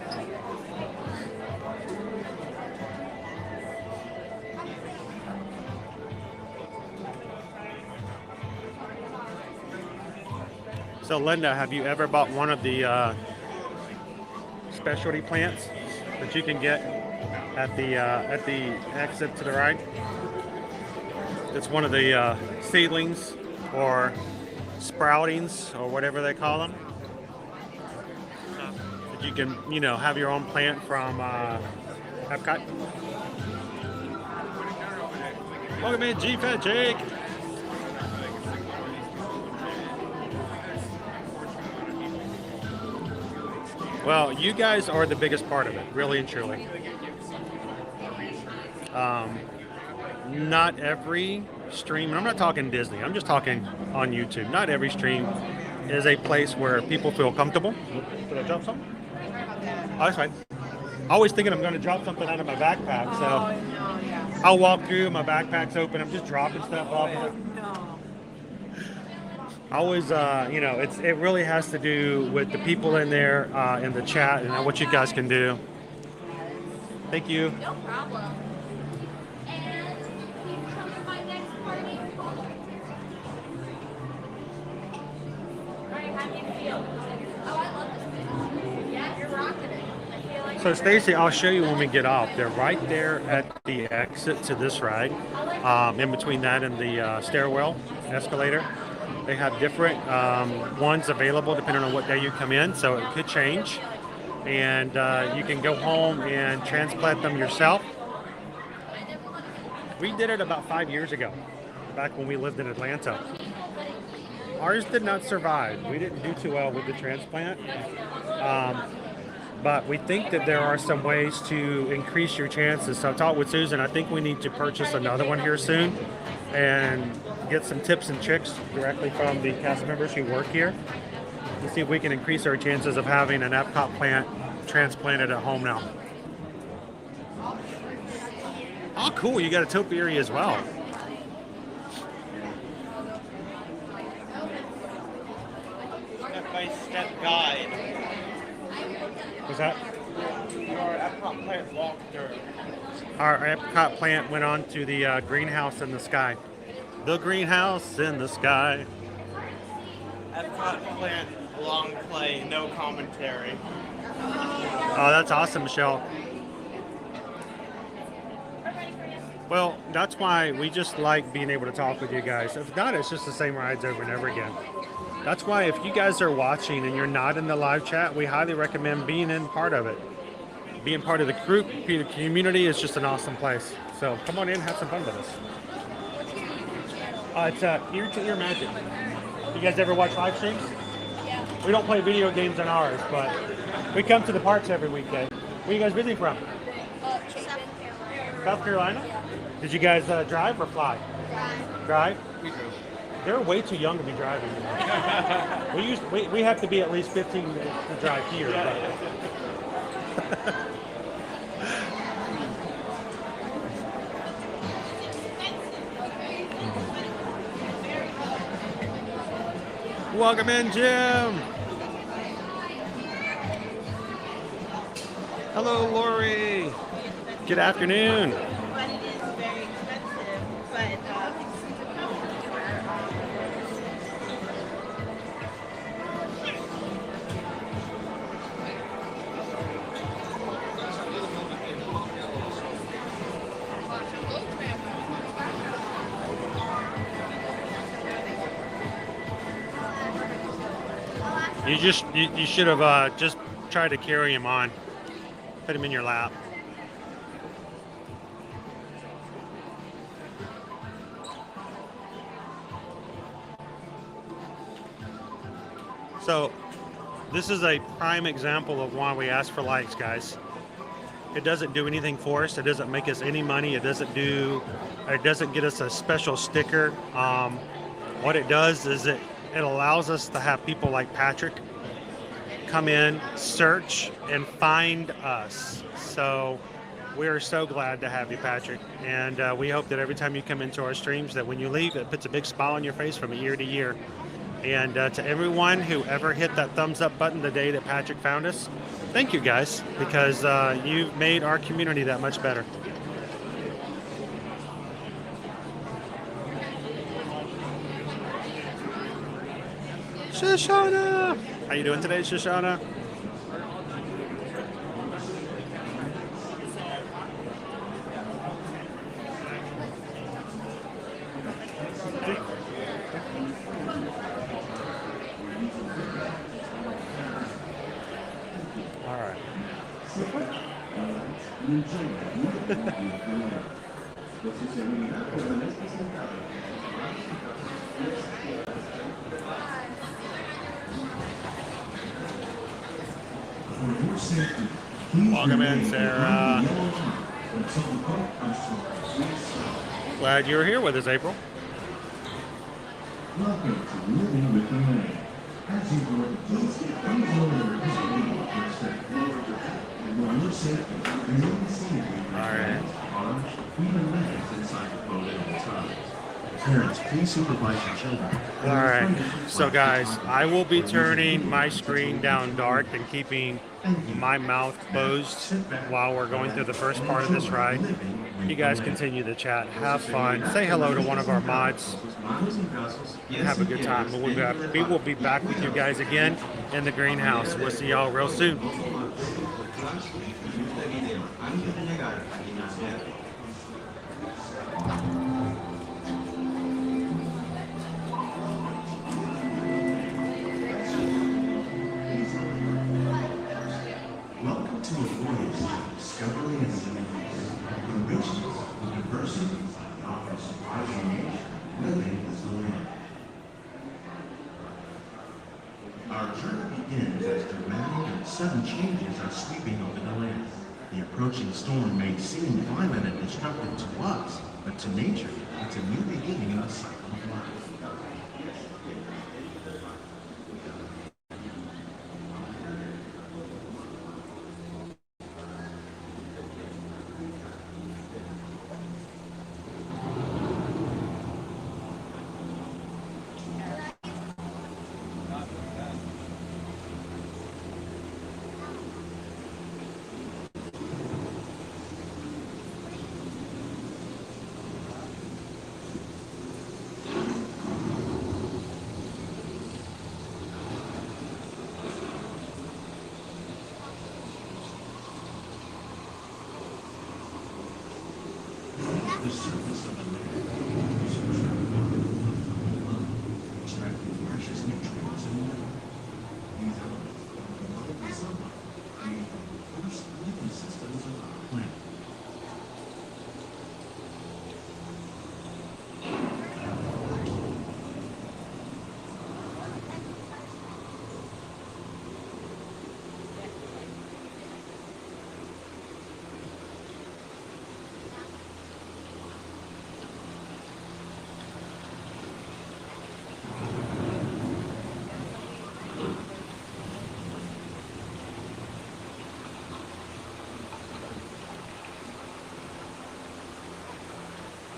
So Linda, have you ever bought one of the specialty plants that you can get at the exit to the right? It's one of the seedlings or sproutings or whatever they call them. That you can, you know, have your own plant from Epcot. Welcome in, G-Fat Jake. Well, you guys are the biggest part of it, really and truly. Not every stream, and I'm not talking Disney, I'm just talking on YouTube. Not every stream is a place where people feel comfortable. Did I drop something? Oh, that's fine. Always thinking I'm going to drop something out of my backpack, so I'll walk through, my backpack's open, I'm just dropping stuff off. Always, you know, it really has to do with the people in there, in the chat, and what you guys can do. Thank you. No problem. And you come to my next party. Alright, how do you feel? Oh, I love this thing. Yeah, you're rocking it. I feel like So Stacy, I'll show you when we get off. They're right there at the exit to this ride, in between that and the stairwell escalator. They have different ones available depending on what day you come in, so it could change. And you can go home and transplant them yourself. We did it about 5 years ago, back when we lived in Atlanta. Ours did not survive. We didn't do too well with the transplant. But we think that there are some ways to increase your chances. So I talked with Susan. I think we need to purchase another one here soon and get some tips and tricks directly from the cast members who work here to see if we can increase our chances of having an Epcot plant transplanted at home now. Oh, cool. You got a topiary as well. Step-by-step guide. What's that? Our Epcot plant walkthrough. Our Epcot plant went on to the greenhouse in the sky. The greenhouse in the sky. Epcot plant long play, no commentary. Oh, that's awesome, Michelle. Well, that's why we just like being able to talk with you guys. If not, it's just the same rides over and over again. That's why if you guys are watching and you're not in the live chat, we highly recommend being in part of it. Being part of the group, the community is just an awesome place. So come on in, have some fun with us. It's Ear to Ear Magic. You guys ever watch live streams? Yeah. We don't play video games on ours, but we come to the parks every weekday. Where are you guys visiting from? South Carolina? Yeah. Did you guys drive or fly? Drive. Drive? They're way too young to be driving. we have to be at least 15 minutes to drive here. But. Welcome in, Jim. Hello, Lori. Good afternoon. But it is very expensive. But You should have just tried to carry him on. Put him in your lap. So this is a prime example of why we ask for likes, guys. It doesn't do anything for us. It doesn't make us any money. It doesn't get us a special sticker. What it does is it allows us to have people like Patrick come in, search, and find us. So We are so glad to have you, Patrick, and we hope that every time you come into our streams that when you leave, it puts a big smile on your face from year to year. And to everyone who ever hit that thumbs up button the day that Patrick found us, thank you guys, because you've made our community that much better. Shoshana! How you doing today, Shoshana? All right. Welcome in, Sarah. Glad you were here with us, April. Welcome to Living with the Land. As you go, please get things over Parents, please supervise your children. All right, so guys, I will be turning my screen down dark and keeping my mouth closed while we're going through the first part of this ride. You guys continue to chat, have fun, say hello to one of our mods, have a good time. We will be back with you guys again in the greenhouse. We'll see y'all real soon. Welcome to a voyage of discovery and the richness of diversity that offers surprising living as the land. Our journey begins as dramatic and sudden changes are sweeping over the land. The approaching storm may seem violent and destructive to us, but to nature, it's a new beginning in the cycle of life. The surface of the land is extracting precious nutrients and minerals. These elements, along with sunlight, create the first living systems of our planet.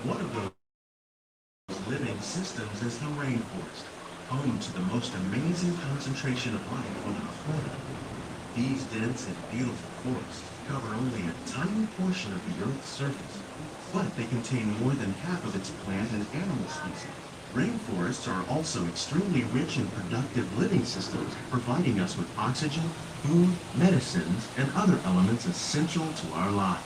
One of those living systems is the rainforest, home to the most amazing concentration of life on our planet. These dense and beautiful forests cover only a tiny portion of the Earth's surface, but they contain more than half of its plant and animal species. Rainforests are also extremely rich and productive living systems, providing us with oxygen, food, medicines, and other elements essential to our lives.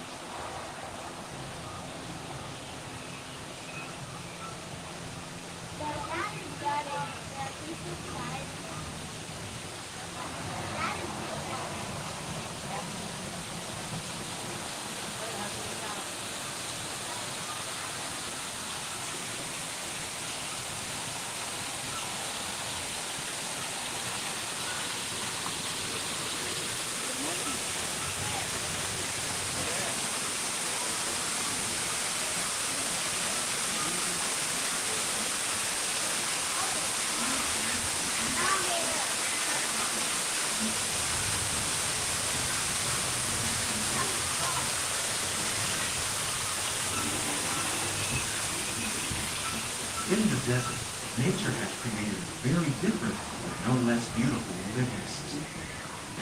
In the desert, nature has created a very different, but no less beautiful living system.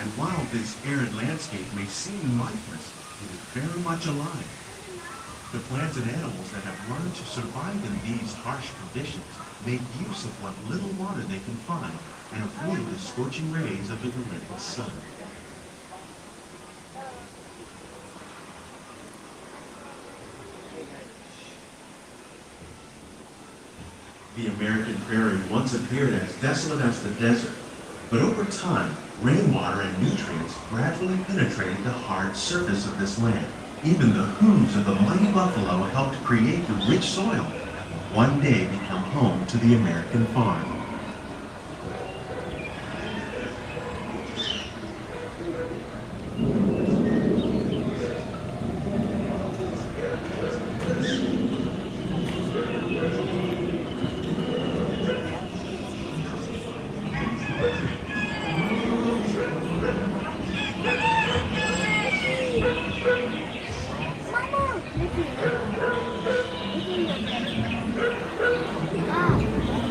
And while this arid landscape may seem lifeless, it is very much alive. The plants and animals that have learned to survive in these harsh conditions make use of what little water they can find and avoid the scorching rays of the relentless sun. The American prairie once appeared as desolate as the desert, but over time, rainwater and nutrients gradually penetrated the hard surface of this land. Even the hooves of the mighty buffalo helped create the rich soil that will one day become home to the American farm.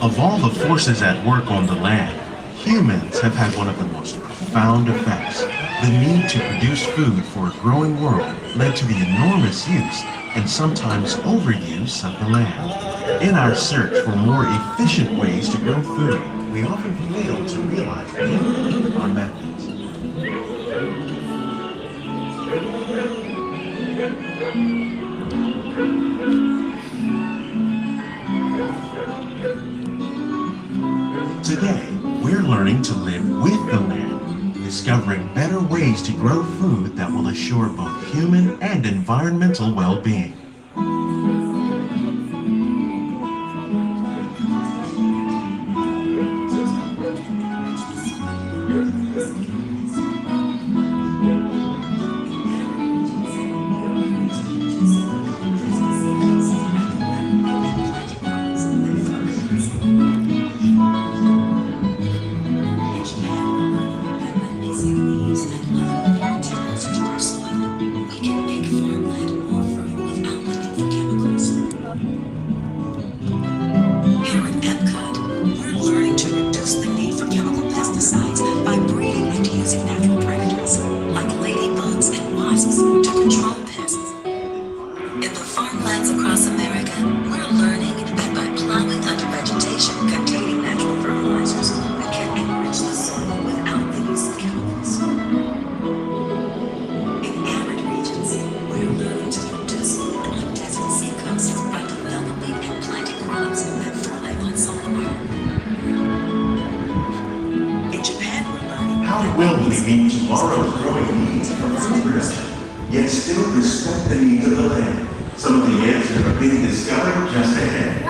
Of all the forces at work on the land, humans have had one of the most profound effects. The need to produce food for a growing world led to the enormous use and sometimes overuse of the land. In our search for more efficient ways to grow food, we often fail to realize the impact of our methods. Today, we're learning to live with the land, discovering better ways to grow food that will assure both human and environmental well-being. Yet still respect the needs of the land. Some of the answers are being discovered just ahead.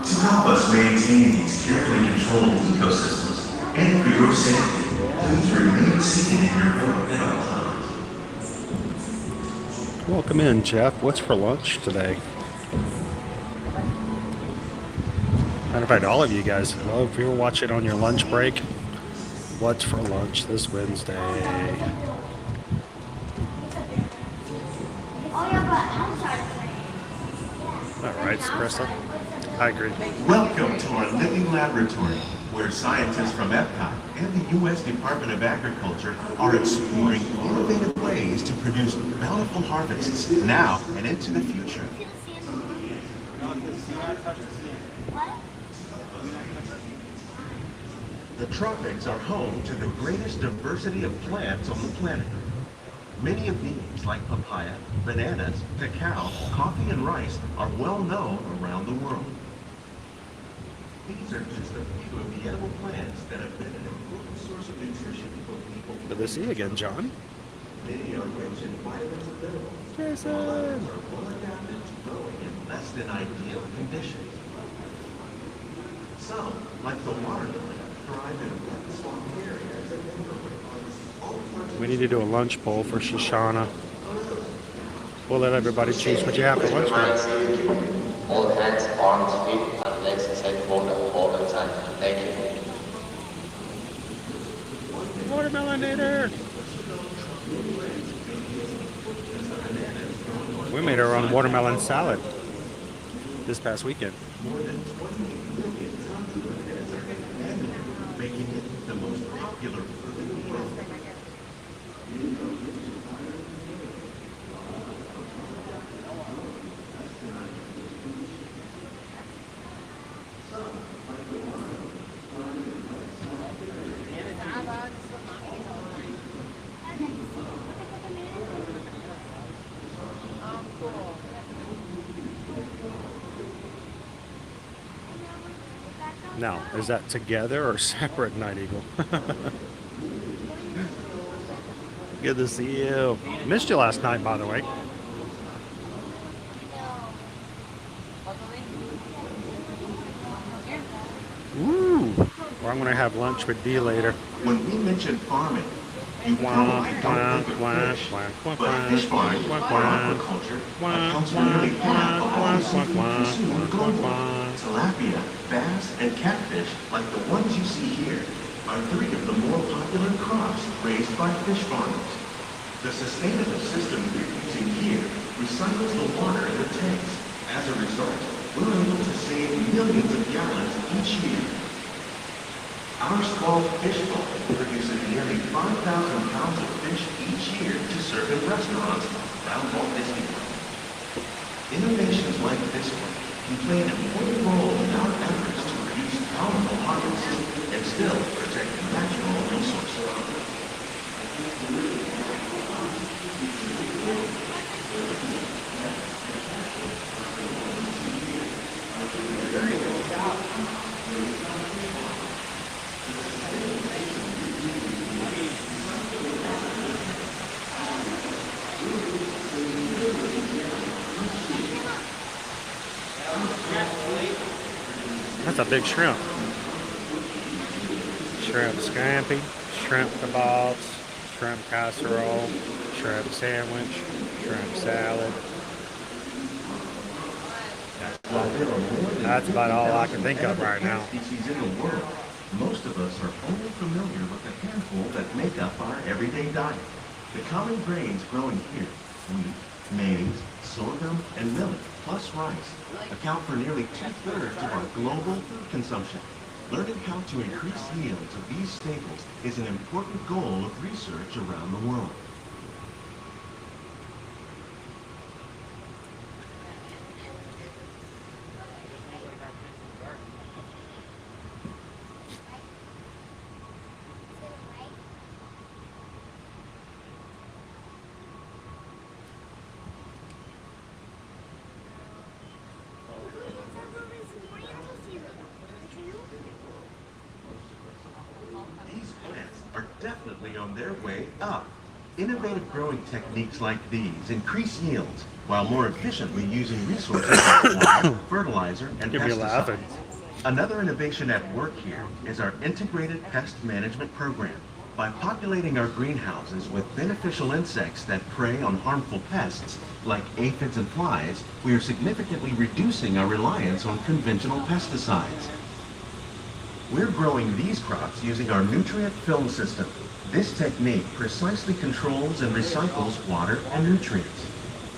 To help us maintain these carefully controlled ecosystems and for your safety, please remain seated in your boat at all times. Welcome in, Jeff. What's for lunch today? Matter of fact, all of you guys, well, if you're watching on your lunch break, what's for lunch this Wednesday? All right, Espresso. I agree. Welcome to our living laboratory, where scientists from Epcot and the U.S. Department of Agriculture are exploring innovative ways to produce bountiful harvests now and into the future. The tropics are home to the greatest diversity of plants on the planet. Many of these, like papaya, bananas, cacao, coffee, and rice, are well known around the world. These are just a few of the edible plants that have been an important source of nutrition for people. Good to see you again, John. Many are rich in vitamins and minerals. Jason! While others are well adapted to growing in less than ideal conditions. Some, like the watermelon, thrive in wet swamp areas and We need to do a lunch bowl for Shoshana. We'll let everybody choose what you have for lunch today. All hands, arms, feet, and legs inside water all the time. Thank you. Watermelonator! We made our own watermelon salad. this past weekend. More than 28 million tons of bananas are handmade, making it the most popular fruit in the world. Now, is that together or separate, Night Eagle? Good to see you. Missed you last night, by the way. Ooh, well, I'm going to have lunch with Dee later. When we mention farming, you probably don't think of fish, but fish farming or aquaculture accounts for nearly half of all the seafood consumed globally. Tilapia, bass, and catfish, like the ones you see here, are 3 of the more popular crops raised by fish farmers. The sustainable system we're using here recycles the water in the tanks. As a result, we're able to save millions of gallons each year. Our small fish farm produces nearly 5,000 pounds of fish each year to serve in restaurants around Walt Disney World. Innovations like this one can play an important role in our efforts to reduce powerful harvests and still protect natural resources. That's a big shrimp. Shrimp scampi, shrimp kebabs, shrimp casserole, shrimp sandwich, shrimp salad. That's about all I can think of right now. Species in the world, most of us are only familiar with a handful that make up our everyday diet. The common grains growing here, wheat, maize, sorghum, and millet, plus rice, account for nearly 2/3 of our global food consumption. Learning how to increase yields of these staples is an important goal of research around the world. Definitely on their way up. Innovative growing techniques like these increase yields while more efficiently using resources like water, fertilizer, and pesticides. Another innovation at work here is our integrated pest management program. By populating our greenhouses with beneficial insects that prey on harmful pests like aphids and flies, we are significantly reducing our reliance on conventional pesticides. We're growing these crops using our nutrient film system. This technique precisely controls and recycles water and nutrients.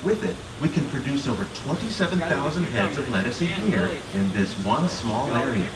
With it, we can produce over 27,000 heads of lettuce a year in this one small area.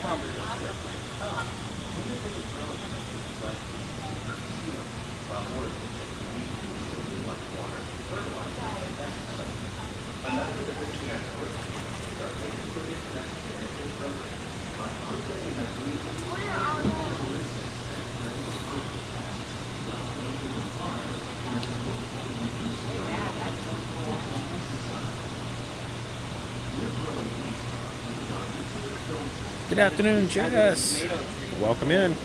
Good afternoon, Jess. Welcome in.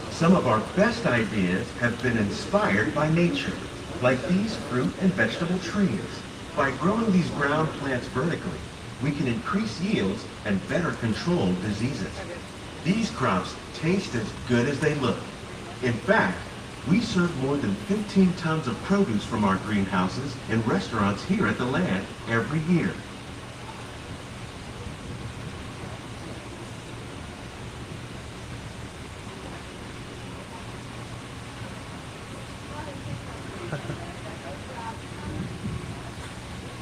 Some of our best ideas have been inspired by nature, like these fruit and vegetable trees. By growing these ground plants vertically, we can increase yields and better control diseases. These crops taste as good as they look. In fact, we serve more than 15 tons of produce from our greenhouses in restaurants here at the land every year.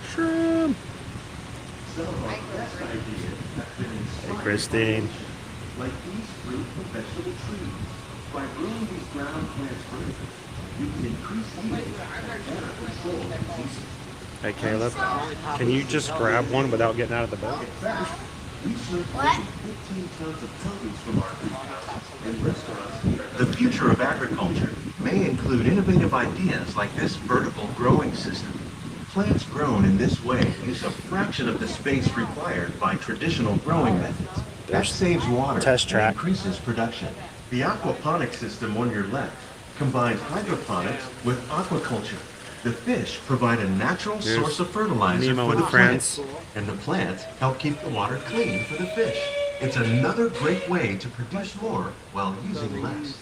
Shrimp. Some of our best ideas Christine. Like these fruit and vegetable trees. By growing these ground plants further, you can increase yield and better control diseases. Hey Caleb, can you just grab one without getting out of the boat? We serve more than 15 tons of produce from our greenhouses and restaurants here. The future of agriculture may include innovative ideas like this vertical growing system. Plants grown in this way use a fraction of the space required by traditional growing methods. That saves water and increases production. The aquaponics system on your left combines hydroponics with aquaculture. The fish provide a natural source of fertilizer for the plants, and the plants help keep the water clean for the fish. It's another great way to produce more while using less.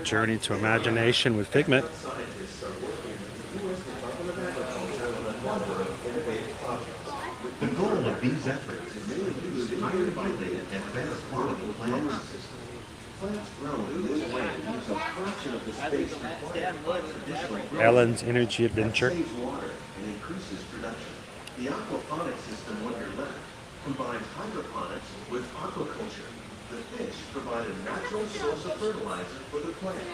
Journey to imagination with Figment. The goal of these efforts is to produce higher yielding and better quality plants. Plants grown in this way use a fraction of the space required by traditional growing. Ellen's Energy Adventure. Saves water and increases production. The aquaponics system on your left combines hydroponics with aquaculture. The fish provide a natural source of fertilizer for the plants,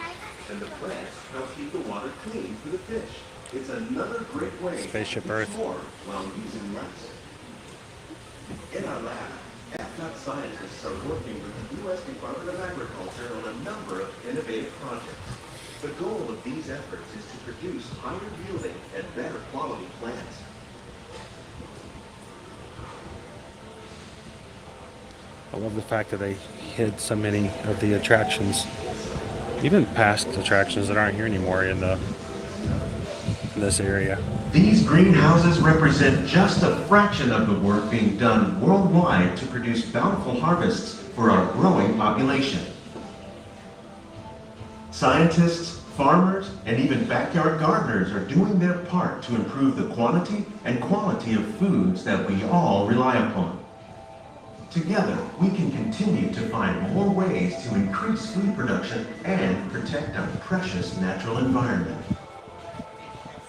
and the plants help keep the water clean for the fish. It's another great way Spaceship to Earth. produce more while using less. In our lab, Epcot scientists are working with the U.S. Department of Agriculture on a number of innovative projects. The goal of these efforts is to produce higher yielding and better quality plants. I love the fact that they hid so many of the attractions, even past attractions that aren't here anymore in this area. These greenhouses represent just a fraction of the work being done worldwide to produce bountiful harvests for our growing population. Scientists, farmers, and even backyard gardeners are doing their part to improve the quantity and quality of foods that we all rely upon. Together, we can continue to find more ways to increase food production and protect our precious natural environment.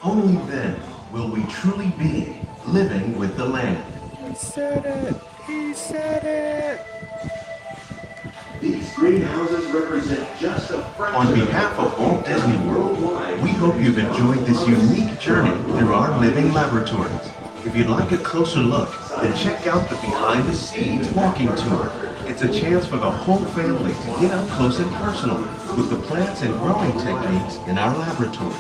Only then will we truly be living with the land. He said it! He said it! These greenhouses represent just a fraction. On behalf of Walt Disney World, we hope you've enjoyed this unique journey through our living laboratories. If you'd like a closer look, then check out the behind the scenes walking tour. It's a chance for the whole family to get up close and personal with the plants and growing techniques in our laboratory.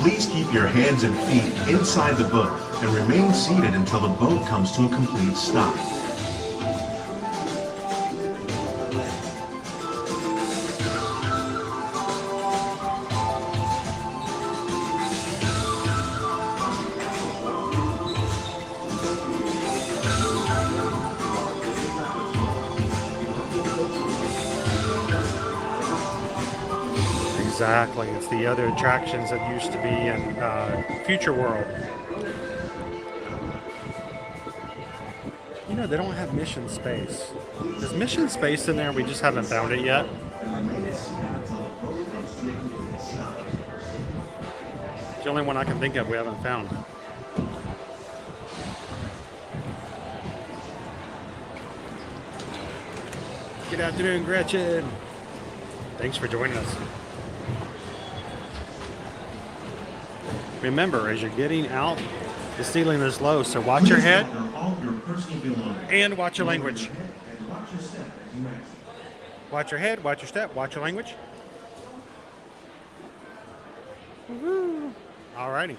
Please keep your hands and feet inside the boat and remain seated until the boat comes to a complete stop. Exactly, it's the other attractions that used to be in Future World. You know, they don't have Mission Space. There's Mission Space in there, we just haven't found it yet. It's the only one I can think of we haven't found. Good afternoon, Gretchen. Thanks for joining us. Remember, as you're getting out, the ceiling is low, so watch your head and watch your language. Watch your head, watch your step, watch your language. Woo-hoo. Alrighty.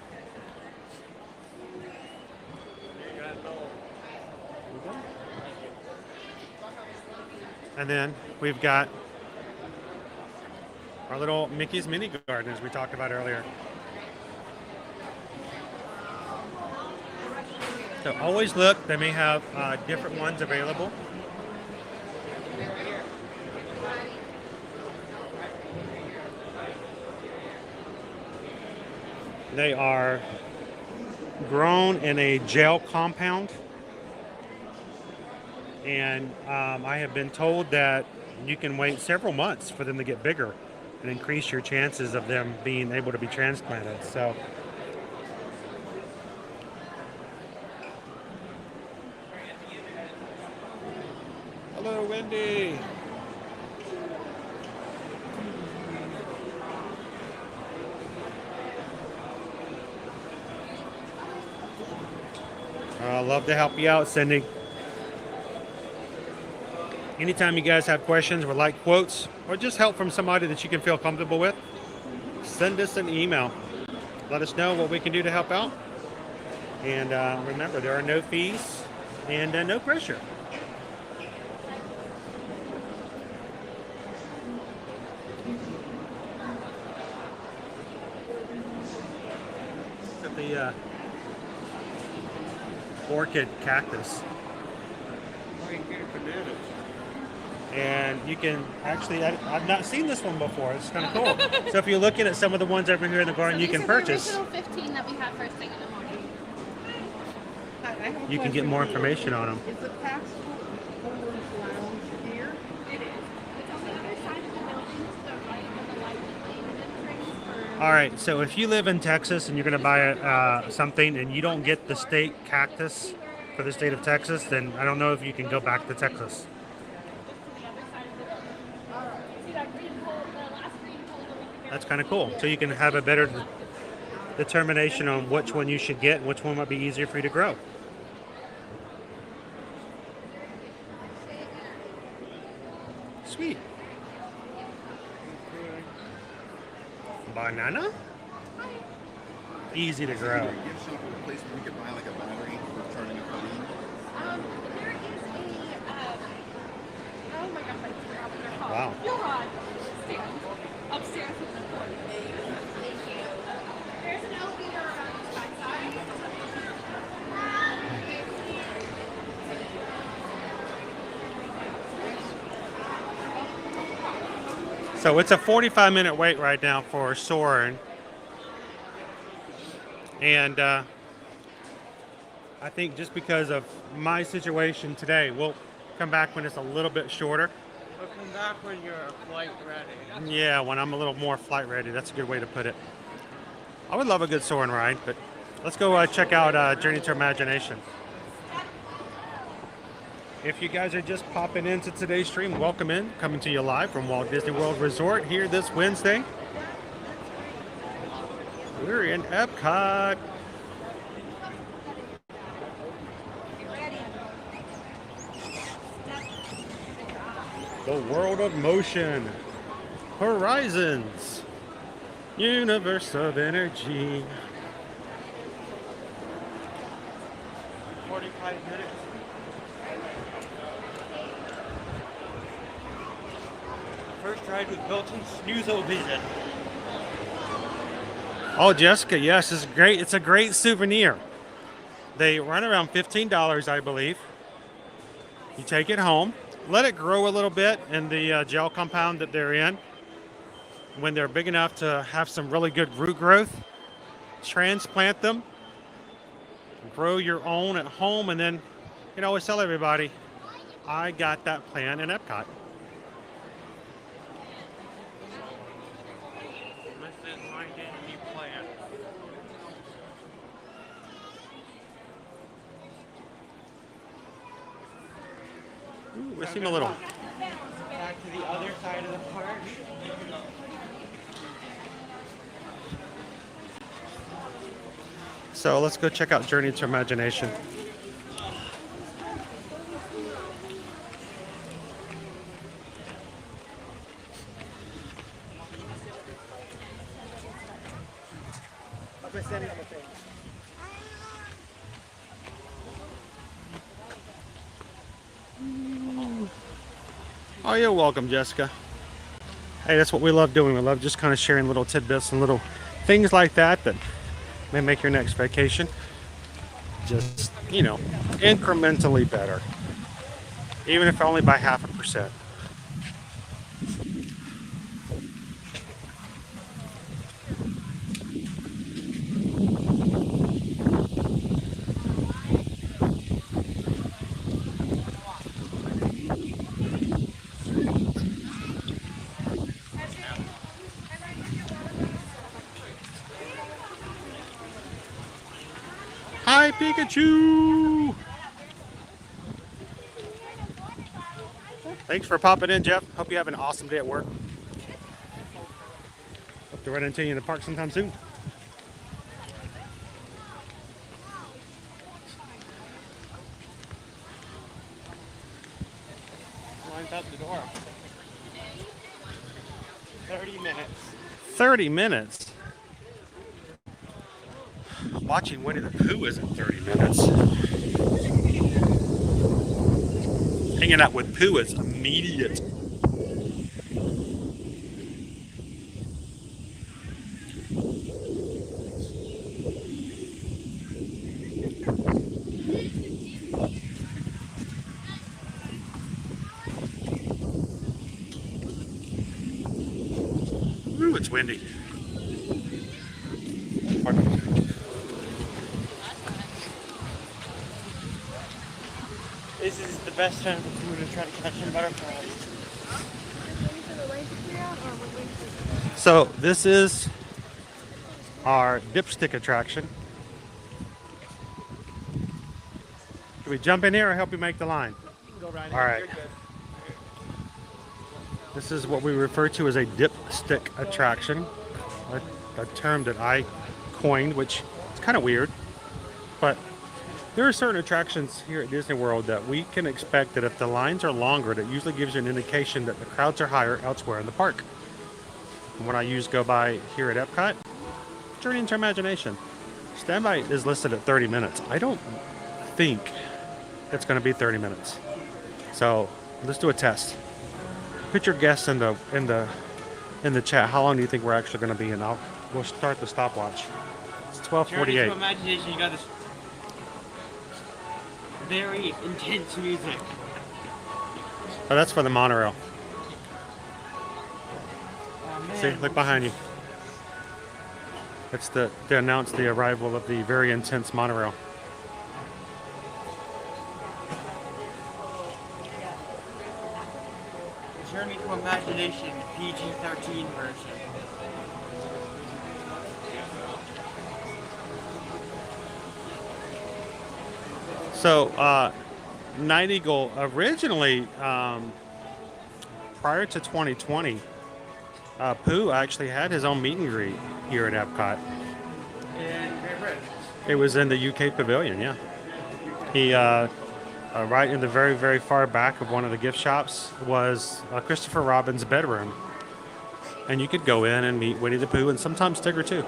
And then we've got our little Mickey's Mini Garden, as we talked about earlier. So always look, they may have different ones available. They are grown in a gel compound. And I have been told that you can wait several months for them to get bigger and increase your chances of them being able to be transplanted. So Hello, Wendy. I'd love to help you out, Cindy. Anytime you guys have questions, would like quotes, or just help from somebody that you can feel comfortable with, send us an email. Let us know what we can do to help out. And remember, there are no fees and no pressure. Look at the orchid cactus. And you can actually, I've not seen this one before. It's kind of cool. So if you're looking at some of the ones over here in the garden, you can purchase. The original 15 that we had first thing in the morning. You can get more information on them. Is the Passholder Lounge here? It is. It's on the other side of the building, to the right of the light lane entrance. All right, so if you live in Texas and you're going to buy something and you don't get the state cactus for the state of Texas, then I don't know if you can go back to Texas. That's kind of cool. So you can have a better determination on which one you should get and which one might be easier for you to grow. Sweet. Banana? Easy to grow. Give some place where we could buy like a battery for charging a phone. There is oh my gosh, I forgot what they're called. Wow. You're on. Upstairs in the corner. Thank you. There's an elevator around this backside. So it's a 45-minute wait right now for Soarin'. And I think just because of my situation today, we'll come back when it's a little bit shorter. We'll come back when you're flight ready. Yeah, when I'm a little more flight ready. That's a good way to put it. I would love a good Soarin' ride, but let's go check out Journey to Imagination. If you guys are just popping into today's stream, welcome in. Coming to you live from Walt Disney World Resort here this Wednesday. We're in Epcot. The world of motion. Horizons. Universe of energy. 45 minutes. First ride with built-in snooze vision. Oh, Jessica, yes, it's great. It's a great souvenir. They run around $15, I believe. You take it home, let it grow a little bit in the gel compound that they're in. When they're big enough to have some really good root growth, transplant them, grow your own at home, and then you can always tell everybody, I got that plan in Epcot. This is my Disney plan. Ooh, we seem a little. Back to the other side of the park. So let's go check out Journey to Imagination. Oh, you're welcome, Jessica. Hey, that's what we love doing. We love just kind of sharing little tidbits and little things like that that may make your next vacation just, incrementally better. Even if only by 0.5%. Hi, Pikachu! Thanks for popping in, Jeff. Hope you have an awesome day at work. Hope to run into you in the park sometime soon. Lines out the door. 30 minutes. 30 minutes? Watching Winnie the Pooh isn't 30 minutes. Hanging out with Pooh is immediate. Ooh, it's windy. This is the best time for Pooh to try to catch some butterflies. So this is our dipstick attraction. Should we jump in here or help you make the line? Go right in. All right. You're good. This is what we refer to as a dipstick attraction, a term that I coined, which is kind of weird, but there are certain attractions here at Disney World that we can expect that if the lines are longer, that usually gives you an indication that the crowds are higher elsewhere in the park. And when I use go by here at Epcot, Journey into Imagination, standby is listed at 30 minutes. I don't think it's going to be 30 minutes. So let's do a test. Put your guess in the chat. How long do you think we're actually going to be in? We'll start the stopwatch. It's 12:48. Journey to Imagination, you got this very intense music. Oh, that's for the monorail. Oh, man. See, look behind you. It's they announced the arrival of the very intense monorail. Journey to Imagination, PG-13 version. So, Night Eagle originally, prior to 2020, Pooh actually had his own meet and greet here at Epcot. In Great Britain. It was in the UK Pavilion, yeah. He, right in the very, very far back of one of the gift shops was Christopher Robin's bedroom. And you could go in and meet Winnie the Pooh and sometimes Tigger too.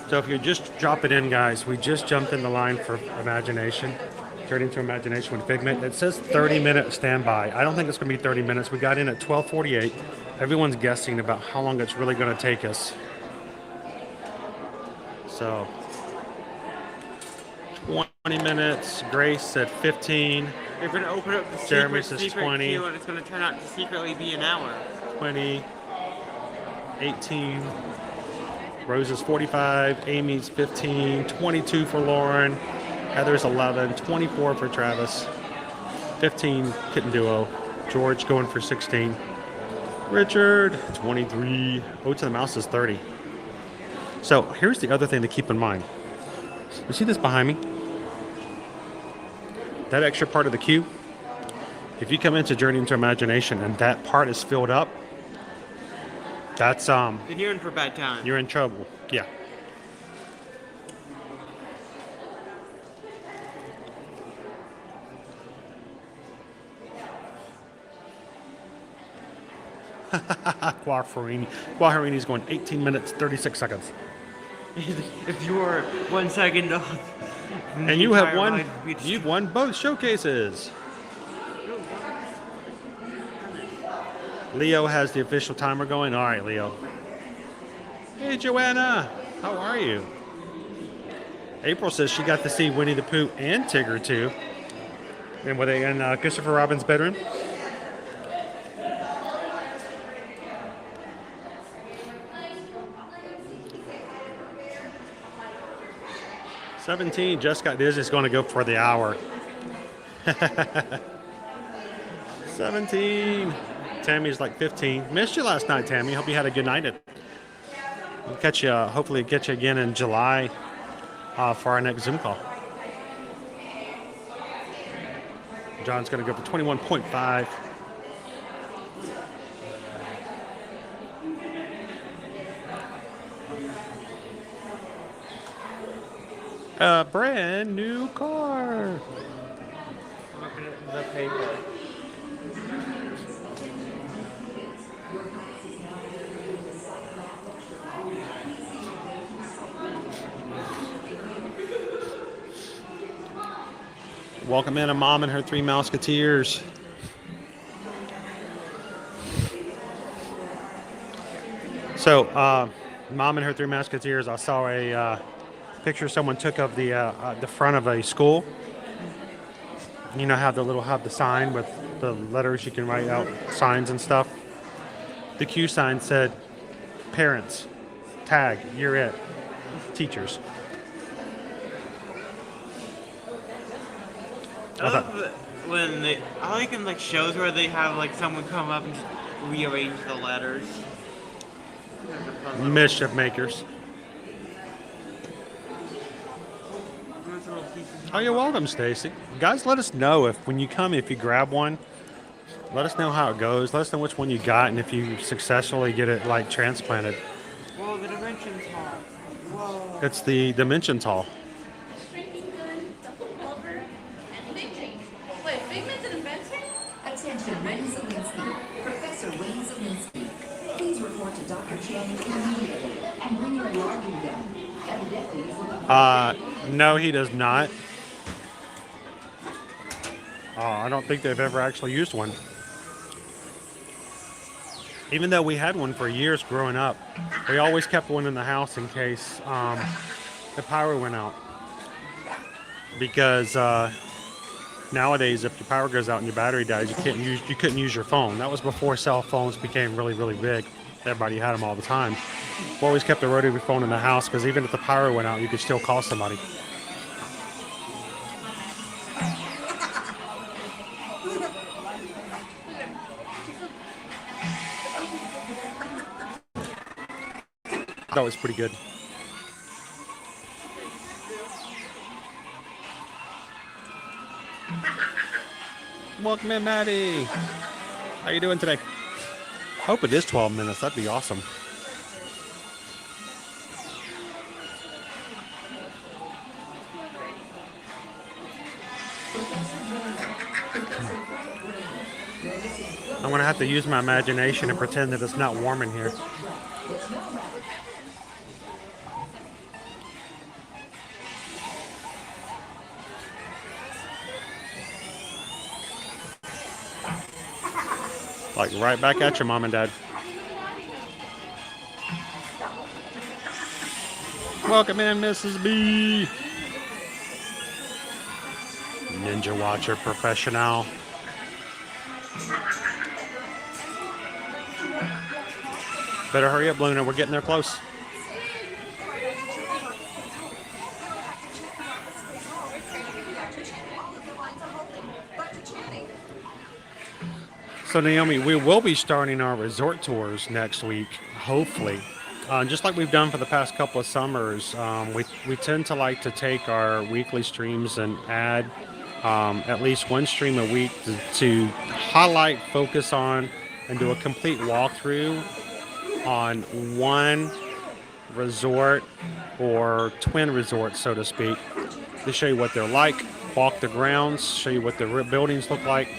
So if you're just dropping in, guys, we just jumped in the line for Imagination. Journey to Imagination with Figment. It says 30-minute standby. I don't think it's going to be 30 minutes. We got in at 12:48. Everyone's guessing about how long it's really going to take us. So 20 minutes. Grace said 15. They're going to open up the Jeremy secret says 20. queue, and it's going to turn out to secretly be an hour. 20. 18. Rose's 45. Amy's 15. 22 for Lauren. Heather's 11. 24 for Travis. 15 Kitten Duo. George going for 16. Richard 23. Oats and the Mouse is 30. So here's the other thing to keep in mind. You see this behind me? That extra part of the queue, if you come into Journey into Imagination and that part is filled up, that's Then you're in for a bad time. you're in trouble. Yeah. Guajarini's going 18 minutes, 36 seconds. If you were 1 second off. And you have won. You've won both showcases. Leo has the official timer going. All right, Leo. Hey, Joanna. How are you? April says she got to see Winnie the Pooh and Tigger too. And were they in Christopher Robin's bedroom? $17. Just got Disney's going to go for the hour. 17. Tammy's like 15. Missed you last night, Tammy. Hope you had a good night. We'll catch you. Hopefully, catch you again in July for our next Zoom call. John's going to go for 21.5. A brand new car. The paper. Welcome in a Mom and her three Mouseketeers. So, Mom and her three Mouseketeers, I saw a picture someone took of the front of a school. You know how the sign with the letters you can write out signs and stuff. The Q sign said, "Parents, tag, you're it. Teachers." I like in like shows where they have like someone come up and just rearrange the letters. Mischief makers. Oh, you're welcome, Stacy. Guys, let us know when you come, if you grab one. Let us know how it goes. Let us know which one you got and if you successfully get it like transplanted. Whoa, the Dimensions Hall. Whoa. It's the Dimensions Hall. Wait, Figment's an inventor? Attention, Ren Zielinski. Professor Ren Zielinski. Please report to Dr. Channing immediately and bring your login gun. Evidently, he's looking No, he does not. I don't think they've ever actually used one. Even though we had one for years growing up, we always kept one in the house in case the power went out. Because nowadays, if your power goes out and your battery dies, you couldn't use your phone. That was before cell phones became really, really big. Everybody had them all the time. We always kept the rotary phone in the house because even if the power went out, you could still call somebody. That was pretty good. Welcome in, Maddie. How you doing today? Hope it is 12 minutes. That'd be awesome. I'm gonna have to use my imagination and pretend that it's not warm in here. Like right back at you, Mom and Dad. Welcome in, Mrs. B. Ninja Watcher Professional. Better hurry up, Luna. We're getting there close. So Naomi, we will be starting our resort tours next week, hopefully. Just like we've done for the past couple of summers, we tend to like to take our weekly streams and add at least one stream a week to highlight, focus on, and do a complete walkthrough on one resort or twin resort, so to speak, to show you what they're like, walk the grounds, show you what the buildings look like,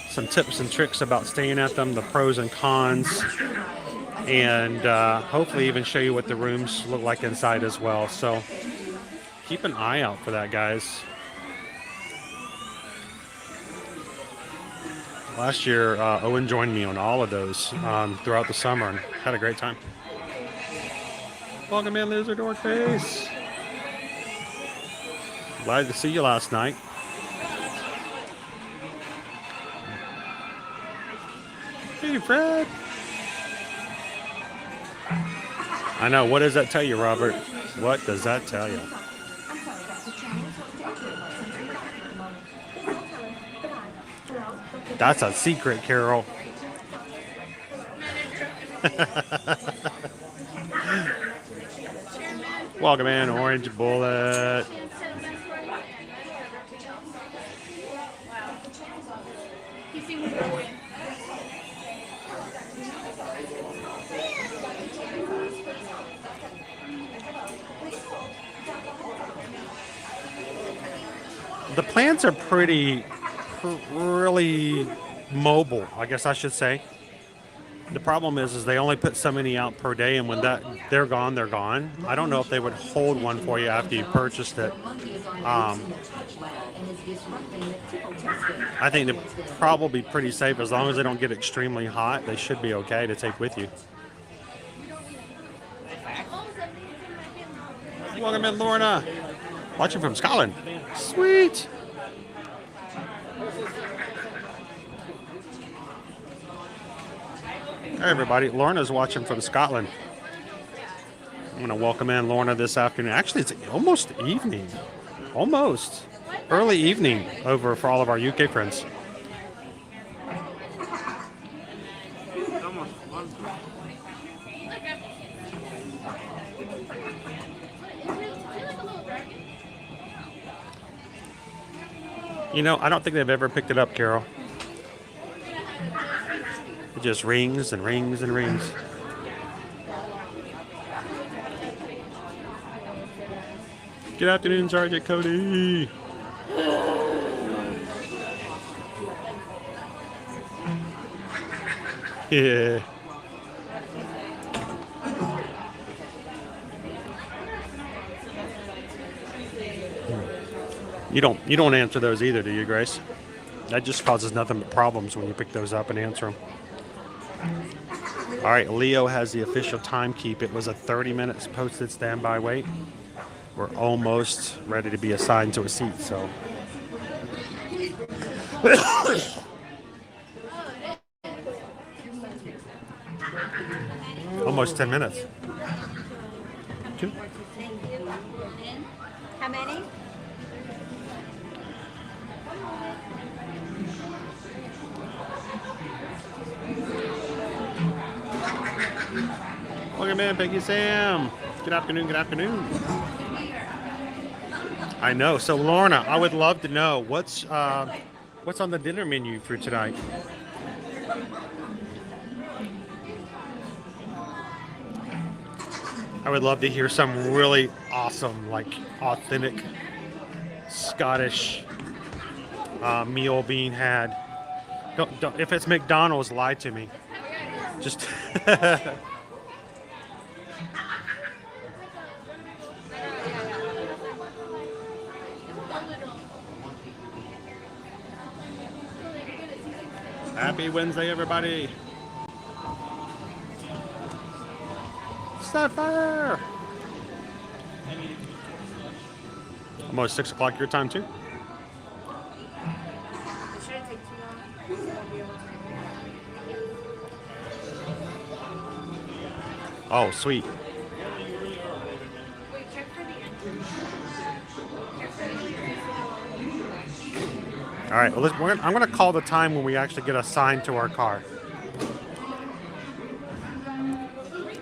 some tips and tricks about staying at them, the pros and cons, and hopefully even show you what the rooms look like inside as well. So keep an eye out for that, guys. Last year, Owen joined me on all of those throughout the summer and had a great time. Welcome in, Lizard Dork Face. Glad to see you last night. Hey, Fred. I know. What does that tell you, Robert? What does that tell you? That's a secret, Carol. Welcome in, Orange Bullet. The plants are really mobile, I guess I should say. The problem is they only put so many out per day, and when they're gone, they're gone. I don't know if they would hold one for you after you purchased it. I think they're probably pretty safe as long as they don't get extremely hot. They should be okay to take with you. Welcome in, Lorna. Watching from Scotland. Sweet. Hey everybody, Lorna's watching from Scotland. I'm going to welcome in Lorna this afternoon. Actually, it's almost evening. Almost. Early evening over for all of our UK friends. You know, I don't think they've ever picked it up, Carol. It just rings and rings and rings. Good afternoon, Sergeant Cody. Yeah. You don't answer those either, do you, Grace? That just causes nothing but problems when you pick those up and answer them. All right, Leo has the official time keep. It was a 30 minutes posted standby wait. We're almost ready to be assigned to a seat, so. Almost 10 minutes. Two. How many? Welcome in, Peggy Sam. Good afternoon, good afternoon. I know. So, Lorna, I would love to know what's on the dinner menu for tonight. I would love to hear some really awesome, like authentic Scottish meal being had. Don't, if it's McDonald's, lie to me. Just. Happy Wednesday, everybody. Set fire. Almost 6 o'clock your time, too. Oh, sweet. All right, well, I'm going to call the time when we actually get assigned to our car.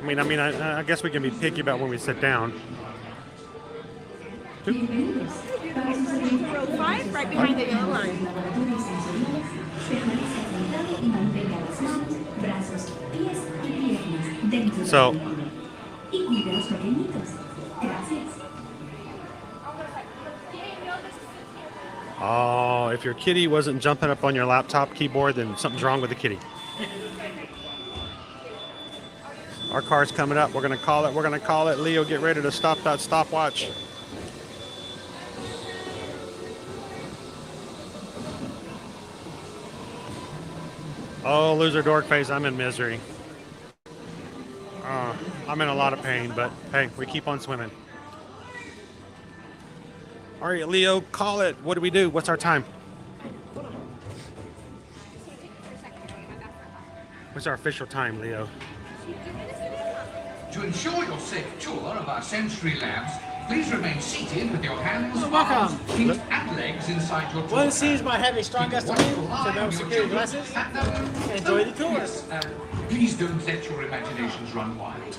I guess we can be picky about when we sit down. Row 5, right behind the yellow line. So, oh, if your kitty wasn't jumping up on your laptop keyboard, then something's wrong with the kitty. Our car's coming up. We're going to call it. We're going to call it. Leo, get ready to stop that stopwatch. Oh, loser dork face, I'm in misery. I'm in a lot of pain, but hey, we keep on swimming. All right, Leo, call it. What do we do? What's our time? What's our official time, Leo? To ensure your safe tour of our sensory labs, please remain seated with your hands, Welcome. arms, feet, and legs inside your tour. One sees my heavy, strong gasoline, so no security glasses. Enjoy the tour. Please don't let your imaginations run wild.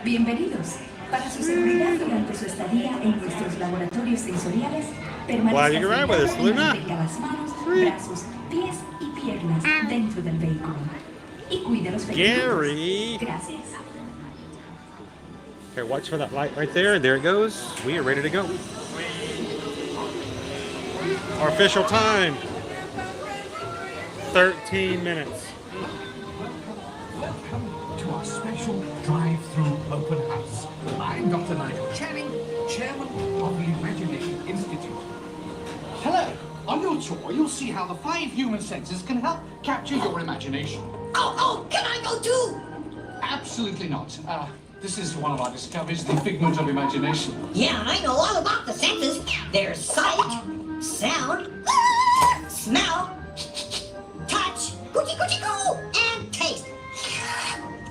Bienvenidos. Para su seguridad durante su estadía en nuestros laboratorios sensoriales, Well, you can ride with us, Luna. mantenga las manos, brazos, pies y piernas dentro del vehículo. Y cuide los vehículos. Gary. Gracias. Okay, watch for that light right there. There it goes. We are ready to go. Our official time, 13 minutes. To our special drive-through open house. I'm Dr. Nigel Channing, Chairman of the Imagination Institute. Hello. On your tour, you'll see how the 5 human senses can help capture your imagination. Oh, can I go too? Absolutely not. This is one of our discoveries, the figment of imagination. Yeah, I know all about the senses. There's sight, sound, smell, touch, coochie coochie coo, and taste.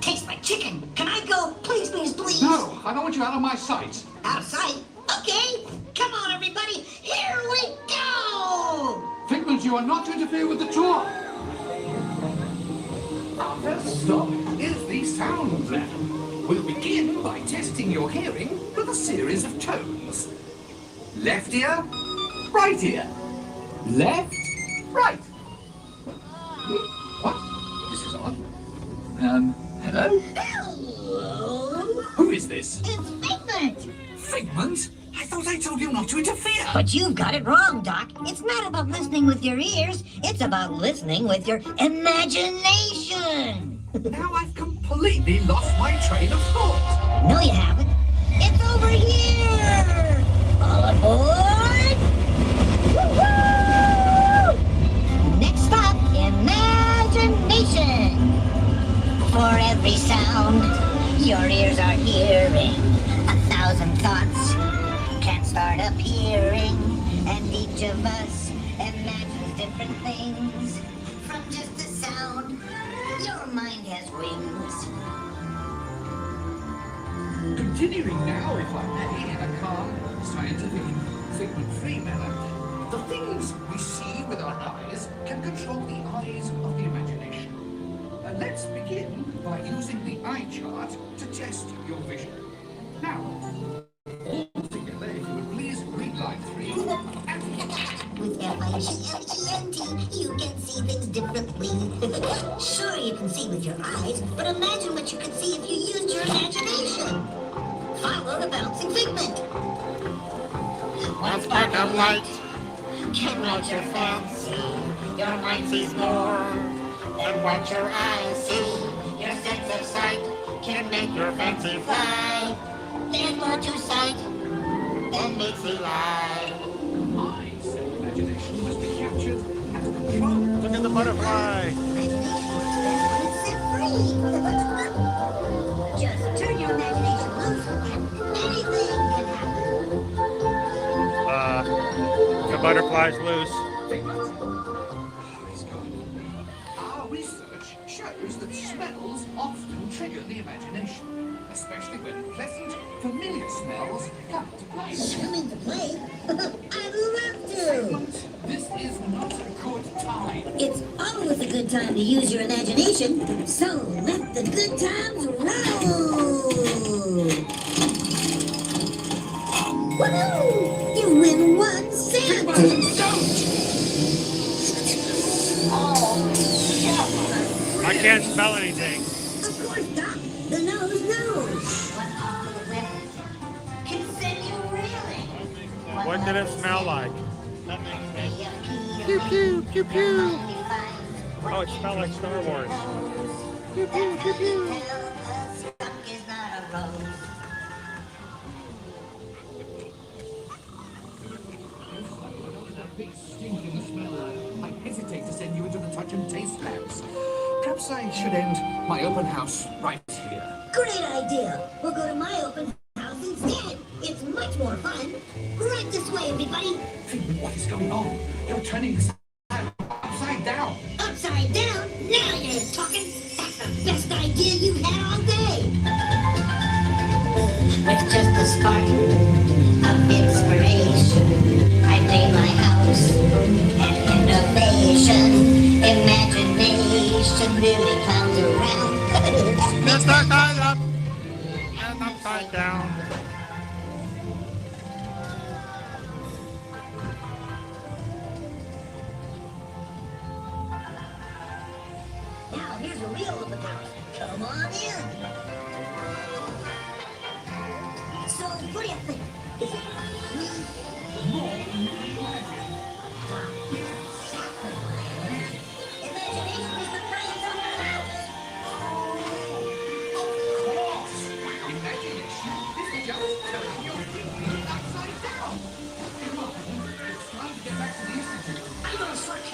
Taste my chicken. Can I go? Please, please, please. No, I don't want you out of my sight. Out of sight? Okay. Come on, everybody. Here we go. Figment, you are not to interfere with the tour. Our first stop is the sound lab. We'll begin by testing your hearing with a series of tones. Left ear, right ear. Left, right. What? This is odd. Hello? Hello? Who is this? It's Figment. Figment? I thought I told you not to interfere. But you've got it wrong, Doc. It's not about listening with your ears. It's about listening with your imagination. Now I've completely lost my train of thought. No, you haven't. It's over here. All aboard. Woo-hoo! Next stop, imagination. For every sound your ears are hearing, 1,000 thoughts can start appearing, and each of us imagines different things. From just a sound, your mind has wings. Continuing now, if I may, in a calm, scientific, figment-free manner, the things we see with our eyes can control the eyes of the imagination. Let's begin by using the eye chart to test your vision. Now, all together, if you would please read line 3. With F-I-G-M-E-N-T, you can see things differently. Sure, you can see with your eyes, but imagine what you could see if you used your imagination. Follow the bouncing figment. One spark of light Can light your fancy. Your mind sees more than what your eyes see. Your sense of sight can make your fancy fly. Then what you sight, then makes you lie. Eyes and imagination must be captured and controlled. Look at the butterfly. Just turn your imagination loose and anything can happen. The butterfly's loose. Our research shows that smells often trigger the imagination, especially when pleasant, familiar smells come to play. Come into play? I'd love to. This is not a good time. It's always a good time to use your imagination, so let the good times roll! Woohoo! You win 1 cent! I can't smell anything. Of course, Doc. The nose knows. What all the women can send you reeling. What did it smell like? Pew pew pew pew. Oh, it smelled like Star Wars. Pew pew pew pew. Big stinking smell. I hesitate to send you into the touch and taste labs. Perhaps I should end my open house right here. Great idea. We'll go to my open house instead. It's much more fun. Right this way, everybody. What is going on? You're turning this upside down. Upside down? Now you're talking. That's the best idea you've had all day. With just a spark of inspiration, I made my house an innovation. Imagination really comes around. Mr. Tyler. Turn upside down. Now here's a real open house. Come on in. So what do you think? Is it imagination is the brains of the house. Imagination is just turning your thinking upside down. Come on, it's time to get back to the institute. I'm gonna search it.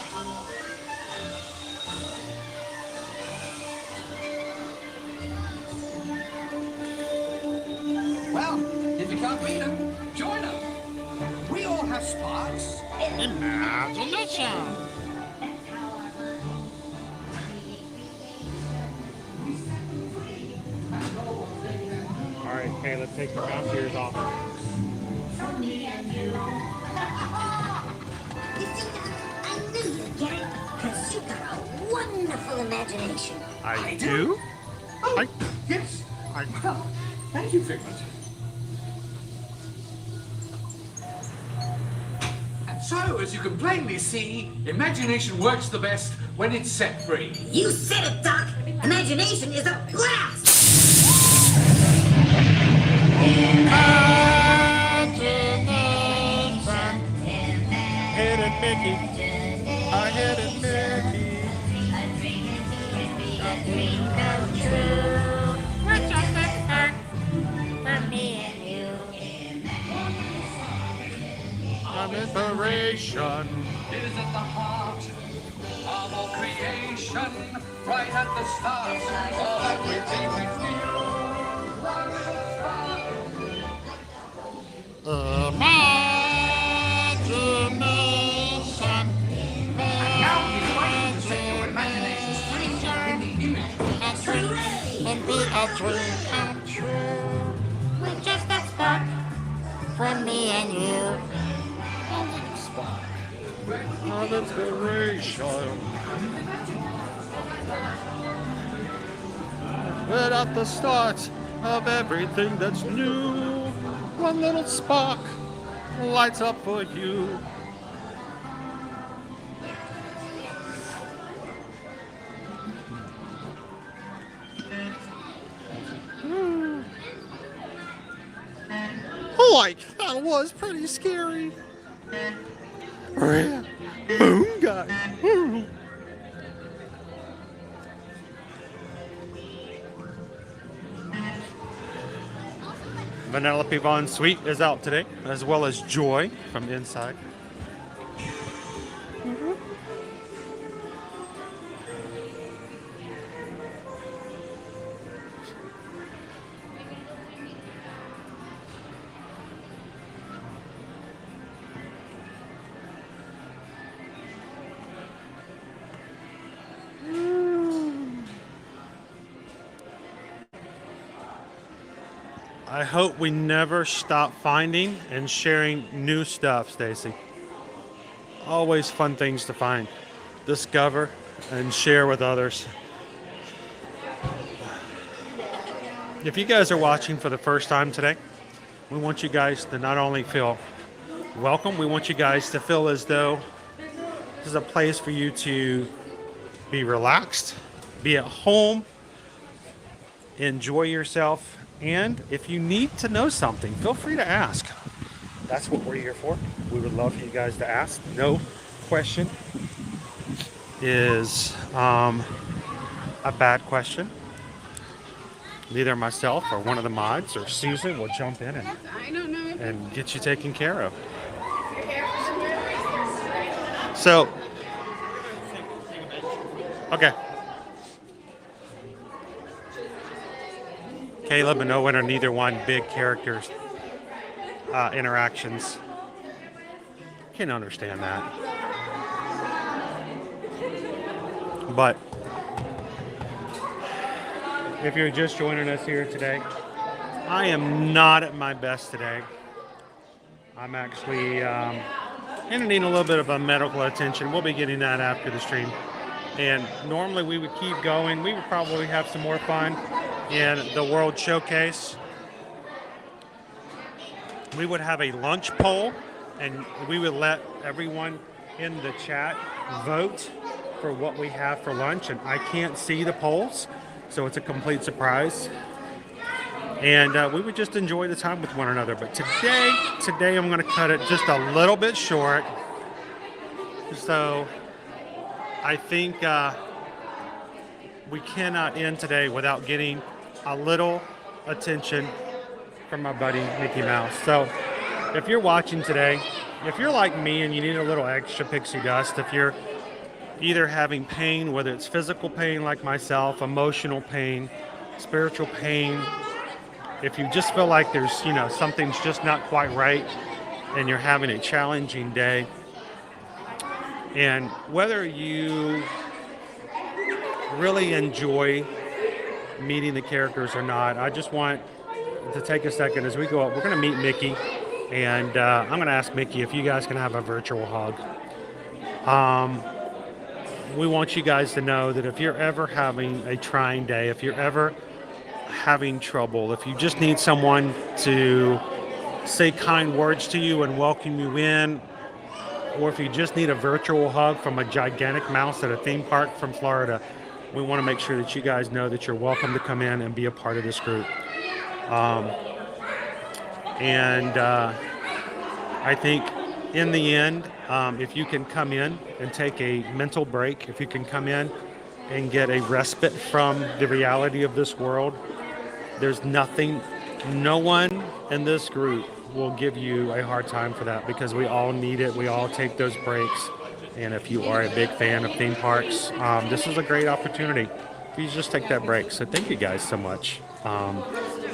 Well, if you can't beat them, join them. We all have sparks. Imagination. All right, Caleb, take your mouse ears off. I knew you'd get it, because you've got a wonderful imagination. I do? Oh, yes. Well, thank you, Figment. And so, as you can plainly see, imagination works the best when it's set free. You said it, Doc. Imagination is a blast. Hit it, Mickey. I hit it, Mickey. A dream come true. We're just a spark for me and you. I'm inspiration. It is at the heart of all creation, right at the start of everything we feel. Imagination. And now we'd like to set your imaginations free in the image of truth. And be a dream come true. With just that spark from me and you. Of inspiration. But at the start of everything that's new, one little spark lights up for you. Like, that was pretty scary. Boom, guy. Vanellope Von Sweet is out today, as well as Joy from Inside. I hope we never stop finding and sharing new stuff, Stacy. Always fun things to find, discover, and share with others. If you guys are watching for the first time today, we want you guys to not only feel welcome, we want you guys to feel as though this is a place for you to be relaxed, be at home, enjoy yourself. And if you need to know something, feel free to ask. That's what we're here for. We would love for you guys to ask. No question is a bad question. Neither myself or one of the mods or Susan will jump in and get you taken care of. So, okay. Caleb and Owen are neither one big characters interactions. Can understand that. But if you're just joining us here today, I am not at my best today. I'm actually needing a little bit of a medical attention. We'll be getting that after the stream. And normally we would keep going. We would probably have some more fun in the World Showcase. we would have a lunch poll, and we would let everyone in the chat vote for what we have for lunch. And I can't see the polls, so it's a complete surprise. And we would just enjoy the time with one another. But today I'm going to cut it just a little bit short. So I think we cannot end today without getting a little attention from my buddy Mickey Mouse. So if you're watching today, if you're like me and you need a little extra pixie dust, if you're either having pain, whether it's physical pain like myself, emotional pain, spiritual pain, if you just feel like there's, something's just not quite right and you're having a challenging day, and whether you really enjoy meeting the characters or not, I just want to take a second as we go up. We're going to meet Mickey, and I'm going to ask Mickey if you guys can have a virtual hug. We want you guys to know that if you're ever having a trying day, if you're ever having trouble, if you just need someone to say kind words to you and welcome you in, or if you just need a virtual hug from a gigantic mouse at a theme park from Florida, we want to make sure that you guys know that you're welcome to come in and be a part of this group. I think in the end, if you can come in and take a mental break, if you can come in and get a respite from the reality of this world, there's no one in this group will give you a hard time for that, because we all need it. We all take those breaks. And if you are a big fan of theme parks, this is a great opportunity if you just take that break. So thank you guys so much.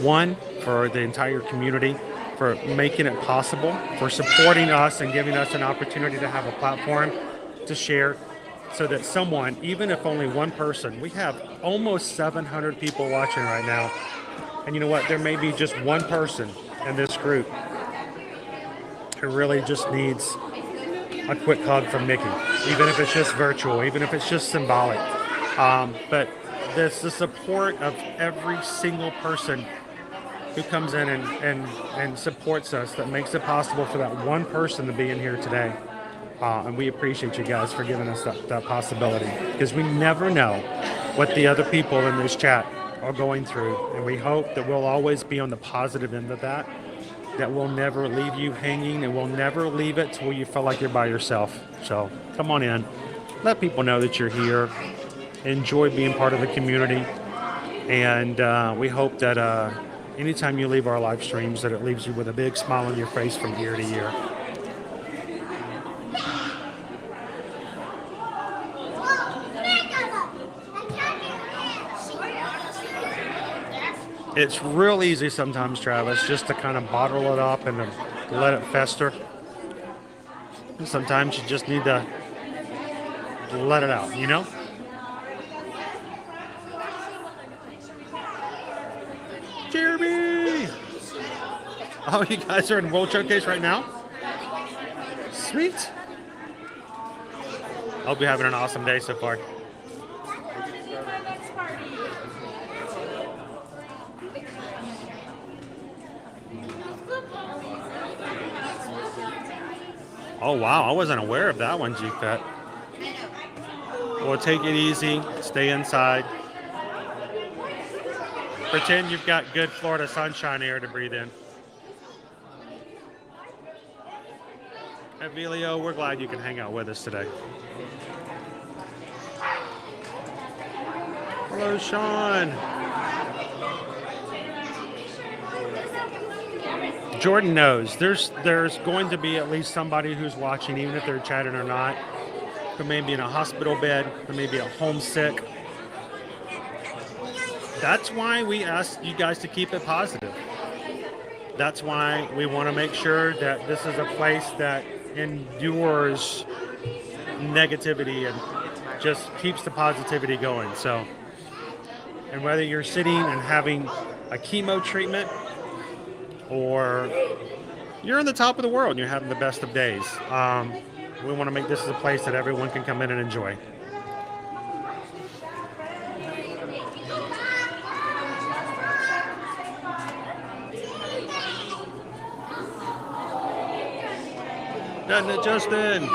One, for the entire community, for making it possible, for supporting us and giving us an opportunity to have a platform to share, so that someone, even if only one person, we have almost 700 people watching right now. And you know what? There may be just one person in this group who really just needs a quick hug from Mickey, even if it's just virtual, even if it's just symbolic. But there's the support of every single person who comes in and supports us that makes it possible for that one person to be in here today. And we appreciate you guys for giving us that possibility, because we never know what the other people in this chat are going through. And we hope that we'll always be on the positive end of that we'll never leave you hanging, and we'll never leave it till you feel like you're by yourself. So come on in, let people know that you're here, enjoy being part of the community, and we hope that anytime you leave our live streams, that it leaves you with a big smile on your face from year to year. It's real easy sometimes, Travis, just to kind of bottle it up and to let it fester. And sometimes you just need to let it out, Jeremy! Oh, you guys are in World Showcase right now? Sweet. Hope you're having an awesome day so far. Oh wow, I wasn't aware of that one, G-Pet. Well, take it easy, stay inside. Pretend you've got good Florida sunshine air to breathe in. Evelio, we're glad you can hang out with us today. Hello, Sean. Jordan knows there's going to be at least somebody who's watching, even if they're chatting or not, who may be in a hospital bed, who may be at home sick. That's why we ask you guys to keep it positive. That's why we want to make sure that this is a place that endures negativity and just keeps the positivity going. So, and whether you're sitting and having a chemo treatment, or you're in the top of the world and you're having the best of days, we want to make this a place that everyone can come in and enjoy. Doesn't it, Justin?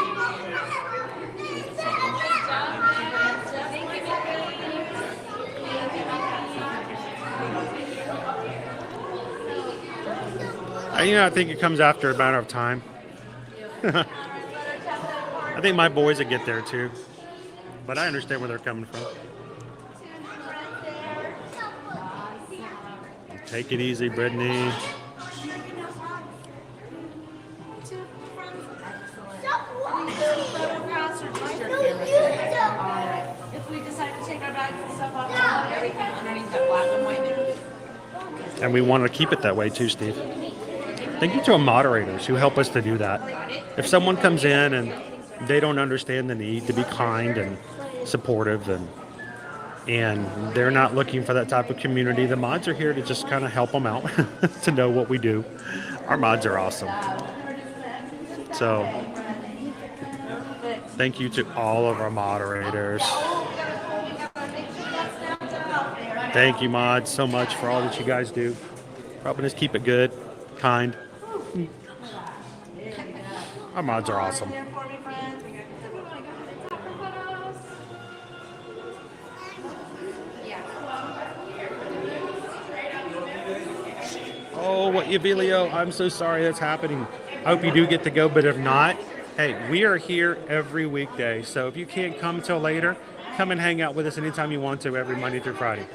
I think it comes after a matter of time. I think my boys would get there too. But I understand where they're coming from. Take it easy, Brittany. If we decide to take our bags and stuff off, everything underneath that black and white there. And we want to keep it that way too, Steve. Thank you to our moderators who help us to do that. If someone comes in and they don't understand the need to be kind and supportive and they're not looking for that type of community, the mods are here to just kind of help them out to know what we do. Our mods are awesome. So thank you to all of our moderators. Thank you, mods, so much for all that you guys do. Helping us keep it good, kind. Our mods are awesome. Oh, what Evelio, I'm so sorry that's happening. I hope you do get to go, but if not, hey, we are here every weekday. So if you can't come till later, come and hang out with us anytime you want to, every Monday through Friday.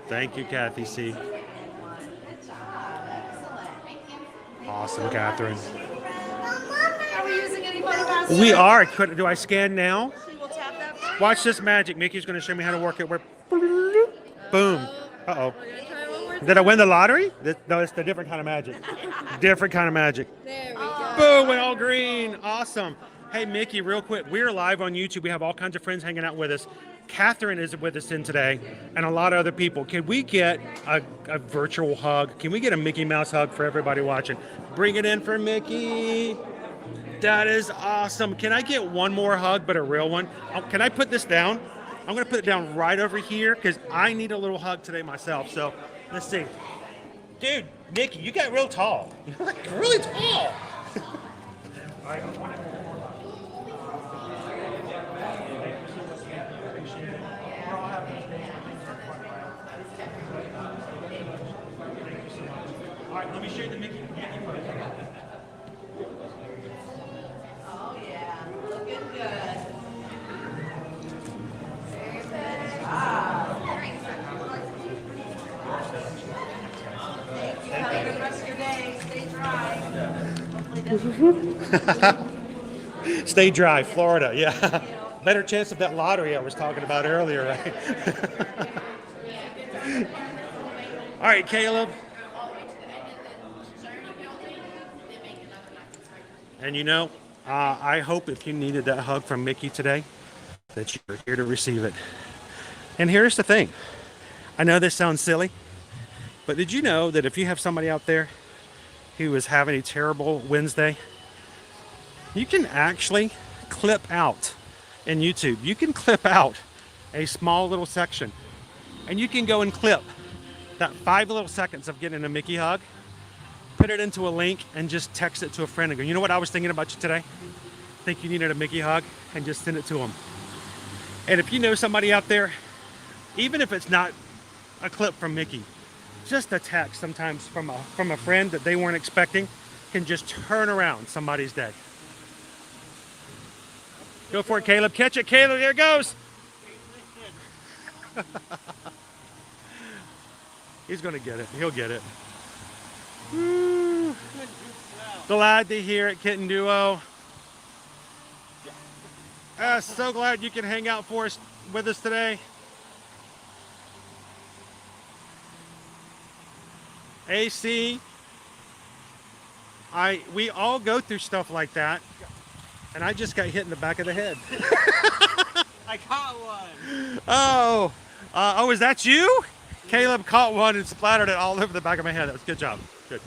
Thank you, Kathy C. Awesome, Catherine. Are we using any photo passes? We are. Do I scan now? Watch this magic. Mickey's going to show me how to work it. Where, boom. Uh-oh. Did I win the lottery? No, it's a different kind of magic. Different kind of magic. There we go. Boom, went all green. Awesome. Hey, Mickey, real quick. We're live on YouTube. We have all kinds of friends hanging out with us. Catherine is with us in today, and a lot of other people. Can we get a virtual hug? Can we get a Mickey Mouse hug for everybody watching? Bring it in for Mickey. That is awesome. Can I get one more hug, but a real one? Can I put this down? I'm going to put it down right over here because I need a little hug today myself. So let's see. Dude, Mickey, you got real tall. You're like really tall. All right, let me show you the Mickey photo. Oh yeah, looking good. Very good. Wow. Thank you. Have a good rest of your day. Stay dry. Stay dry, Florida. Yeah. Better chance of that lottery I was talking about earlier, right? All right, Caleb. And you know, I hope if you needed that hug from Mickey today, that you're here to receive it. And here's the thing. I know this sounds silly, but did you know that if you have somebody out there who is having a terrible Wednesday, you can actually clip out in YouTube. You can clip out a small little section, and you can go and clip that 5 little seconds of getting a Mickey hug, put it into a link, and just text it to a friend and go, you know what I was thinking about you today? I think you needed a Mickey hug, and just send it to them. And if you know somebody out there, even if it's not a clip from Mickey, just a text sometimes from a friend that they weren't expecting can just turn around somebody's day. Go for it, Caleb. Catch it, Caleb. There it goes. He's going to get it. He'll get it. Woo. Glad to hear it, Kitten Duo. So glad you can hang out with us today. AC, we all go through stuff like that, and I just got hit in the back of the head. I caught one. Oh, is that you? Caleb caught one and splattered it all over the back of my head. That was a good job. Good.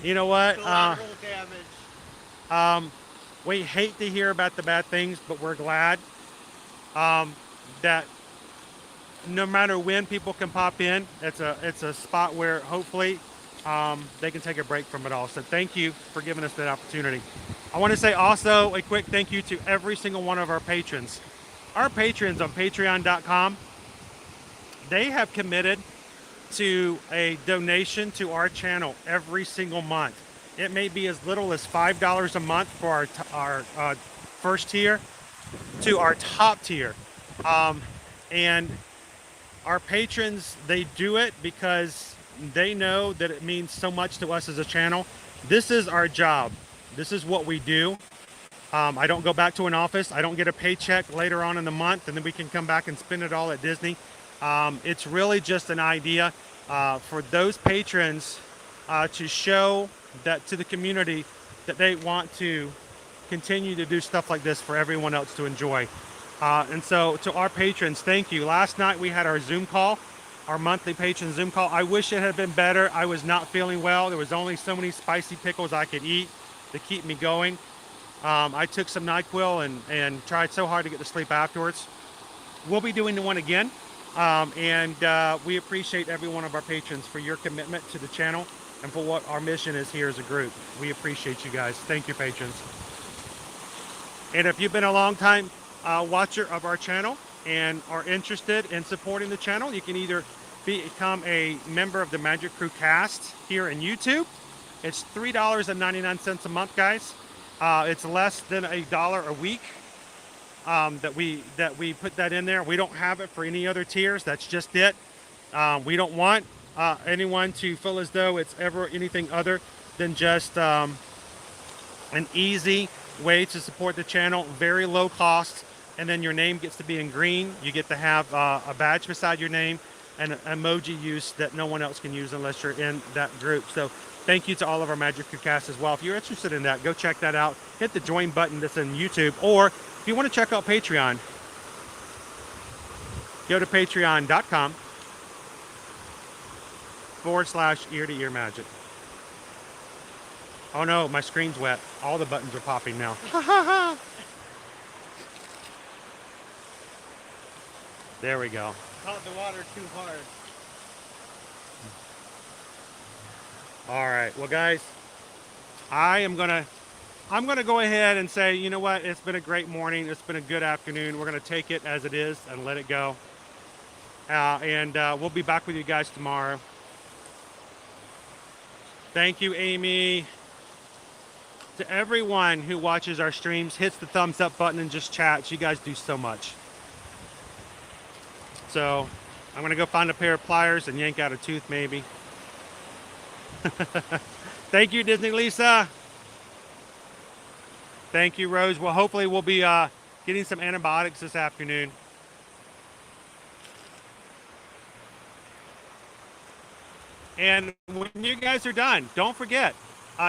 You know what? We hate to hear about the bad things, but we're glad that no matter when people can pop in, it's a spot where hopefully they can take a break from it all. So thank you for giving us that opportunity. I want to say also a quick thank you to every single one of our patrons. Our patrons on patreon.com, they have committed to a donation to our channel every single month. It may be as little as $5 a month for our first tier to our top tier. And our patrons, they do it because they know that it means so much to us as a channel. This is our job. This is what we do. I don't go back to an office. I don't get a paycheck later on in the month and then we can come back and spend it all at Disney. It's really just an idea for those patrons to show that to the community that they want to continue to do stuff like this for everyone else to enjoy. And so to our patrons, thank you. Last night we had our Zoom call, our monthly patron Zoom call. I wish it had been better. I was not feeling well. There was only so many spicy pickles I could eat to keep me going. I took some NyQuil and tried so hard to get to sleep afterwards. We'll be doing the one again. We appreciate every one of our patrons for your commitment to the channel and for what our mission is here as a group. We appreciate you guys. Thank you, patrons. And if you've been a long time watcher of our channel and are interested in supporting the channel, you can either become a member of the Magic Crew cast here in YouTube. It's $3.99 a month, guys. It's less than $1 a week that we put that in there. We don't have it for any other tiers. That's just it. We don't want anyone to feel as though it's ever anything other than just an easy way to support the channel, very low cost, and then your name gets to be in green. You get to have a badge beside your name and an emoji use that no one else can use unless you're in that group. So thank you to all of our Magic Crew cast as well. If you're interested in that, go check that out. Hit the join button that's in YouTube, or if you want to check out Patreon, go to patreon.com/ear-to-ear magic. Oh no, my screen's wet. All the buttons are popping now. There we go. Caught the water too hard. All right, well guys, I'm gonna go ahead and say, you know what, it's been a great morning, it's been a good afternoon. We're gonna take it as it is and let it go. We'll be back with you guys tomorrow. Thank you, Amy. To everyone who watches our streams, hits the thumbs up button and just chats, you guys do so much. So I'm gonna go find a pair of pliers and yank out a tooth maybe. Thank you, Disney Lisa. Thank you, Rose. Well, hopefully we'll be getting some antibiotics this afternoon. And when you guys are done, don't forget,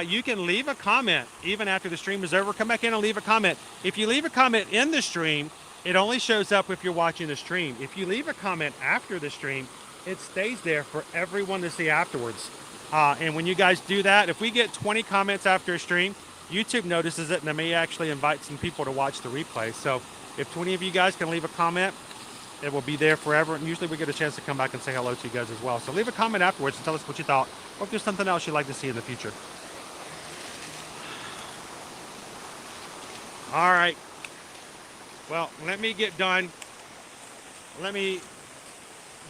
you can leave a comment even after the stream is over. Come back in and leave a comment. If you leave a comment in the stream, it only shows up if you're watching the stream. If you leave a comment after the stream, it stays there for everyone to see afterwards. And when you guys do that, if we get 20 comments after a stream, YouTube notices it and they may actually invite some people to watch the replay. So if 20 of you guys can leave a comment, it will be there forever. And usually we get a chance to come back and say hello to you guys as well. So leave a comment afterwards and tell us what you thought, or if there's something else you'd like to see in the future. All right. Well, let me get done. Let me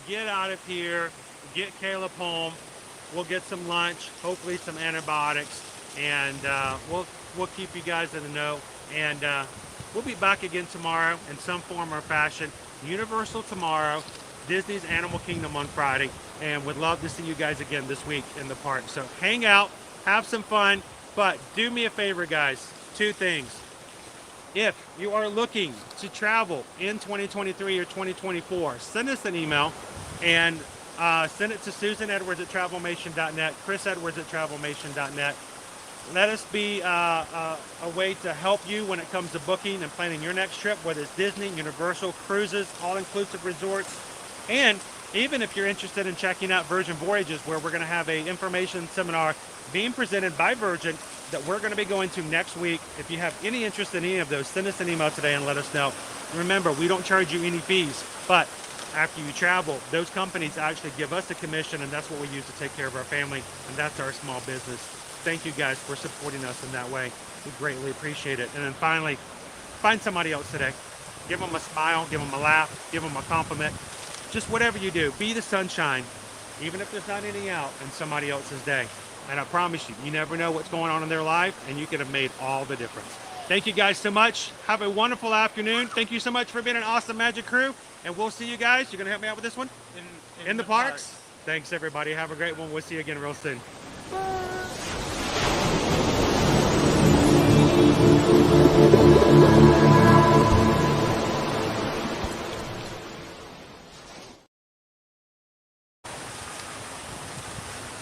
get out of here, get Caleb home. We'll get some lunch, hopefully some antibiotics, and we'll keep you guys in the know. And we'll be back again tomorrow in some form or fashion. Universal tomorrow, Disney's Animal Kingdom on Friday, and would love to see you guys again this week in the park. So hang out, have some fun, but do me a favor, guys. 2 things. If you are looking to travel in 2023 or 2024, send us an email and send it to susanedwards@travelmation.net, chrisedwards@travelmation.net. Let us be a way to help you when it comes to booking and planning your next trip, whether it's Disney, Universal, cruises, all-inclusive resorts, and even if you're interested in checking out Virgin Voyages, where we're going to have an information seminar being presented by Virgin that we're going to be going to next week. If you have any interest in any of those, send us an email today and let us know. Remember, we don't charge you any fees, but after you travel, those companies actually give us a commission, and that's what we use to take care of our family, and that's our small business. Thank you guys for supporting us in that way. We greatly appreciate it. And then finally, find somebody else today. Give them a smile, give them a laugh, give them a compliment. Just whatever you do, be the sunshine, even if there's not any out in somebody else's day. And I promise you, you never know what's going on in their life, and you could have made all the difference. Thank you guys so much. Have a wonderful afternoon. Thank you so much for being an awesome Magic crew. And we'll see you guys. You're going to help me out with this one? In the parks? Thanks, everybody. Have a great one. We'll see you again real soon. Bye.